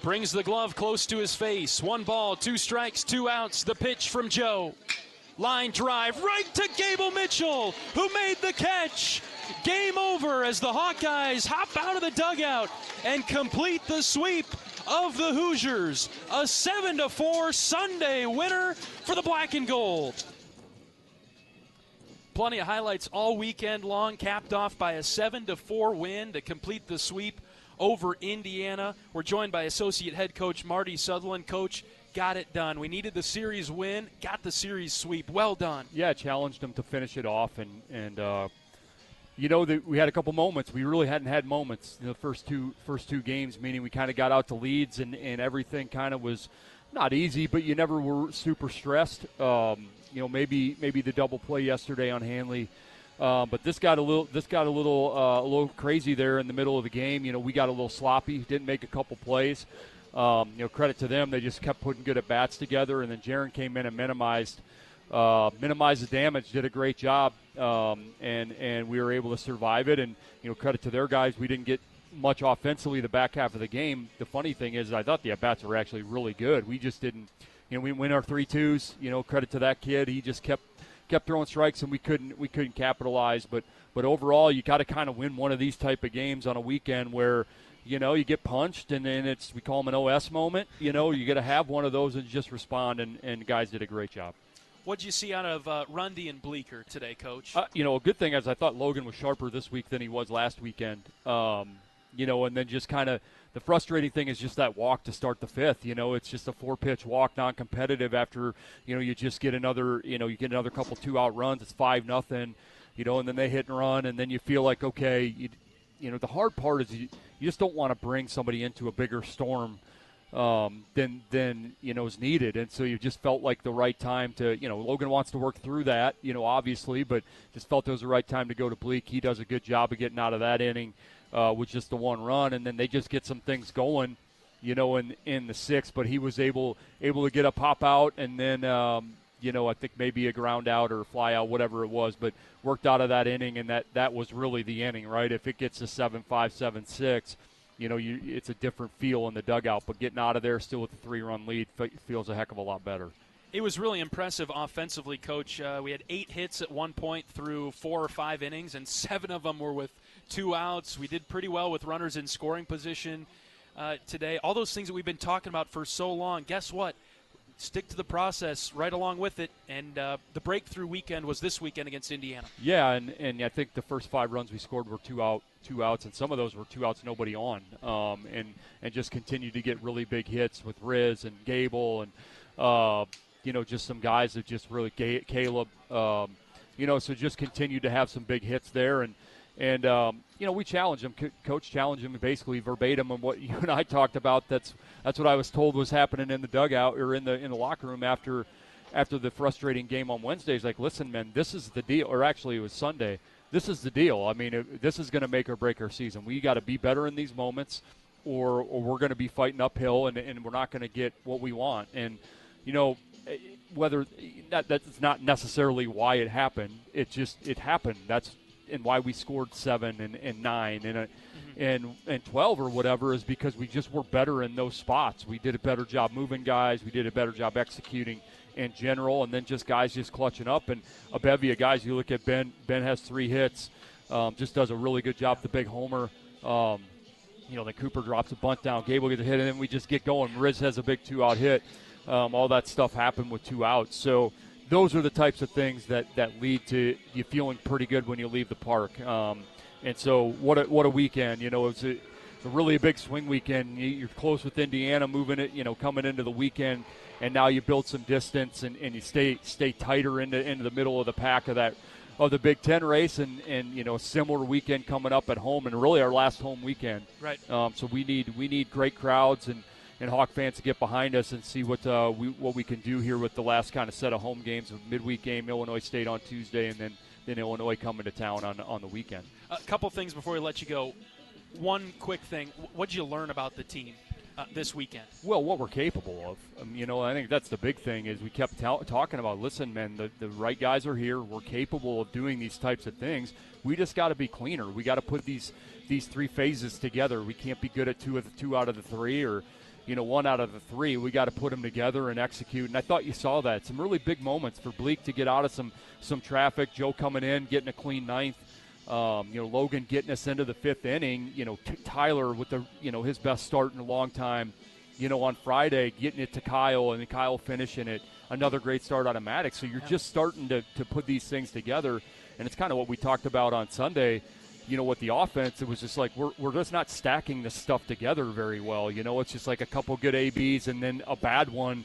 Brings the glove close to his face. 1 ball, 2 strikes, 2 outs. The pitch from Joe. Line drive right to Gable Mitchell, who made the catch. Game over as the Hawkeyes hop out of the dugout and complete the sweep of the Hoosiers. A 7-4 Sunday winner for the black and gold. Plenty of highlights all weekend long, capped off by a 7-4 win to complete the sweep over Indiana. We're joined by Associate Head Coach Marty Sutherland. Coach, got it done. We needed the series win, got the series sweep. Well done. Yeah, challenged them to finish it off, and you know, we had a couple moments. We really hadn't had moments in the first two games, meaning we kind of got out to leads and everything kind of was not easy, but you never were super stressed. You know, maybe the double play yesterday on Hanley, but this got a little crazy there in the middle of the game. You know, we got a little sloppy, didn't make a couple plays. You know, credit to them, they just kept putting good at bats together, and then Jaron came in and minimized the damage, did a great job, and we were able to survive it. And you know, credit to their guys, we didn't get much offensively the back half of the game. The funny thing is, I thought the at bats were actually really good. We just didn't, you know, we win our 3-2s. You know, credit to that kid. He just kept throwing strikes, and we couldn't capitalize. But overall, you got to kind of win one of these type of games on a weekend where, you know, you get punched, and then we call them an OS moment. You know, you got to have one of those and just respond, and guys did a great job. What did you see out of Rundy and Bleeker today, Coach? You know, a good thing is I thought Logan was sharper this week than he was last weekend. You know, and then just kind of the frustrating thing is just that walk to start the fifth. You know, it's just a 4-pitch walk, non-competitive after, you know, you just get another couple 2-out runs. It's 5-0, you know, and then they hit and run, and then you feel like, okay, you know, the hard part is you just don't want to bring somebody into a bigger storm than you know is needed, and so you just felt like the right time to, you know, Logan wants to work through that, you know, obviously, but just felt it was the right time to go to Bleak. He does a good job of getting out of that inning with just the 1 run, and then they just get some things going, you know, in the 6th. But he was able to get a pop out, and then you know, I think maybe a ground out or a fly out, whatever it was, but worked out of that inning, and that was really the inning, right? If it gets to 7-5, 7-6. You know, it's a different feel in the dugout, but getting out of there still with a 3-run lead feels a heck of a lot better. It was really impressive offensively, Coach. We had 8 hits at one point through 4 or 5 innings, and 7 of them were with 2 outs. We did pretty well with runners in scoring position today. All those things that we've been talking about for so long, guess what? Stick to the process right along with it, and the breakthrough weekend was this weekend against Indiana. Yeah, and I think the first 5 runs we scored were 2 outs, and some of those were 2 outs, nobody on, and just continued to get really big hits with Riz and Gable and just some guys that just really Caleb, so just continued to have some big hits there, and we challenged him. Coach challenged him basically verbatim on what you and I talked about. That's what I was told was happening in the dugout or in the locker room after the frustrating game on Wednesday. He's like, listen, man, this is the deal. Or actually, it was Sunday. This is the deal. I mean, this is going to make or break our season. We got to be better in these moments, or we're going to be fighting uphill, and we're not going to get what we want. And whether that's not necessarily why it happened, it happened. That's and why we scored 7 and 9 and 12 or whatever is because we just were better in those spots. We did a better job moving guys. We did a better job executing in general, and then just guys just clutching up. And a bevy of guys, you look at Ben has 3 hits, just does a really good job, the big homer. Then Cooper drops a bunt down, Gable gets a hit, and then we just get going. Riz has a big 2-out hit. All that stuff happened with 2 outs. So those are the types of things that lead to you feeling pretty good when you leave the park. And so what a weekend. It was a really big swing weekend. You're close with Indiana, moving it, coming into the weekend, and now you build some distance and you stay tighter into the middle of the pack of the Big Ten race, and a similar weekend coming up at home, and really our last home weekend. Right. So we need great crowds and Hawk fans to get behind us and see what we can do here with the last kind of set of home games. A midweek game, Illinois State on Tuesday, and then Illinois coming to town on the weekend. A couple things before we let you go. One quick thing. What did you learn about the team this weekend? Well, what we're capable of. I think that's the big thing is we kept talking about, listen, man, the right guys are here. We're capable of doing these types of things. We just got to be cleaner. We got to put these 3 phases together. We can't be good at 2 out of the 3 or 1 out of the 3. We got to put them together and execute. And I thought you saw that. Some really big moments for Bleak to get out of some traffic. Joe coming in, getting a clean 9th. Logan getting us into the 5th inning. Tyler with his best start in a long time. On Friday, getting it to Kyle, and then Kyle finishing it. Another great start out of Maddox. So you're just starting to put these things together. And it's kind of what we talked about on Sunday. With the offense, it was just like we're just not stacking this stuff together very well. It's just like a couple good ABs and then a bad one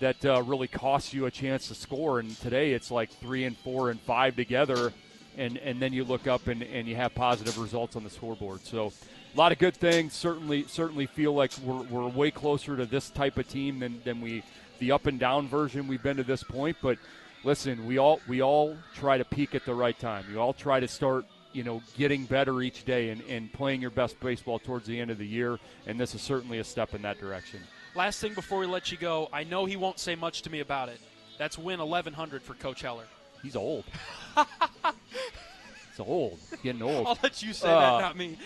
that really costs you a chance to score. And today it's like 3 and 4 and 5 together, and then you look up and you have positive results on the scoreboard. So a lot of good things. Certainly feel like we're way closer to this type of team than the up and down version we've been to this point. But listen, we all try to peak at the right time. You all try to start getting better each day and playing your best baseball towards the end of the year, and this is certainly a step in that direction. Last thing before we let you go, I know he won't say much to me about it. That's win 1,100 for Coach Heler. He's old. He's old. Getting old. I'll let you say that, not me.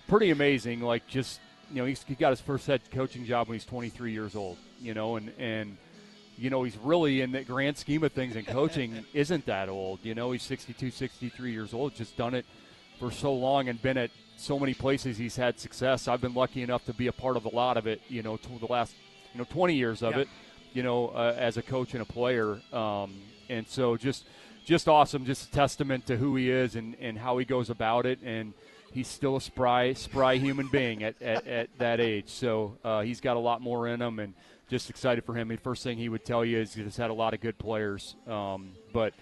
Pretty amazing. Like, just, he got his first head coaching job when he's 23 years old, and he's really, in the grand scheme of things in coaching, isn't that old. He's 62, 63 years old, just done it for so long and been at so many places he's had success. I've been lucky enough to be a part of a lot of it, to the last, 20 years of it, as a coach and a player. And so just awesome, just a testament to who he is and how he goes about it. And he's still a spry human being at that age. So he's got a lot more in him, and just excited for him. The first thing he would tell you is he's had a lot of good players, but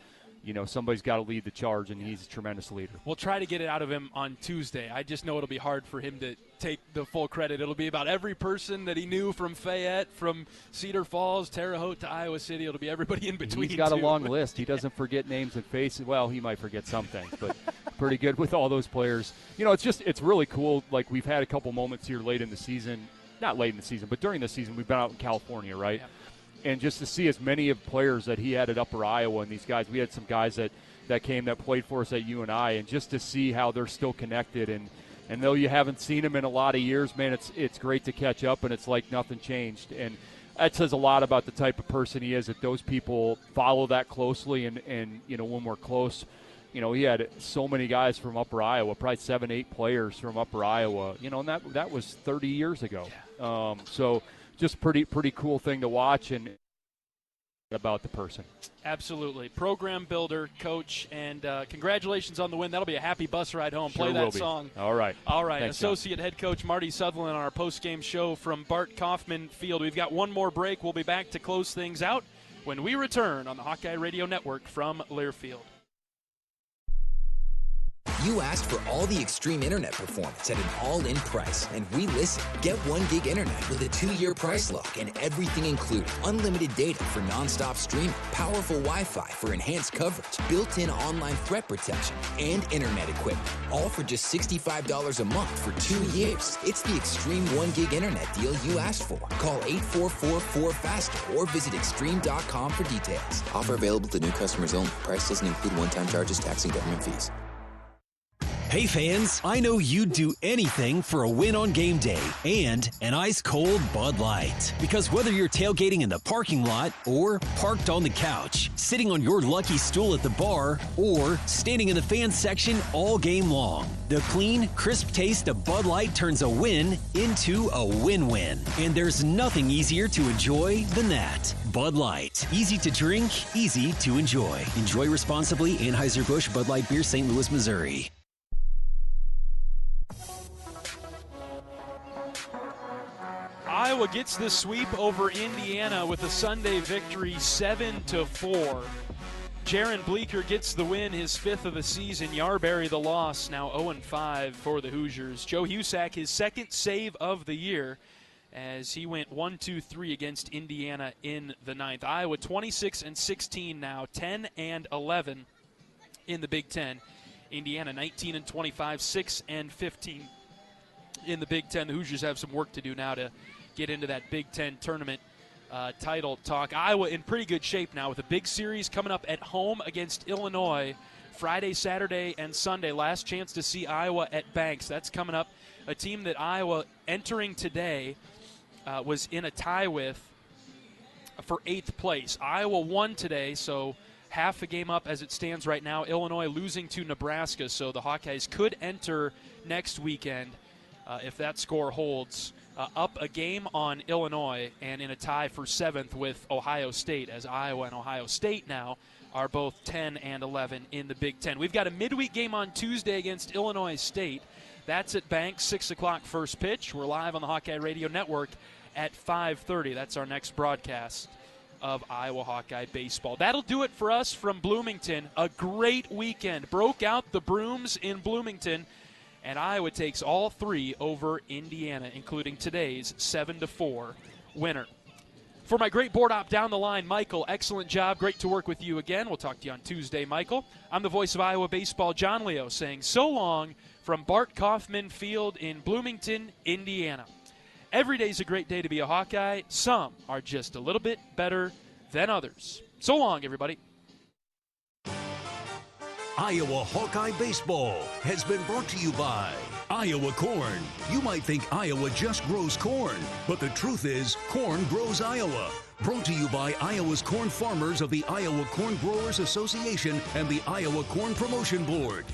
somebody's got to lead the charge, and he's a tremendous leader. We'll try to get it out of him on Tuesday. I just know it'll be hard for him to take the full credit. It'll be about every person that he knew from Fayette, from Cedar Falls, Terre Haute to Iowa City. It'll be everybody in between. He's got a long list. He doesn't forget names and faces. Well, he might forget some things, but pretty good with all those players. It's really cool. Like, we've had a couple moments here late in the season. Not late in the season, but during the season, we've been out in California, right? Yeah. And just to see as many of players that he had at Upper Iowa, and these guys, we had some guys that came that played for us at UNI, and just to see how they're still connected. And though you haven't seen them in a lot of years, man, it's great to catch up, and it's like nothing changed. And that says a lot about the type of person he is, that those people follow that closely. And you know, when we're close, you know, he had so many guys from Upper Iowa, probably 7-8 players from Upper Iowa, you know, and that was 30 years ago. Yeah. So just pretty cool thing to watch and about the person. Absolutely. Program builder, coach, and congratulations on the win. That'll be a happy bus ride home. Sure. Play that song. All right. Thanks, Associate Head Coach Marty Sutherland on our post-game show from Bart Kaufman Field. We've got one more break. We'll be back to close things out when we return on the Hawkeye Radio Network from Learfield. You asked for all the extreme internet performance at an all-in price, and we listened. Get 1 gig internet with a 2-year price lock and everything included. Unlimited data for non-stop streaming, powerful Wi-Fi for enhanced coverage, built-in online threat protection, and internet equipment. All for just $65 a month for 2 years. It's the extreme 1 gig internet deal you asked for. Call 844-4FASTER or visit extreme.com for details. Offer available to new customers only. Price doesn't include one-time charges, tax, and government fees. Hey fans, I know you'd do anything for a win on game day and an ice-cold Bud Light. Because whether you're tailgating in the parking lot or parked on the couch, sitting on your lucky stool at the bar, or standing in the fan section all game long, the clean, crisp taste of Bud Light turns a win into a win-win. And there's nothing easier to enjoy than that. Bud Light. Easy to drink, easy to enjoy. Enjoy responsibly. Anheuser-Busch Bud Light Beer, St. Louis, Missouri. Iowa gets the sweep over Indiana with a Sunday victory 7-4. Jaron Bleeker gets the win, his 5th of the season. Yarberry the loss, now 0-5 for the Hoosiers. Joe Husak, his 2nd save of the year, as he went 1-2-3 against Indiana in the 9th. Iowa 26-16 now, 10-11 in the Big Ten. Indiana 19-25, 6-15 in the Big Ten. The Hoosiers have some work to do now to get into that Big Ten tournament title talk. Iowa in pretty good shape now with a big series coming up at home against Illinois Friday, Saturday, and Sunday. Last chance to see Iowa at Banks. That's coming up. A team that Iowa entering today was in a tie with for 8th place. Iowa won today, so half a game up as it stands right now. Illinois losing to Nebraska, so the Hawkeyes could enter next weekend if that score holds. Up a game on Illinois and in a tie for 7th with Ohio State, as Iowa and Ohio State now are both 10-11 in the Big Ten. We've got a midweek game on Tuesday against Illinois State. That's at Banks, 6 o'clock first pitch. We're live on the Hawkeye Radio Network at 5:30. That's our next broadcast of Iowa Hawkeye baseball. That'll do it for us from Bloomington. A great weekend. Broke out the brooms in Bloomington. And Iowa takes all 3 over Indiana, including today's 7-4 winner. For my great board op down the line, Michael, excellent job. Great to work with you again. We'll talk to you on Tuesday, Michael. I'm the voice of Iowa baseball, John Leo, saying so long from Bart Kaufman Field in Bloomington, Indiana. Every day's a great day to be a Hawkeye. Some are just a little bit better than others. So long, everybody. Iowa Hawkeye Baseball has been brought to you by Iowa Corn. You might think Iowa just grows corn, but the truth is corn grows Iowa. Brought to you by Iowa's corn farmers of the Iowa Corn Growers Association and the Iowa Corn Promotion Board.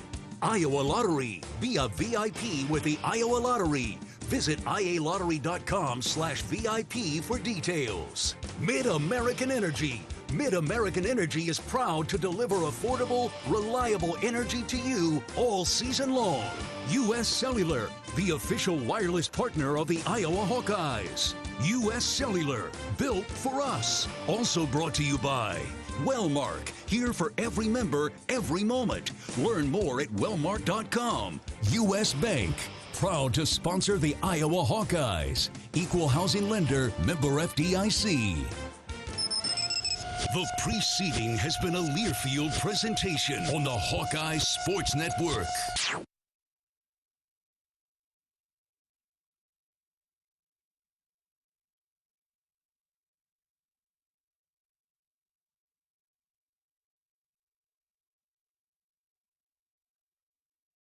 Iowa Lottery. Be a VIP with the Iowa Lottery. Visit ialottery.com/VIP for details. Mid-American Energy. Mid-American Energy is proud to deliver affordable, reliable energy to you all season long. U.S. Cellular, the official wireless partner of the Iowa Hawkeyes. U.S. Cellular, built for us. Also brought to you by Wellmark, here for every member, every moment. Learn more at wellmark.com. U.S. Bank, proud to sponsor the Iowa Hawkeyes. Equal housing lender, member FDIC. The preceding has been a Learfield presentation on the Hawkeye Sports Network.